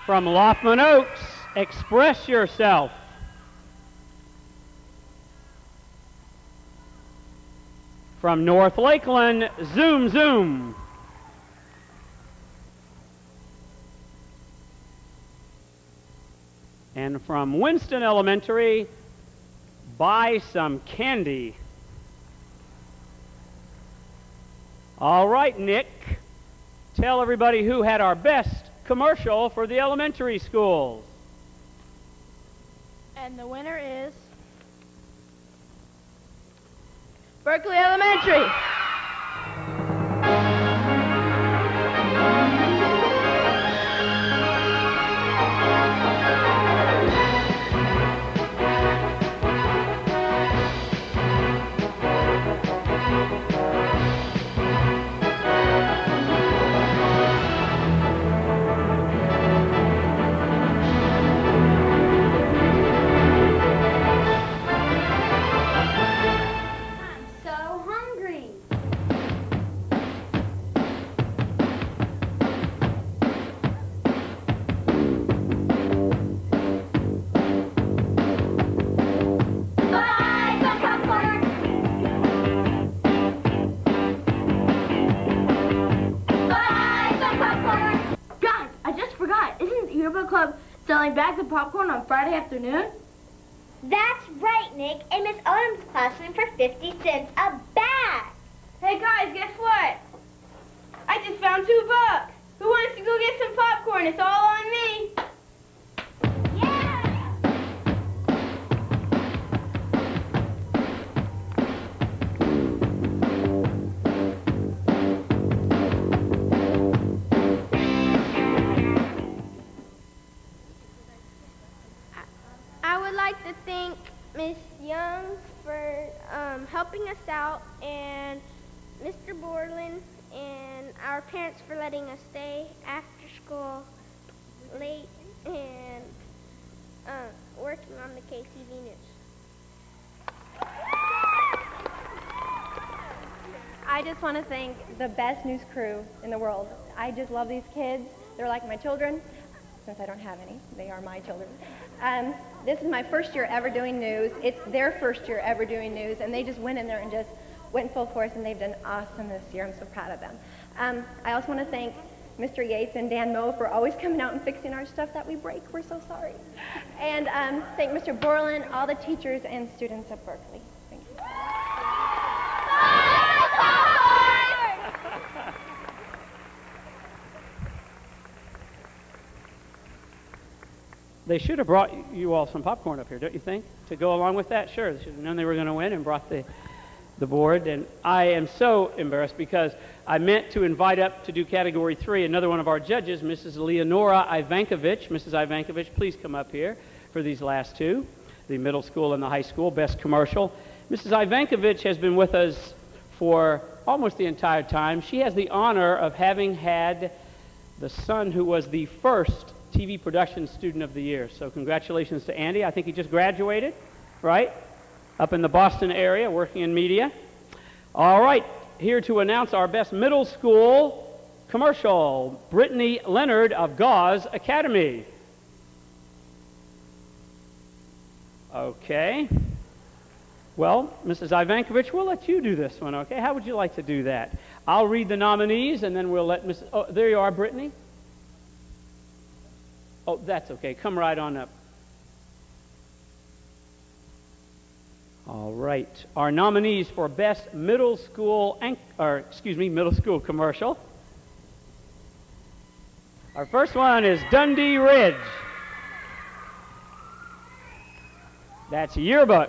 From Loffman Oaks, express yourself. From North Lakeland, zoom, zoom. And from Winston Elementary, buy some candy. All right, Nick, tell everybody who had our best commercial for the elementary schools.
And the winner is Berkeley Elementary.
Club selling bags of popcorn on Friday afternoon?
That's right, Nick. And Miss Odom's class went for 50 cents a bag.
Hey guys, guess what? I just found $2. Who wants to go get some popcorn? It's all on me.
I would like to thank Miss Young for helping us out, and Mr. Borland and our parents for letting us stay after school late and working on the KTV news.
I just want to thank the best news crew in the world. I just love these kids. They're like my children. Since I don't have any, they are my children. This is my first year ever doing news. It's their first year ever doing news, and they just went in there and just went full force, and they've done awesome this year. I'm so proud of them. I also want to thank Mr. Yates and Dan Moe for always coming out and fixing our stuff that we break. We're so sorry. And thank Mr. Borland, all the teachers and students at Berkeley. Thank you.
They should have brought you all some popcorn up here, don't you think? To go along with that? Sure, they should have known they were going to win and brought the board. And I am so embarrassed because I meant to invite up to do Category 3 another one of our judges, Mrs. Leonora Ivankovich. Mrs. Ivankovich, please come up here for these last two, the middle school and the high school, best commercial. Mrs. Ivankovich has been with us for almost the entire time. She has the honor of having had the son who was the first TV production student of the year. So congratulations to Andy. I think he just graduated, right? Up in the Boston area, working in media. All right, here to announce our best middle school commercial, Brittany Leonard of Gauze Academy. Okay. Well, Mrs. Ivankovich, we'll let you do this one, okay? How would you like to do that? I'll read the nominees, and then we'll let Mrs. Oh, there you are, Brittany. Oh, that's okay. Come right on up. All right. Our nominees for best middle school middle school commercial. Our first one is Dundee Ridge. That's Yearbook.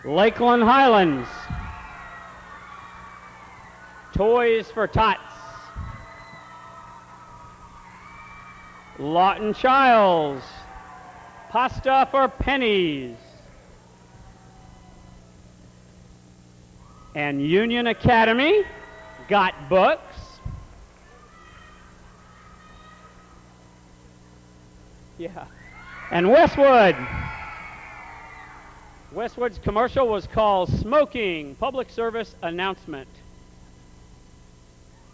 Lakeland Highlands. Toys for Tots. Lawton Childs, Pasta for Pennies. And Union Academy, Got Books. Yeah. And Westwood, Westwood's commercial was called Smoking, Public Service Announcement.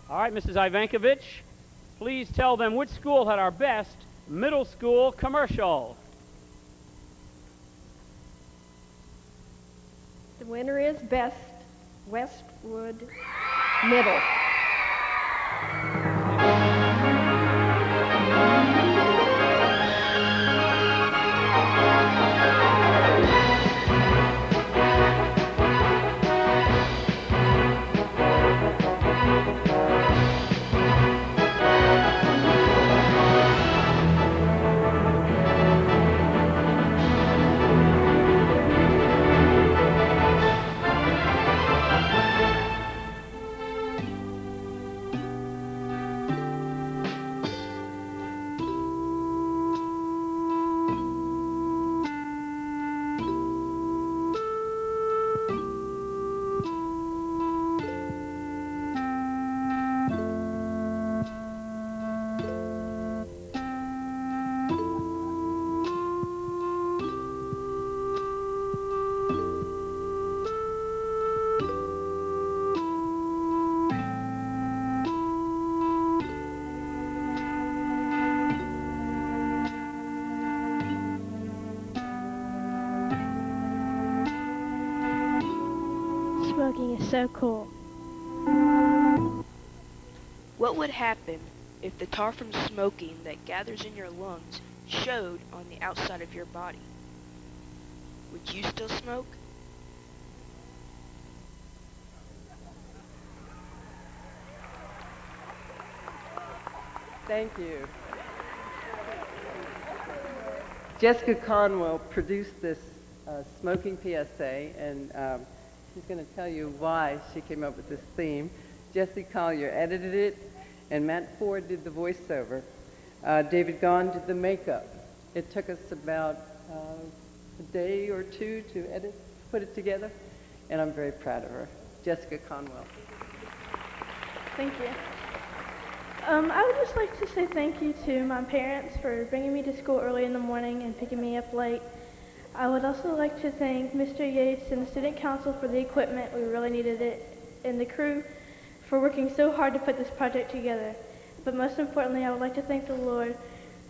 All right, Mrs. Ivankovich, please tell them which school had our best middle school commercial.
The winner is Best Westwood Middle.
Smoking is so cool.
What would happen if the tar from smoking that gathers in your lungs showed on the outside of your body? Would you still smoke?
Thank you. Jessica Conwell produced this smoking PSA, and she's going to tell you why she came up with this theme. Jesse Collier edited it, and Matt Ford did the voiceover. David Gaughan did the makeup. It took us about a day or two to put it together, and I'm very proud of her. Jessica Conwell.
Thank you. I would just like to say thank you to my parents for bringing me to school early in the morning and picking me up late. I would also like to thank Mr. Yates and the Student Council for the equipment. We really needed it, and the crew for working so hard to put this project together. But most importantly, I would like to thank the Lord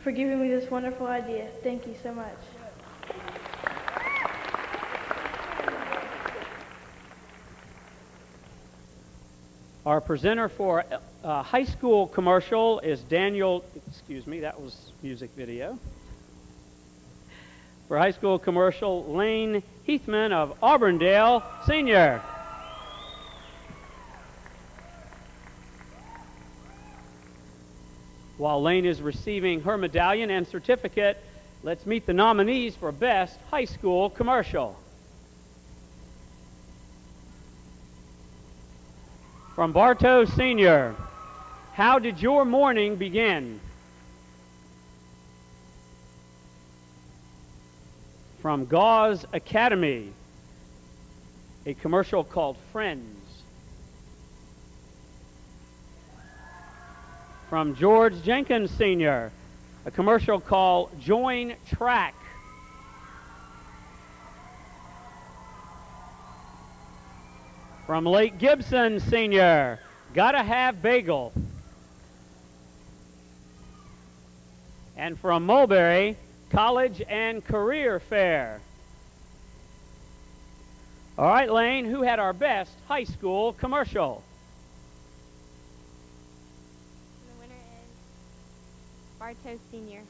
for giving me this wonderful idea. Thank you so much.
Our presenter for high school commercial is Daniel, excuse me, that was music video. For high school commercial, Lane Heathman of Auburndale Senior. While Lane is receiving her medallion and certificate, let's meet the nominees for Best High School Commercial. From Bartow Senior, how did your morning begin? From Gauze Academy, a commercial called Friends. From George Jenkins Senior, a commercial called Join Track. From Lake Gibson Senior, Gotta Have Bagel. And from Mulberry, College and Career Fair. All right, Lane, who had our best high school commercial?
The winner is Bartow Senior.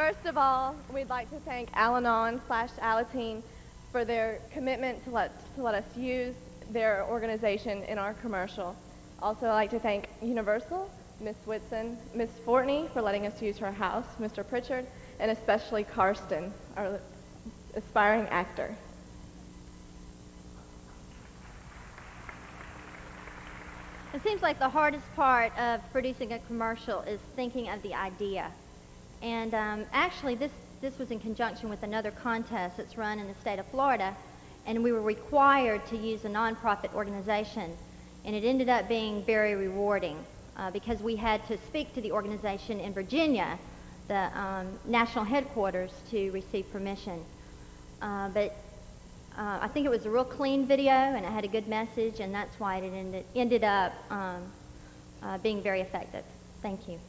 First of all, we'd like to thank Al-Anon/Alateen for their commitment to let us use their organization in our commercial. Also, I'd like to thank Universal, Miss Whitson, Miss Fortney for letting us use her house, Mr. Pritchard, and especially Karsten, our aspiring actor.
It seems like the hardest part of producing a commercial is thinking of the idea. And actually, this was in conjunction with another contest that's run in the state of Florida, and we were required to use a nonprofit organization. And it ended up being very rewarding because we had to speak to the organization in Virginia, the national headquarters, to receive permission. But I think it was a real clean video, and it had a good message, and that's why it ended up being very effective. Thank you.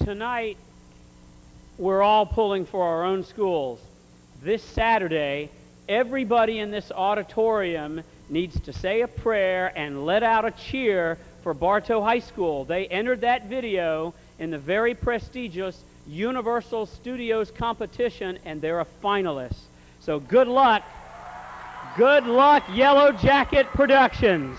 Tonight, we're all pulling for our own schools. This Saturday, everybody in this auditorium needs to say a prayer and let out a cheer for Bartow High School. They entered that video in the very prestigious Universal Studios competition, and they're a finalist. So good luck. Good luck, Yellow Jacket Productions.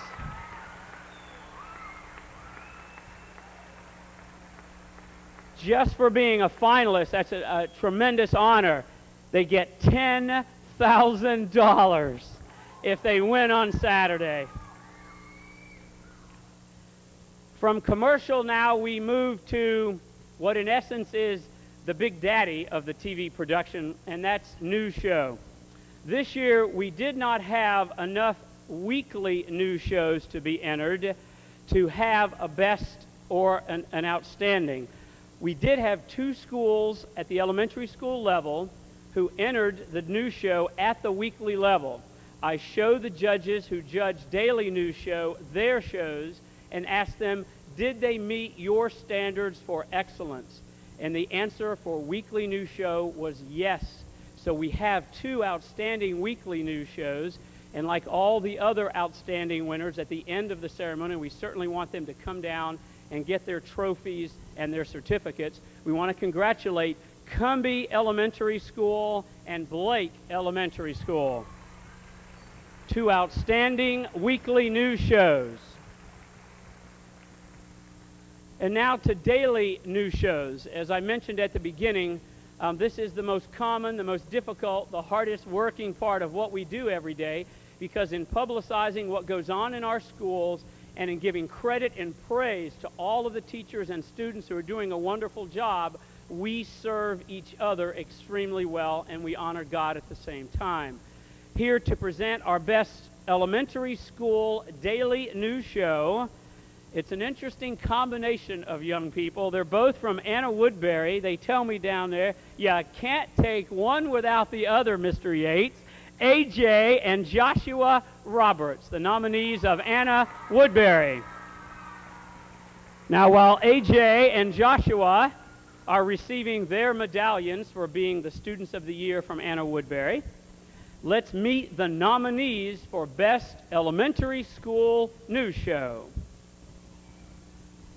Just for being a finalist, that's a tremendous honor. They get $10,000 if they win on Saturday. From commercial now, we move to what in essence is the big daddy of the TV production, and that's news show. This year, we did not have enough weekly news shows to be entered to have a best or an outstanding. We did have 2 schools at the elementary school level who entered the news show at the weekly level. I showed the judges who judge daily news show their shows and asked them, did they meet your standards for excellence? And the answer for weekly news show was yes. So we have 2 outstanding weekly news shows, and like all the other outstanding winners at the end of the ceremony, we certainly want them to come down and get their trophies and their certificates. We want to congratulate Cumbie Elementary School and Blake Elementary School. 2 outstanding weekly news shows. And now to daily news shows. As I mentioned at the beginning, this is the most common, the most difficult, the hardest working part of what we do every day, because in publicizing what goes on in our schools and in giving credit and praise to all of the teachers and students who are doing a wonderful job, we serve each other extremely well, and we honor God at the same time. Here to present our best elementary school daily news show. It's an interesting combination of young people. They're both from Anna Woodbury. They tell me down there, you can't take one without the other, Mr. Yates. AJ and Joshua Roberts, the nominees of Anna Woodbury. Now, while AJ and Joshua are receiving their medallions for being the Students of the Year from Anna Woodbury, let's meet the nominees for Best Elementary School News Show.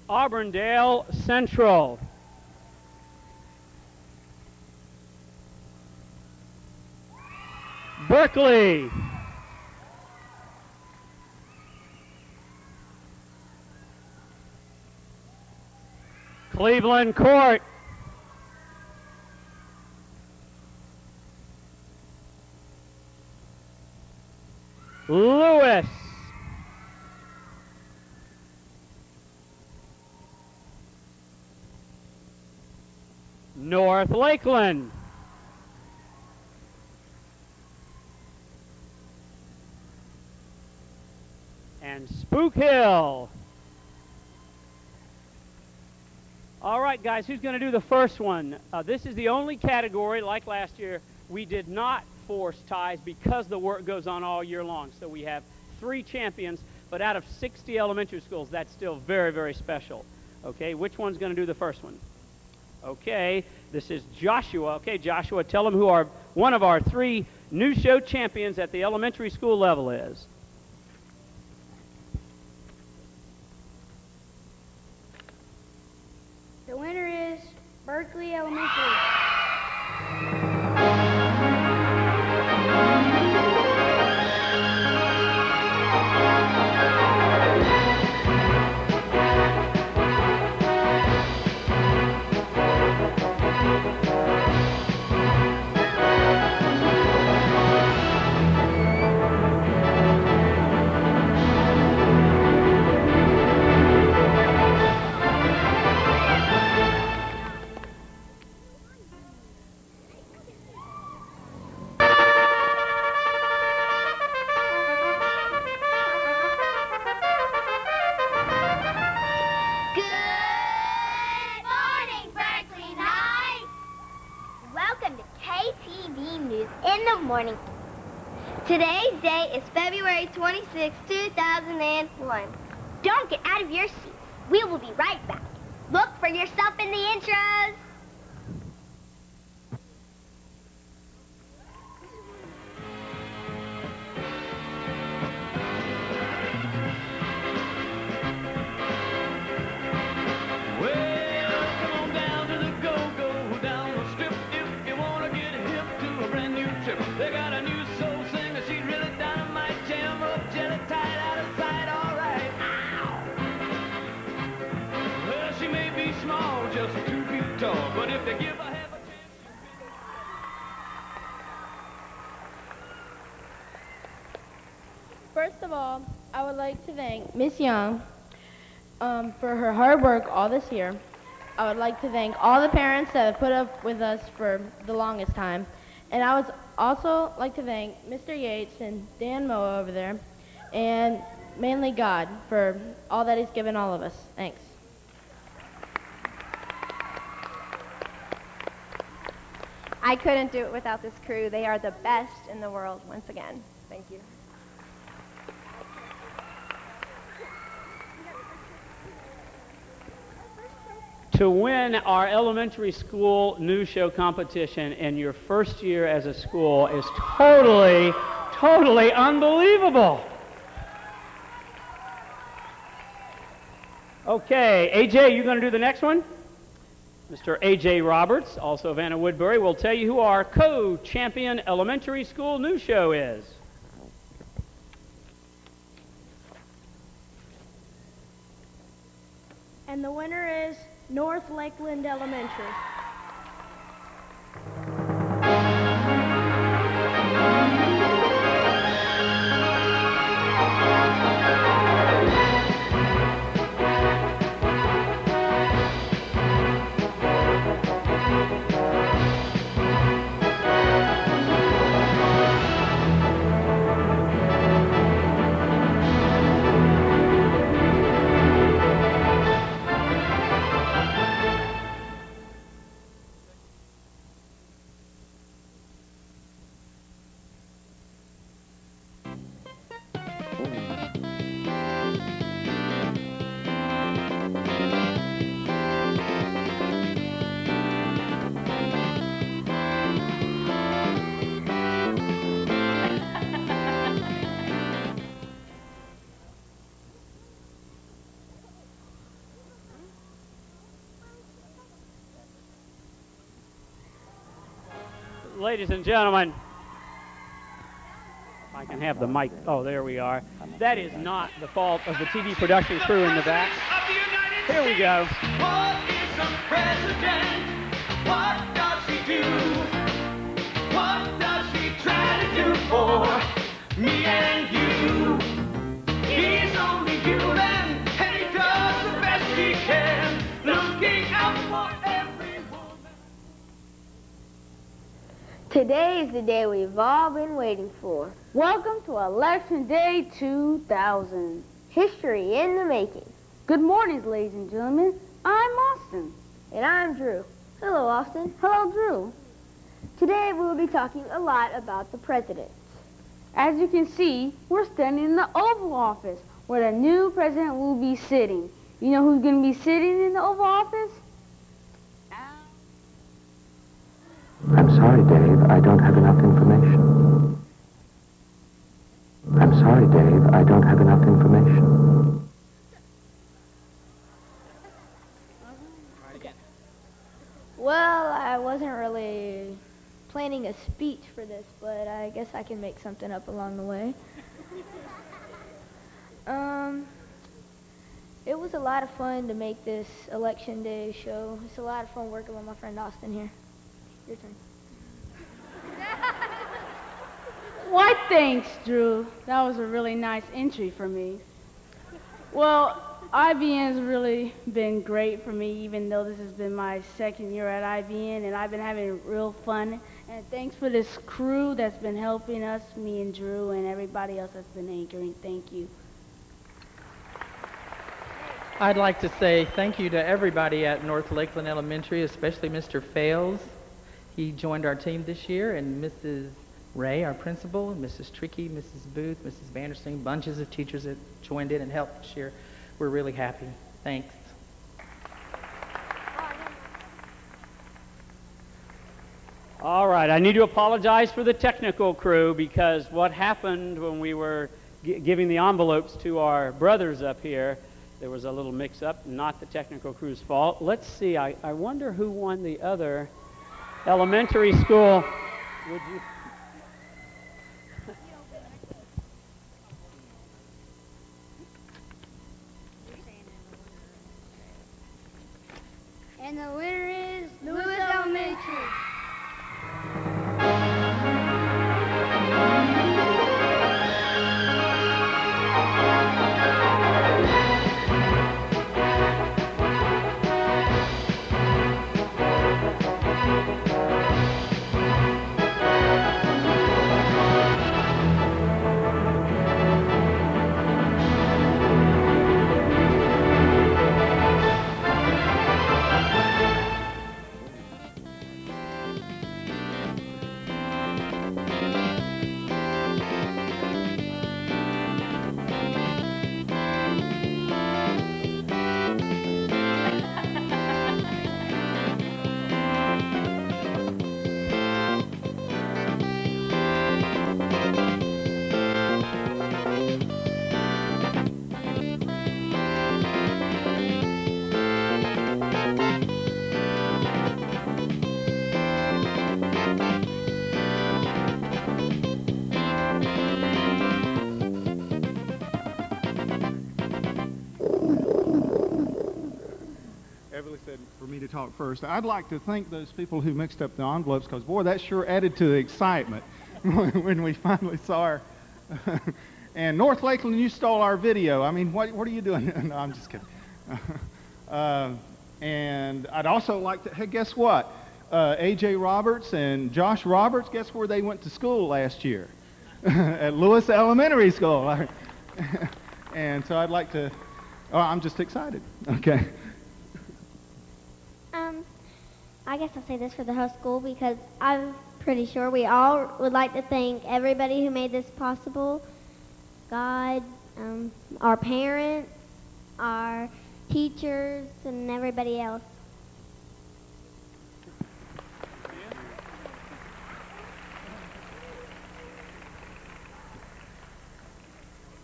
Auburndale Central. Berkeley. Cleveland Court. Lewis. North Lakeland. And Spook Hill. All right, guys, who's going to do the first one? This is the only category, like last year, we did not force ties because the work goes on all year long. So we have 3 champions, but out of 60 elementary schools, that's still very, very special. Okay, which one's going to do the first one? Okay, this is Joshua. Okay, Joshua, tell them who one of our 3 news show champions at the elementary school level is.
Berkeley Elementary.
Good morning, Berkeley Night! Welcome to KTV News in the Morning. Today's date is February 26, 2001. Don't get out of your seats. We will be right back. Look for yourself in the intros.
Well, come on down to the go-go, down the strip if you want to get hip to a brand new trip. They got a new soul singer, she's really dynamite, jam up, jelly tight, out of sight, all right. Ow! Well, she may be small, just 2 feet tall, but if they give her half a chance,
First of all, I would like to thank Miss Young for her hard work all this year. I would like to thank all the parents that have put up with us for the longest time. And I would also like to thank Mr. Yates and Dan Moa over there, and mainly God for all that he's given all of us. Thanks.
I couldn't do it without this crew. They are the best in the world once again. Thank you.
To win our elementary school news show competition in your first year as a school is totally unbelievable. Okay, AJ, you going to do the next one? Mr. AJ Roberts, also Vanna Woodbury, will tell you who our co-champion elementary school news show is.
And the winner is North Lakeland Elementary.
Ladies and gentlemen, if I can have the mic. Oh, there we are. That is not the fault of the TV production crew in the back. Here we go.
what is a president? What does he do? What does he try to do for me and you? He's only human, and he does the best he can, looking out for every woman.
Today is the day we've all been waiting for. Welcome to Election Day 2000. History in the making. Good morning, ladies and gentlemen. I'm Austin. And I'm Drew. Hello, Austin. Hello, Drew. Today we will be talking a lot about the president. As you can see, we're standing in the Oval Office, where the new president will be sitting. You know who's going to be sitting in the Oval Office?
I'm sorry, Dave. I don't have enough information. I'm sorry, Dave. I don't have enough information.
Well,
wasn't really planning a speech for this, but I guess I can make something up along the way. It was a lot of fun to make this Election Day show. It's a lot of fun working with my friend Austin here. Your turn.
Why, thanks, Drew. That was a really nice entry for me. Well, IBN's really been great for me, even though this has been my second year at IBN, and I've been having real fun. And thanks for this crew that's been helping us, me and Drew, and everybody else that's been anchoring. Thank you.
I'd like to say thank you to everybody at North Lakeland Elementary, especially Mr. Fales. He joined our team this year, and Mrs. Ray, our principal, Mrs. Trickey, Mrs. Booth, Mrs. Vandersteen, bunches of teachers that joined in and helped this year. We're really happy. Thanks.
All right, I need to apologize for the technical crew because what happened when we were giving the envelopes to our brothers up here, there was a little mix-up, not the technical crew's fault. Let's see, I wonder who won the other elementary school. Would you?
And the winner is Lewis Elementary.
For me to talk first. I'd like to thank those people who mixed up the envelopes because, boy, that sure added to the excitement when we finally saw her. And North Lakeland, you stole our video. I mean, what are you doing? No, I'm just kidding. And I'd also like to, hey, guess what? A.J. Roberts and Josh Roberts, guess where they went to school last year? At Lewis Elementary School. And so I'd like to, oh, I'm just excited. Okay.
I guess I'll say this for the whole school because I'm pretty sure we all would like to thank everybody who made this possible. God, our parents, our teachers, and everybody else.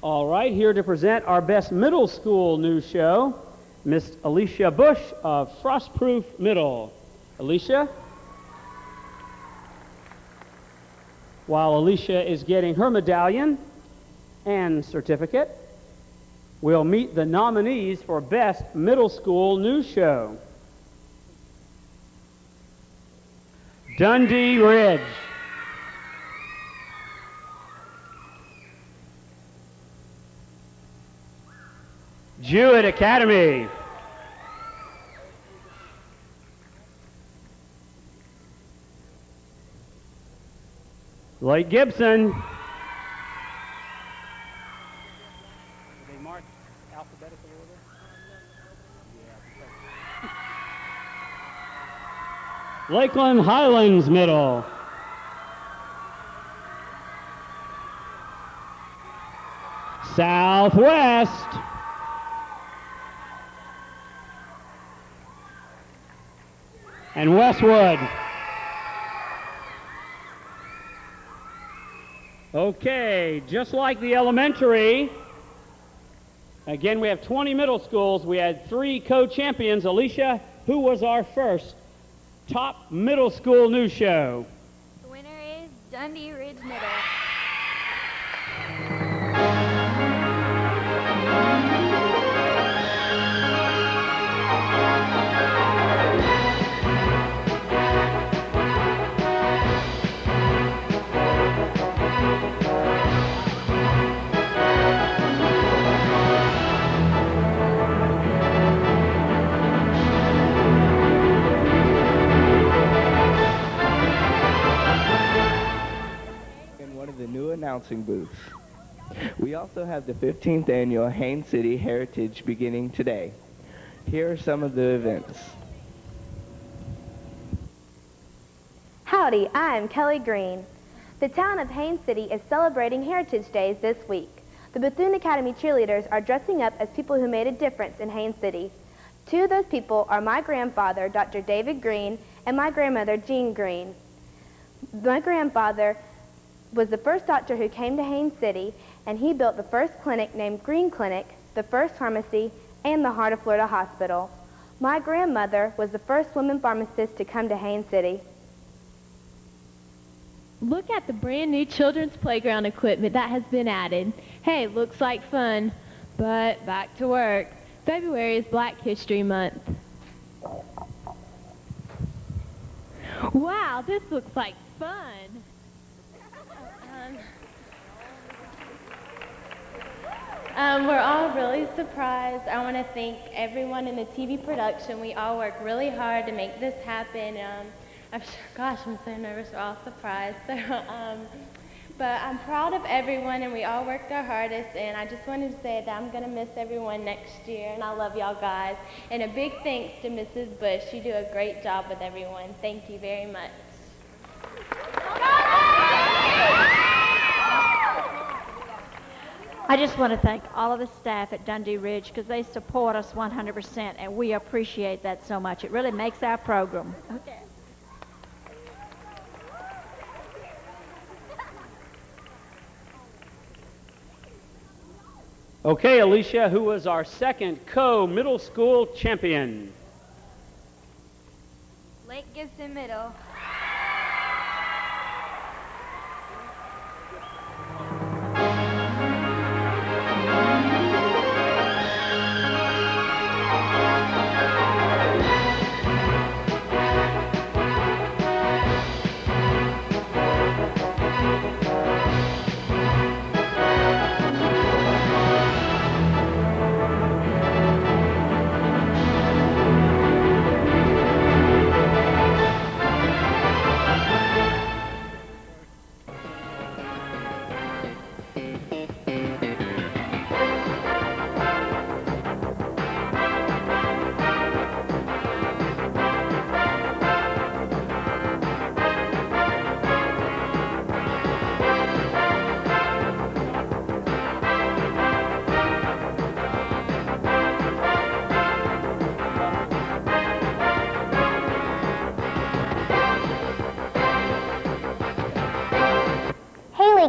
All right, here to present our best middle school news show, Miss Alicia Bush of Frostproof Middle. Alicia? While Alicia is getting her medallion and certificate, we'll meet the nominees for Best Middle School News Show. Dundee Ridge. Jewett Academy. Lake Gibson. They marked alphabetical order? Lakeland Highlands Middle. Southwest. And Westwood. Okay, just like the elementary, again we have 20 middle schools. We had 3 co-champions. Alicia, who was our first top middle school news show.
The winner is Dundee Ridge Middle.
In one of the new announcing booths. We also have the 15th annual Haines City Heritage beginning today. Here are some of the events.
Howdy, I'm Kelly Green. The town of Haines City is celebrating Heritage Days this week. The Bethune Academy cheerleaders are dressing up as people who made a difference in Haines City. Two of those people are my grandfather, Dr. David Green, and my grandmother, Jean Green. My grandfather was the first doctor who came to Haines City, and he built the first clinic named Green Clinic, the first pharmacy, and the Heart of Florida Hospital. My grandmother was the first woman pharmacist to come to Haines City.
Look at the brand new children's playground equipment that has been added. Hey, looks like fun, but back to work. February is Black History Month. Wow, this looks like fun. We're all really surprised. I want to thank everyone in the TV production. We all worked really hard to make this happen. I'm so nervous. We're all surprised. But I'm proud of everyone, and we all worked our hardest. And I just wanted to say that I'm going to miss everyone next year, and I love y'all guys. And a big thanks to Mrs. Bush. You do a great job with everyone. Thank you very much.
I just want to thank all of the staff at Dundee Ridge because they support us 100%, and we appreciate that so much. It really makes our program. Okay.
Okay, Alicia, who was our second co-middle school champion?
Lake Gibson Middle.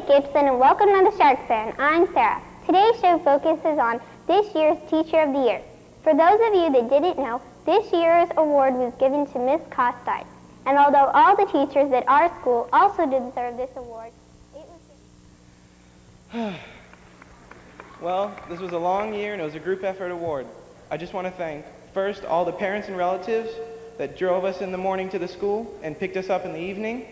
Gibson, and welcome to the Shark Fan. I'm Sarah. Today's show focuses on this year's Teacher of the Year. For those of you that didn't know, this year's award was given to Miss Costine. And although all the teachers at our school also deserve this award, it was...
Well, this was a long year and it was a group effort award. I just want to thank, first, all the parents and relatives that drove us in the morning to the school and picked us up in the evening.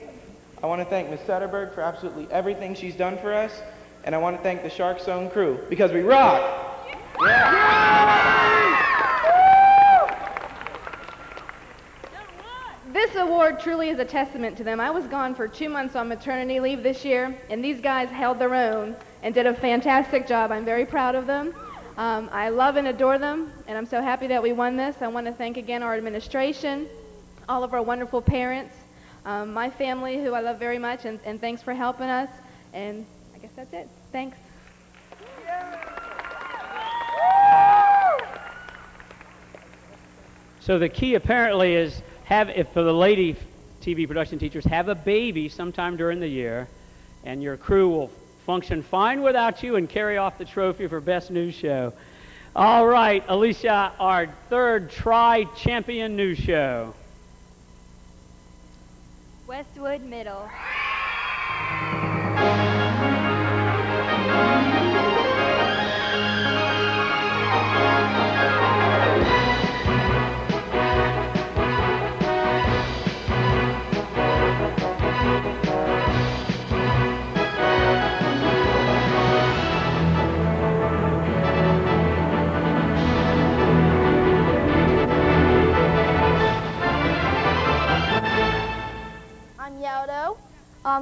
I want to thank Ms. Setterberg for absolutely everything she's done for us, and I want to thank the Shark Zone crew, because we rock!
This award truly is a testament to them. I was gone for 2 months on maternity leave this year, and these guys held their own and did a fantastic job. I'm very proud of them. I love and adore them, and I'm so happy that we won this. I want to thank again our administration, all of our wonderful parents, my family, who I love very much, and thanks for helping us. And I guess that's it. Thanks.
So the key apparently is if for the lady TV production teachers, have a baby sometime during the year, and your crew will function fine without you and carry off the trophy for Best News Show. All right, Alicia, our third tri-champion news show.
Westwood Middle.
I'm Yaldo.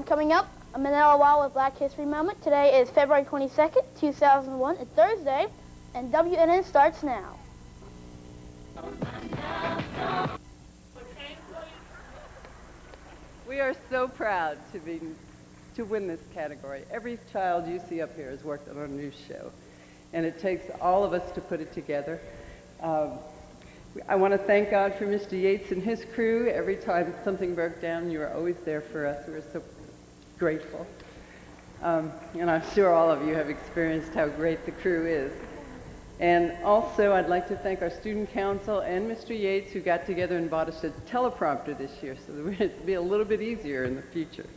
Coming up, a Manila Wall with Black History Moment. Today is February 22nd, 2001. It's Thursday, and WNN starts now.
We are so proud to win this category. Every child you see up here has worked on a news show, and it takes all of us to put it together. I want to thank God for Mr. Yates and his crew. Every time something broke down, you were always there for us. We're so grateful. And I'm sure all of you have experienced how great the crew is. And also, I'd like to thank our student council and Mr. Yates, who got together and bought us a teleprompter this year so that it'd be a little bit easier in the future.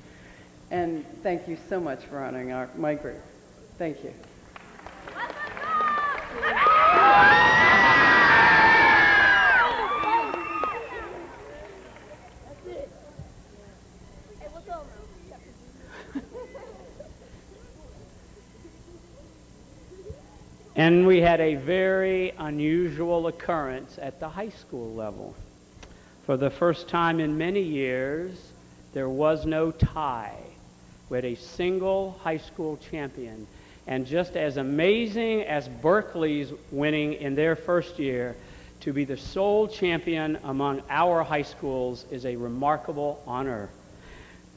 And thank you so much for honoring my group. Thank you.
And we had a very unusual occurrence at the high school level. For the first time in many years, there was no tie. We had a single high school champion. And just as amazing as Berkeley's winning in their first year, to be the sole champion among our high schools is a remarkable honor.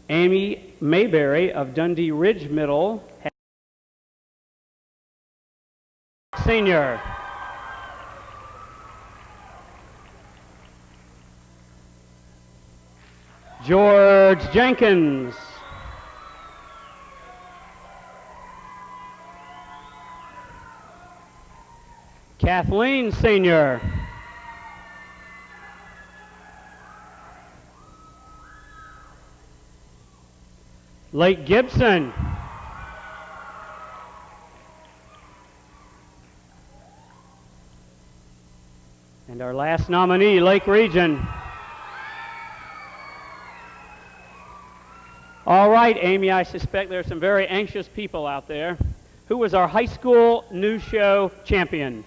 Amy Mayberry of Dundee Ridge Middle, senior. George Jenkins. Kathleen, senior. Lake Gibson. And our last nominee, Lake Region. All right, Amy, I suspect there are some very anxious people out there. Who was our high school news show champion?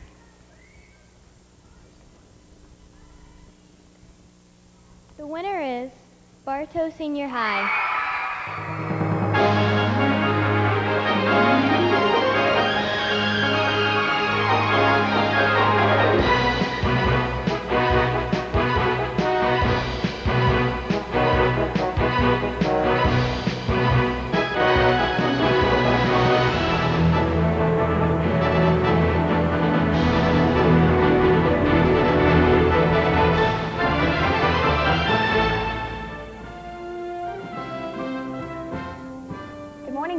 The winner is Bartow Senior High.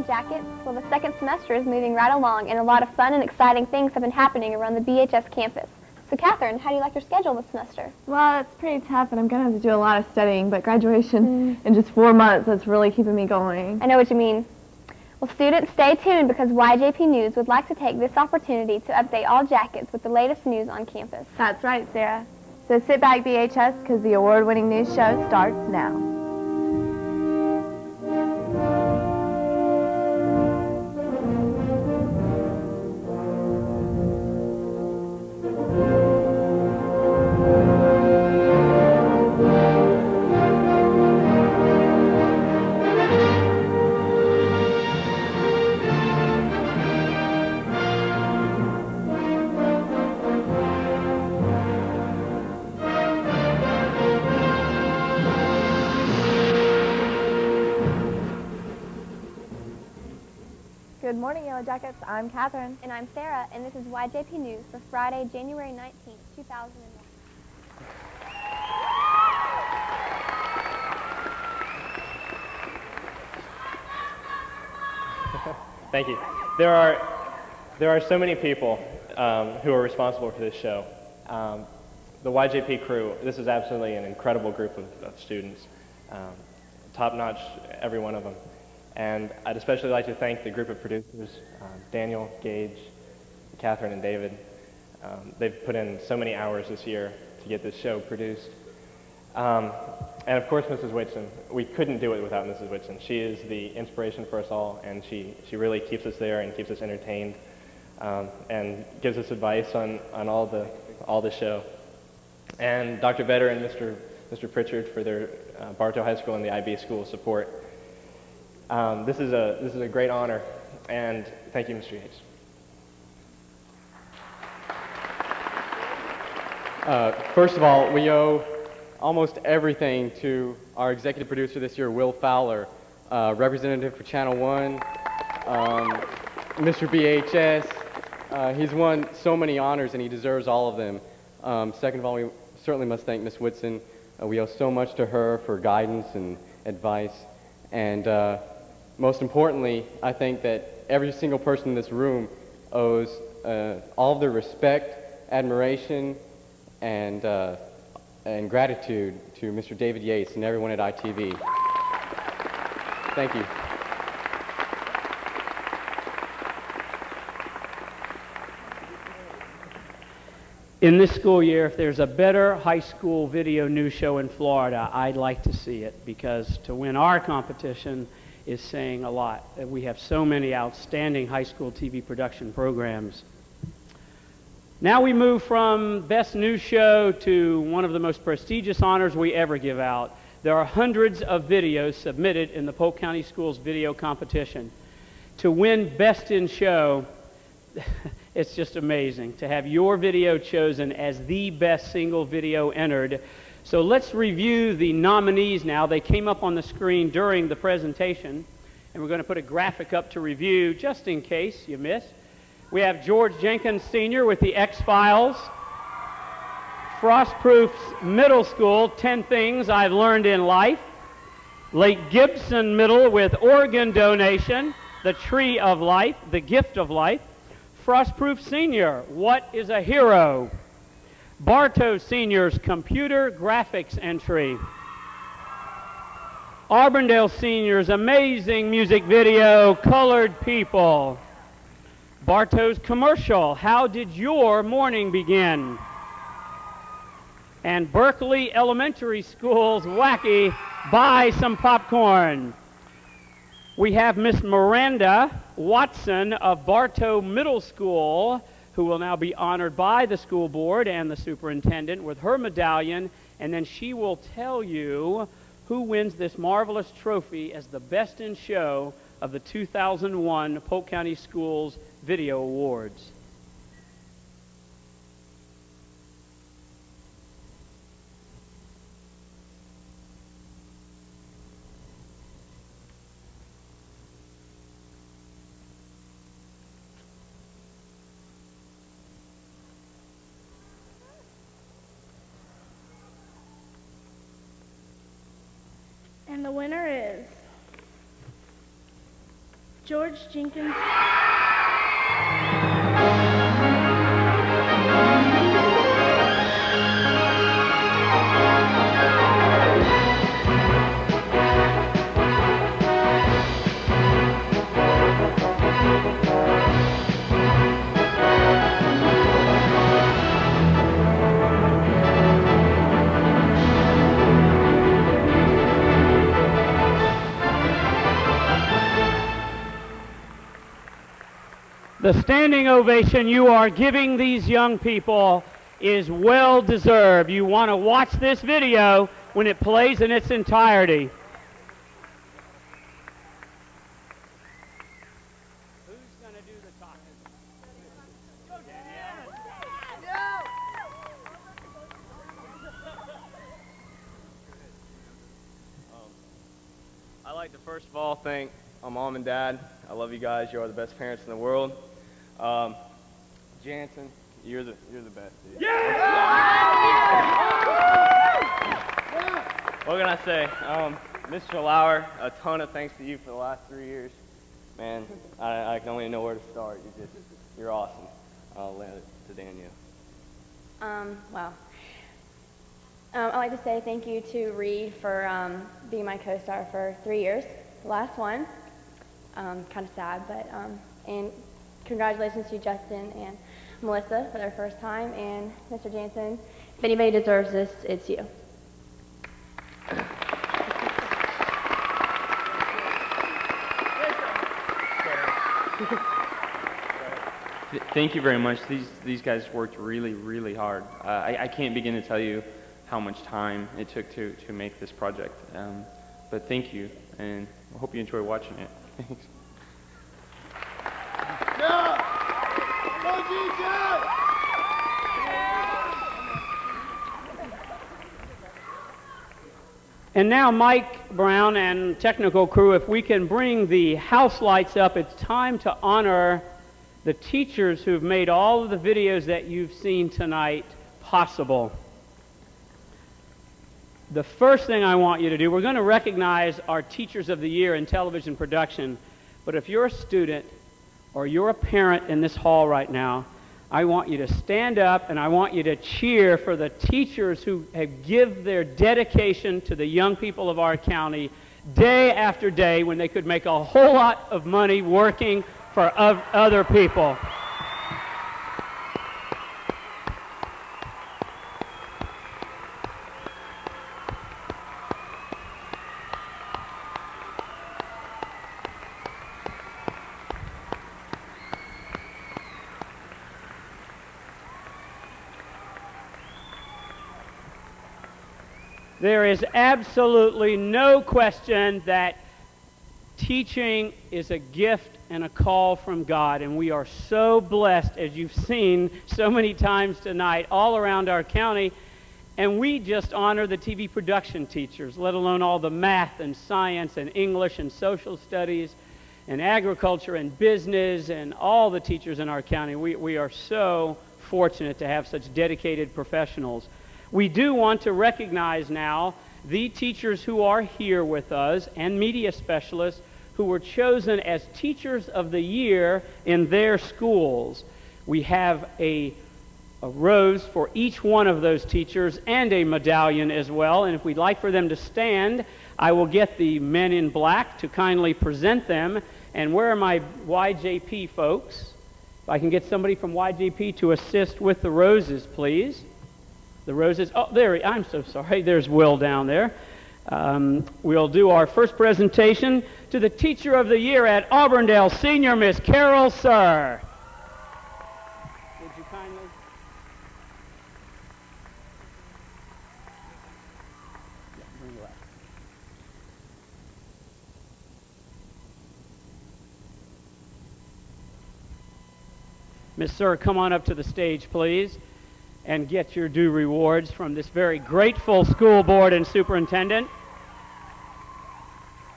Jackets. Well, the second semester is moving right along, and a lot of fun and exciting things have been happening around the BHS campus. So, Catherine, how do you like your schedule this semester?
Well, it's pretty tough, and I'm going to have to do a lot of studying, but graduation in just 4 months, that's really keeping me going.
I know what you mean. Well, students, stay tuned because YJP News would like to take this opportunity to update all Jackets with the latest news on campus.
That's right, Sarah. So sit back, BHS, because the award-winning news show starts now. Good morning, Yellow Jackets. I'm Catherine.
And I'm Sarah, and this is YJP News for Friday, January 19th, 2001.
Thank you. There are so many people who are responsible for this show. The YJP crew, this is absolutely an incredible group of students. top-notch, every one of them. And I'd especially like to thank the group of producers, Daniel, Gage, Catherine, and David. They've put in so many hours this year to get this show produced. And of course, Mrs. Whitson. We couldn't do it without Mrs. Whitson. She is the inspiration for us all, and she really keeps us there and keeps us entertained, and gives us advice on all the show. And Dr. Vedder and Mr. Pritchard for their Bartow High School and the IB School support. This is a great honor, and thank you, Mr. Yates.
First of all, we owe almost everything to our executive producer this year, Will Fowler, representative for Channel 1, Mr. BHS. He's won so many honors, and he deserves all of them. Second of all, we certainly must thank Miss Whitson. We owe so much to her for guidance and advice. And most importantly, I think that every single person in this room owes all of their respect, admiration, and gratitude to Mr. David Yates and everyone at ITV. Thank you.
In this school year, if there's a better high school video news show in Florida, I'd like to see it, because to win our competition is saying a lot. We have so many outstanding high school TV production programs. Now we move from Best News Show to one of the most prestigious honors we ever give out. There are hundreds of videos submitted in the Polk County Schools video competition. To win Best in Show, it's just amazing to have your video chosen as the best single video entered. So let's review the nominees now. They came up on the screen during the presentation, and we're going to put a graphic up to review just in case you missed. We have George Jenkins Sr. with the X-Files, Frostproof's Middle School, 10 Things I've Learned in Life, Lake Gibson Middle with Organ Donation, The Tree of Life, The Gift of Life, Frostproof Senior, What is a Hero, Bartow Senior's Computer Graphics Entry, Auburndale Senior's Amazing Music Video, Colored People, Bartow's Commercial, How Did Your Morning Begin? And Berkeley Elementary School's Wacky, Buy Some Popcorn. We have Miss Miranda Watson of Bartow Middle School, who will now be honored by the school board and the superintendent with her medallion, and then she will tell you who wins this marvelous trophy as the best in show of the 2001 Polk County Schools Video Awards.
And the winner is George Jenkins.
The standing ovation you are giving these young people is well deserved. You want to watch this video when it plays in its entirety. Who's going to do the talking? Go,
I'd like to first of all thank my mom and dad. I love you guys. You are the best parents in the world. Jansen, you're the best, dude. What can I say? Mr. Lauer, a ton of thanks to you for the last 3 years. Man, I can only know where to start. You're awesome. I'll land it to Danielle.
Wow.
I'd like to say thank you to Reed for being my co-star for 3 years. The last one. Kind of sad, but and congratulations to Justin and Melissa for their first time, and Mr. Jansen. If anybody deserves this, it's you.
Thank you very much. These guys worked really, really hard. I can't begin to tell you how much time it took to make this project. But thank you, and I hope you enjoy watching it. Thanks.
And now Mike Brown and technical crew, if we can bring the house lights up, it's time to honor the teachers who've made all of the videos that you've seen tonight possible. The first thing I want you to do, we're going to recognize our Teachers of the Year in television production, but if you're a student or you're a parent in this hall right now, I want you to stand up and I want you to cheer for the teachers who have given their dedication to the young people of our county day after day when they could make a whole lot of money working for other people. There is absolutely no question that teaching is a gift and a call from God, and we are so blessed, as you've seen so many times tonight, all around our county, and we just honor the TV production teachers, let alone all the math and science and English and social studies and agriculture and business and all the teachers in our county. We are so fortunate to have such dedicated professionals. We do want to recognize now the teachers who are here with us and media specialists who were chosen as Teachers of the Year in their schools. We have a rose for each one of those teachers and a medallion as well, and if we'd like for them to stand, I will get the men in black to kindly present them. And where are my YJP folks? If I can get somebody from YJP to assist with the roses, please. The roses, oh, there, I'm so sorry, there's Will down there. We'll do our first presentation to the Teacher of the Year at Auburndale Senior, Miss Carol Sir. Would you kindly? Yeah, bring it up. Miss Sir, come on up to the stage, please, and get your due rewards from this very grateful school board and superintendent.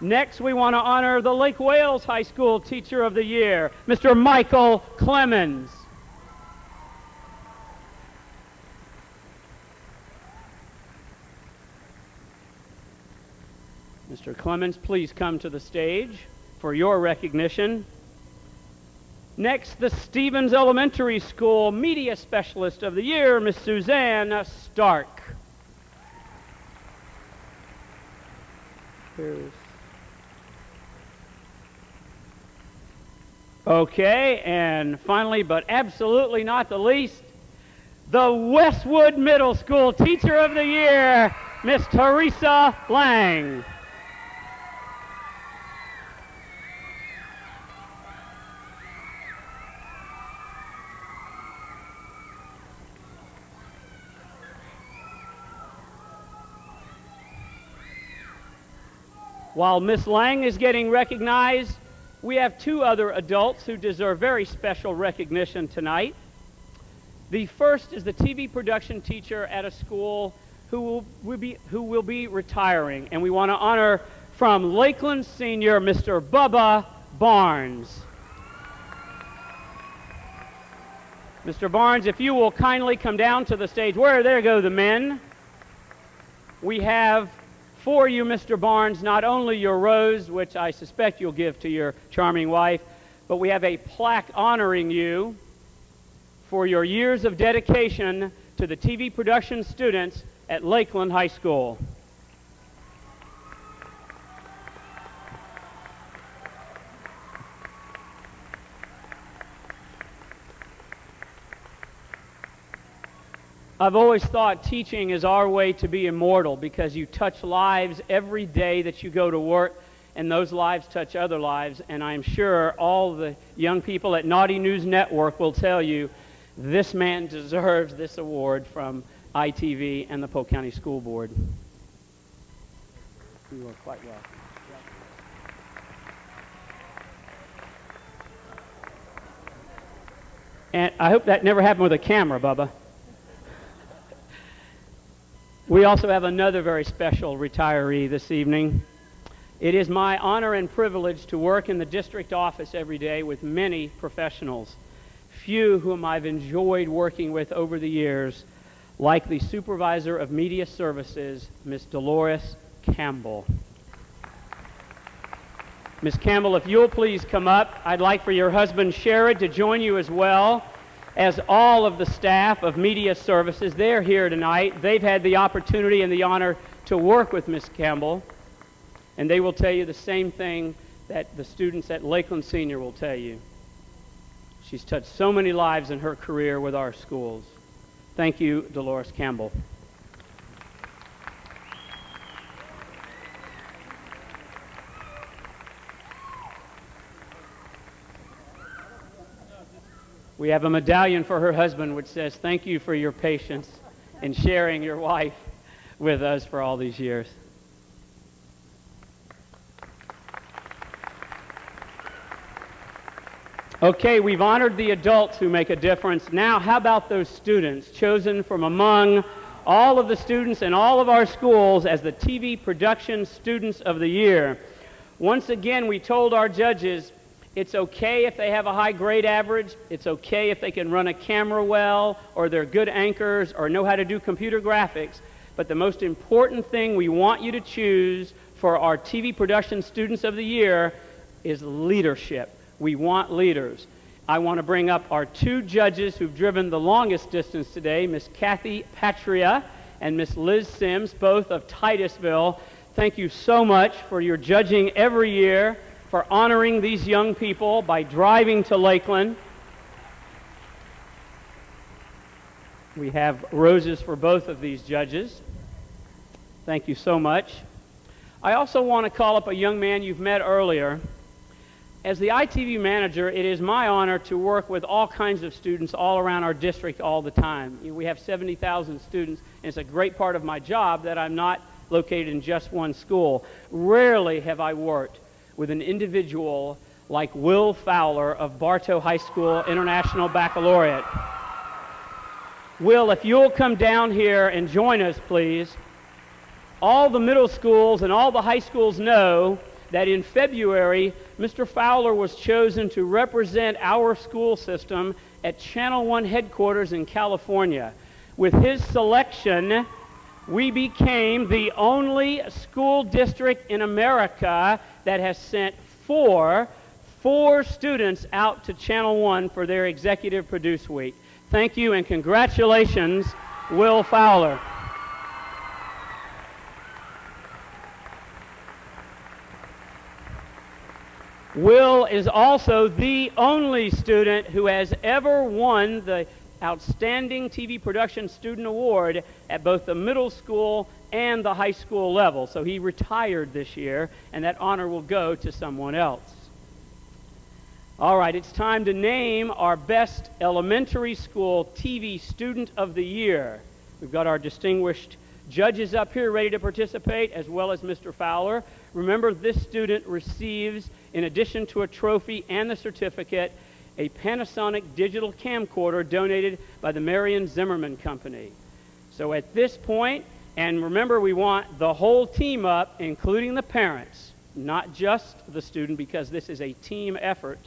Next, we want to honor the Lake Wales High School Teacher of the Year, Mr. Michael Clemens. Mr. Clemens, please come to the stage for your recognition. Next, the Stevens Elementary School Media Specialist of the Year, Miss Suzanne Stark. Okay, and finally, but absolutely not the least, the Westwood Middle School Teacher of the Year, Miss Teresa Lang. While Miss Lang is getting recognized, we have two other adults who deserve very special recognition tonight. The first is the TV production teacher at a school who will be retiring, and we want to honor from Lakeland Senior, Mr. Bubba Barnes. Mr. Barnes, if you will kindly come down to the stage. There go the men. We have for you, Mr. Barnes, not only your rose, which I suspect you'll give to your charming wife, but we have a plaque honoring you for your years of dedication to the TV production students at Lakeland High School. I've always thought teaching is our way to be immortal because you touch lives every day that you go to work, and those lives touch other lives. And I'm sure all the young people at Naughty News Network will tell you this man deserves this award from ITV and the Polk County School Board. You are quite welcome. And I hope that never happened with a camera, Bubba. We also have another very special retiree this evening. It is my honor and privilege to work in the district office every day with many professionals, few whom I've enjoyed working with over the years, like the Supervisor of Media Services, Miss Dolores Campbell. Miss Campbell, if you'll please come up, I'd like for your husband Sherrod to join you as well. As all of the staff of Media Services, they're here tonight. They've had the opportunity and the honor to work with Miss Campbell, and they will tell you the same thing that the students at Lakeland Senior will tell you. She's touched so many lives in her career with our schools. Thank you, Dolores Campbell. We have a medallion for her husband which says, "Thank you for your patience in sharing your wife with us for all these years." Okay, we've honored the adults who make a difference. Now, how about those students chosen from among all of the students in all of our schools as the TV Production Students of the Year? Once again, we told our judges, it's okay if they have a high grade average. It's okay if they can run a camera well, or they're good anchors, or know how to do computer graphics. But the most important thing we want you to choose for our TV Production Students of the Year is leadership. We want leaders. I want to bring up our two judges who've driven the longest distance today, Miss Kathy Patria and Miss Liz Sims, both of Titusville. Thank you so much for your judging every year, for honoring these young people by driving to Lakeland. We have roses for both of these judges. Thank you so much. I also want to call up a young man you've met earlier. As the ITV manager, it is my honor to work with all kinds of students all around our district all the time. We have 70,000 students, and it's a great part of my job that I'm not located in just one school. Rarely have I worked with an individual like Will Fowler of Bartow High School International Baccalaureate. Will, if you'll come down here and join us, please. All the middle schools and all the high schools know that in February, Mr. Fowler was chosen to represent our school system at Channel 1 headquarters in California. With his selection, we became the only school district in America that has sent four students out to Channel 1 for their Executive Produce Week. Thank you and congratulations, Will Fowler. Will is also the only student who has ever won the Outstanding TV Production Student Award at both the middle school and the high school level. So he retired this year, and that honor will go to someone else. All right, it's time to name our best elementary school TV Student of the Year. We've got our distinguished judges up here ready to participate, as well as Mr. Fowler. Remember, this student receives, in addition to a trophy and the certificate, a Panasonic digital camcorder donated by the Marion Zimmerman Company. So at this point, and remember, we want the whole team up, including the parents, not just the student, because this is a team effort.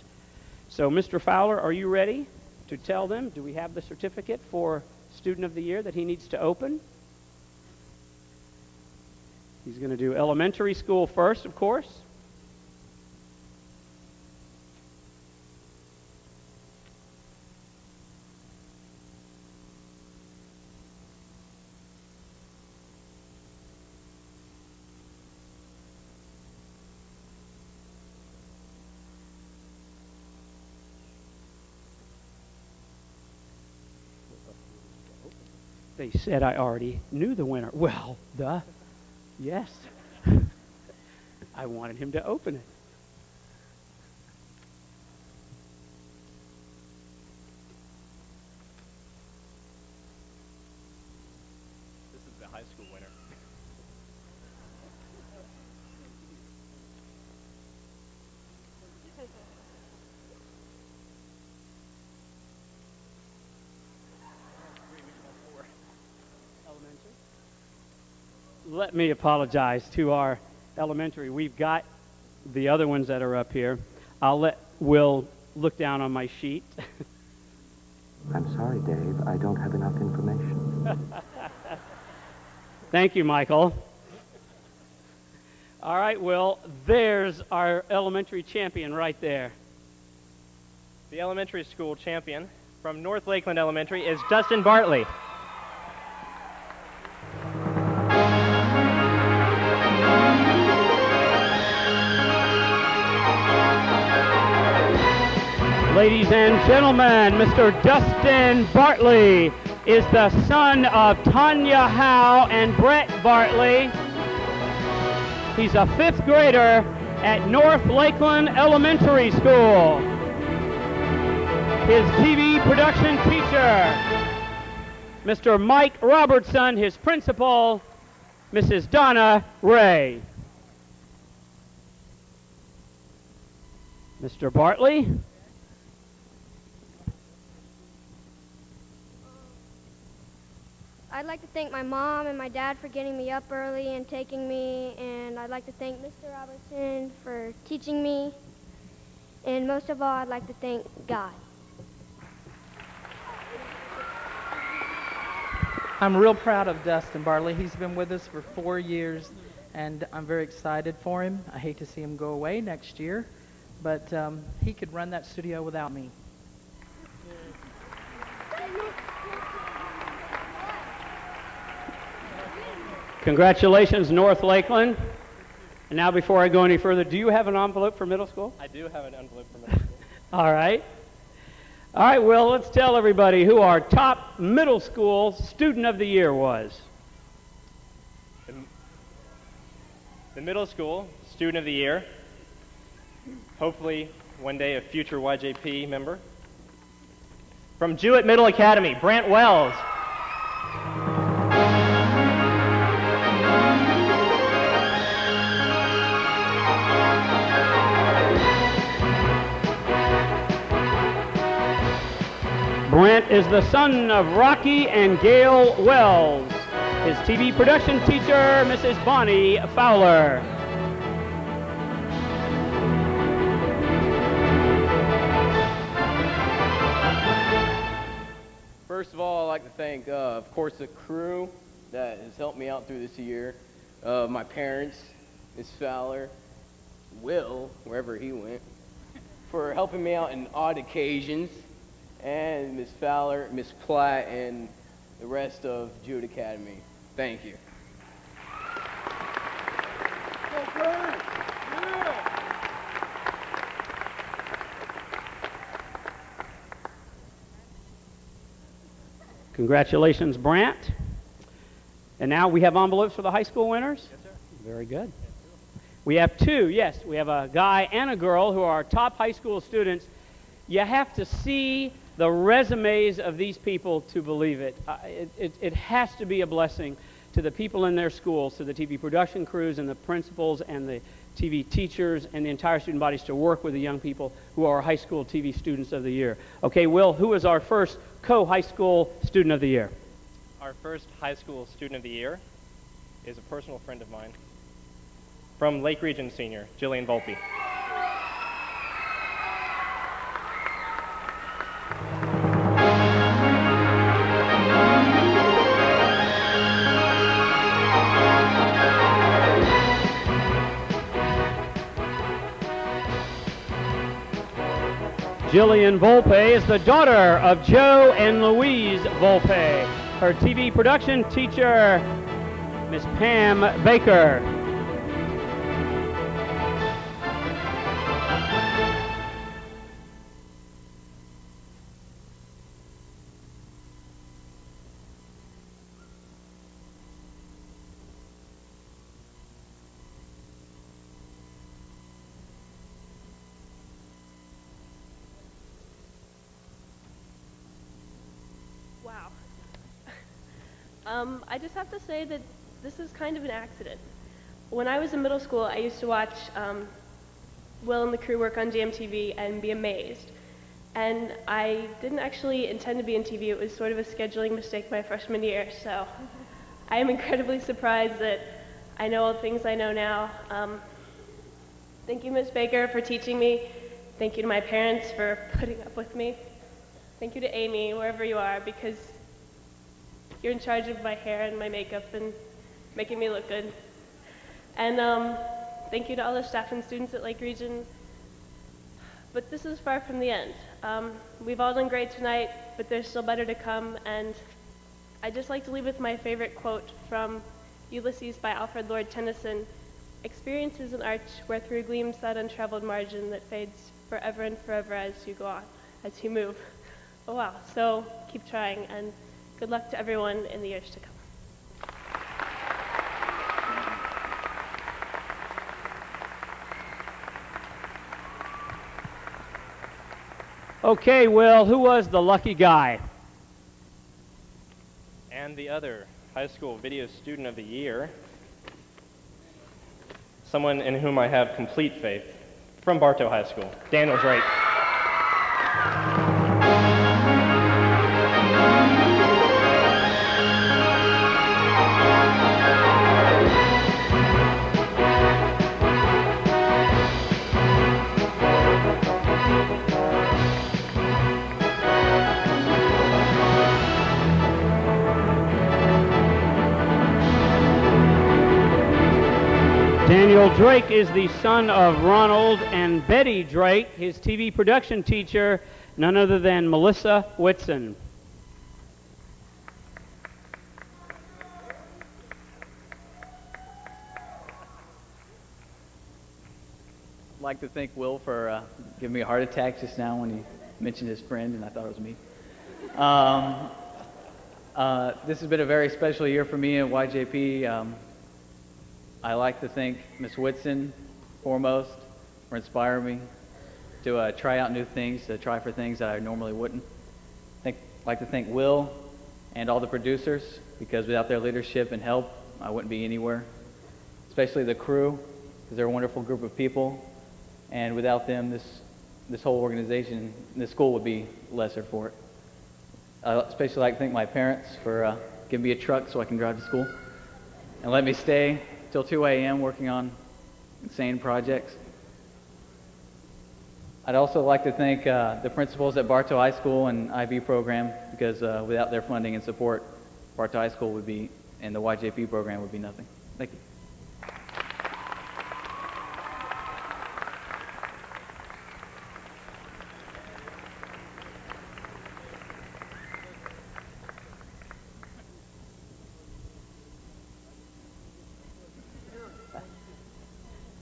So Mr. Fowler, are you ready to tell them? Do we have the certificate for Student of the Year that he needs to open? He's going to do elementary school first, of course. They said I already knew the winner. Well, yes. I wanted him to open it.
This is the high school winner.
Let me apologize to our elementary. We've got the other ones that are up here. I'll let Will look down on my sheet.
I'm sorry, Dave. I don't have enough information.
Thank you, Michael. All right, Will, there's our elementary champion right there.
The elementary school champion from North Lakeland Elementary is Dustin Bartley.
Ladies and gentlemen, Mr. Dustin Bartley is the son of Tanya Howe and Brett Bartley. He's a 5th grader at North Lakeland Elementary School. His TV production teacher, Mr. Mike Robertson, his principal, Mrs. Donna Ray. Mr. Bartley.
I'd like to thank my mom and my dad for getting me up early and taking me, and I'd like to thank Mr. Robertson for teaching me, and most of all, I'd like to thank God.
I'm real proud of Dustin Bartley. He's been with us for 4 years, and I'm very excited for him. I hate to see him go away next year, but he could run that studio without me.
Congratulations, North Lakeland. And now, before I go any further, do you have an envelope for middle school?
I do have an envelope for middle school.
All right. All right, Will, let's tell everybody who our top middle school student of the year was.
The middle school student of the year, hopefully one day a future YJP member. From Jewett Middle Academy, Brant Wells.
Brent is the son of Rocky and Gail Wells. His TV production teacher, Mrs. Bonnie Fowler.
First of all, I'd like to thank, of course, the crew that has helped me out through this year. My parents, Miss Fowler, Will, wherever he went, for helping me out in odd occasions, and Miss Fowler, Miss Platt, and the rest of Jewett Academy. Thank you.
Congratulations, Brant. And now we have envelopes for the high school winners?
Yes, sir.
Very good. We have two, yes. We have a guy and a girl who are our top high school students. You have to see the resumes of these people to believe it. It has to be a blessing to the people in their schools, to the TV production crews and the principals and the TV teachers and the entire student bodies to work with the young people who are high school TV students of the year. Okay, Will, who is our first co-high school student of the year?
Our first high school student of the year is a personal friend of mine. From Lake Region Senior, Jillian Volpe.
Jillian Volpe is the daughter of Joe and Louise Volpe. Her TV production teacher, Miss Pam Baker.
I just have to say that this is kind of an accident. When I was in middle school, I used to watch Will and the crew work on JMTV and be amazed. And I didn't actually intend to be in TV. It was sort of a scheduling mistake my freshman year. So I am incredibly surprised that I know all the things I know now. Thank you, Ms. Baker, for teaching me. Thank you to my parents for putting up with me. Thank you to Amy, wherever you are, because you're in charge of my hair and my makeup and making me look good. And thank you to all the staff and students at Lake Region. But this is far from the end. We've all done great tonight, but there's still better to come. And I'd just like to leave with my favorite quote from Ulysses by Alfred Lord Tennyson. Experience is an arch where through gleams that untraveled margin that fades forever and forever as you go on, as you move. Oh wow, so keep trying, and good luck to everyone in the years to come.
Okay, Will, who was the lucky guy?
And the other high school video student of the year, someone in whom I have complete faith, from Bartow High School, Daniel Drake.
Daniel Drake is the son of Ronald and Betty Drake, his TV production teacher, none other than Melissa Whitson.
I'd like to thank Will for giving me a heart attack just now when he mentioned his friend, and I thought it was me. This has been a very special year for me at YJP. I like to thank Ms. Whitson, foremost, for inspiring me to try out new things, to try for things that I normally wouldn't. I'd like to thank Will and all the producers, because without their leadership and help, I wouldn't be anywhere. Especially the crew, because they're a wonderful group of people, and without them, this whole organization, this school would be lesser for it. I'd especially like to thank my parents for giving me a truck so I can drive to school, and let me stay till 2 a.m. working on insane projects. I'd also like to thank the principals at Bartow High School and IB program, because without their funding and support, Bartow High School would be, and the YJP program would be nothing. Thank you.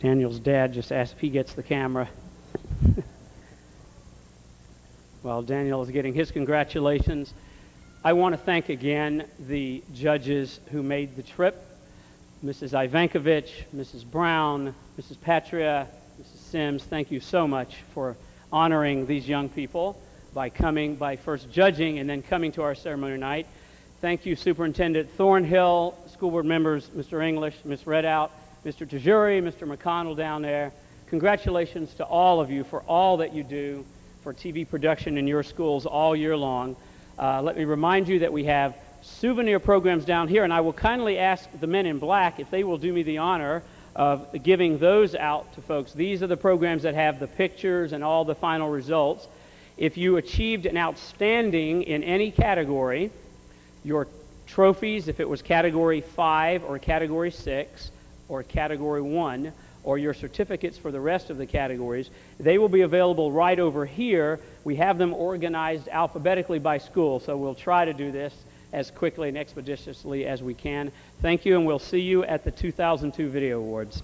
Daniel's dad just asked if he gets the camera. While Daniel is getting his congratulations, I want to thank again the judges who made the trip. Mrs. Ivankovich, Mrs. Brown, Mrs. Patria, Mrs. Sims, thank you so much for honoring these young people by first judging and then coming to our ceremony tonight. Thank you, Superintendent Thornhill, school board members, Mr. English, Ms. Redout, Mr. Tajuri, Mr. McConnell down there. Congratulations to all of you for all that you do for TV production in your schools all year long. Let me remind you that we have souvenir programs down here, and I will kindly ask the men in black if they will do me the honor of giving those out to folks. These are the programs that have the pictures and all the final results. If you achieved an outstanding in any category, your trophies, if it was category 5 or category 6, or category 1, or your certificates for the rest of the categories, they will be available right over here. We have them organized alphabetically by school, so we'll try to do this as quickly and expeditiously as we can. Thank you, and we'll see you at the 2002 Video Awards.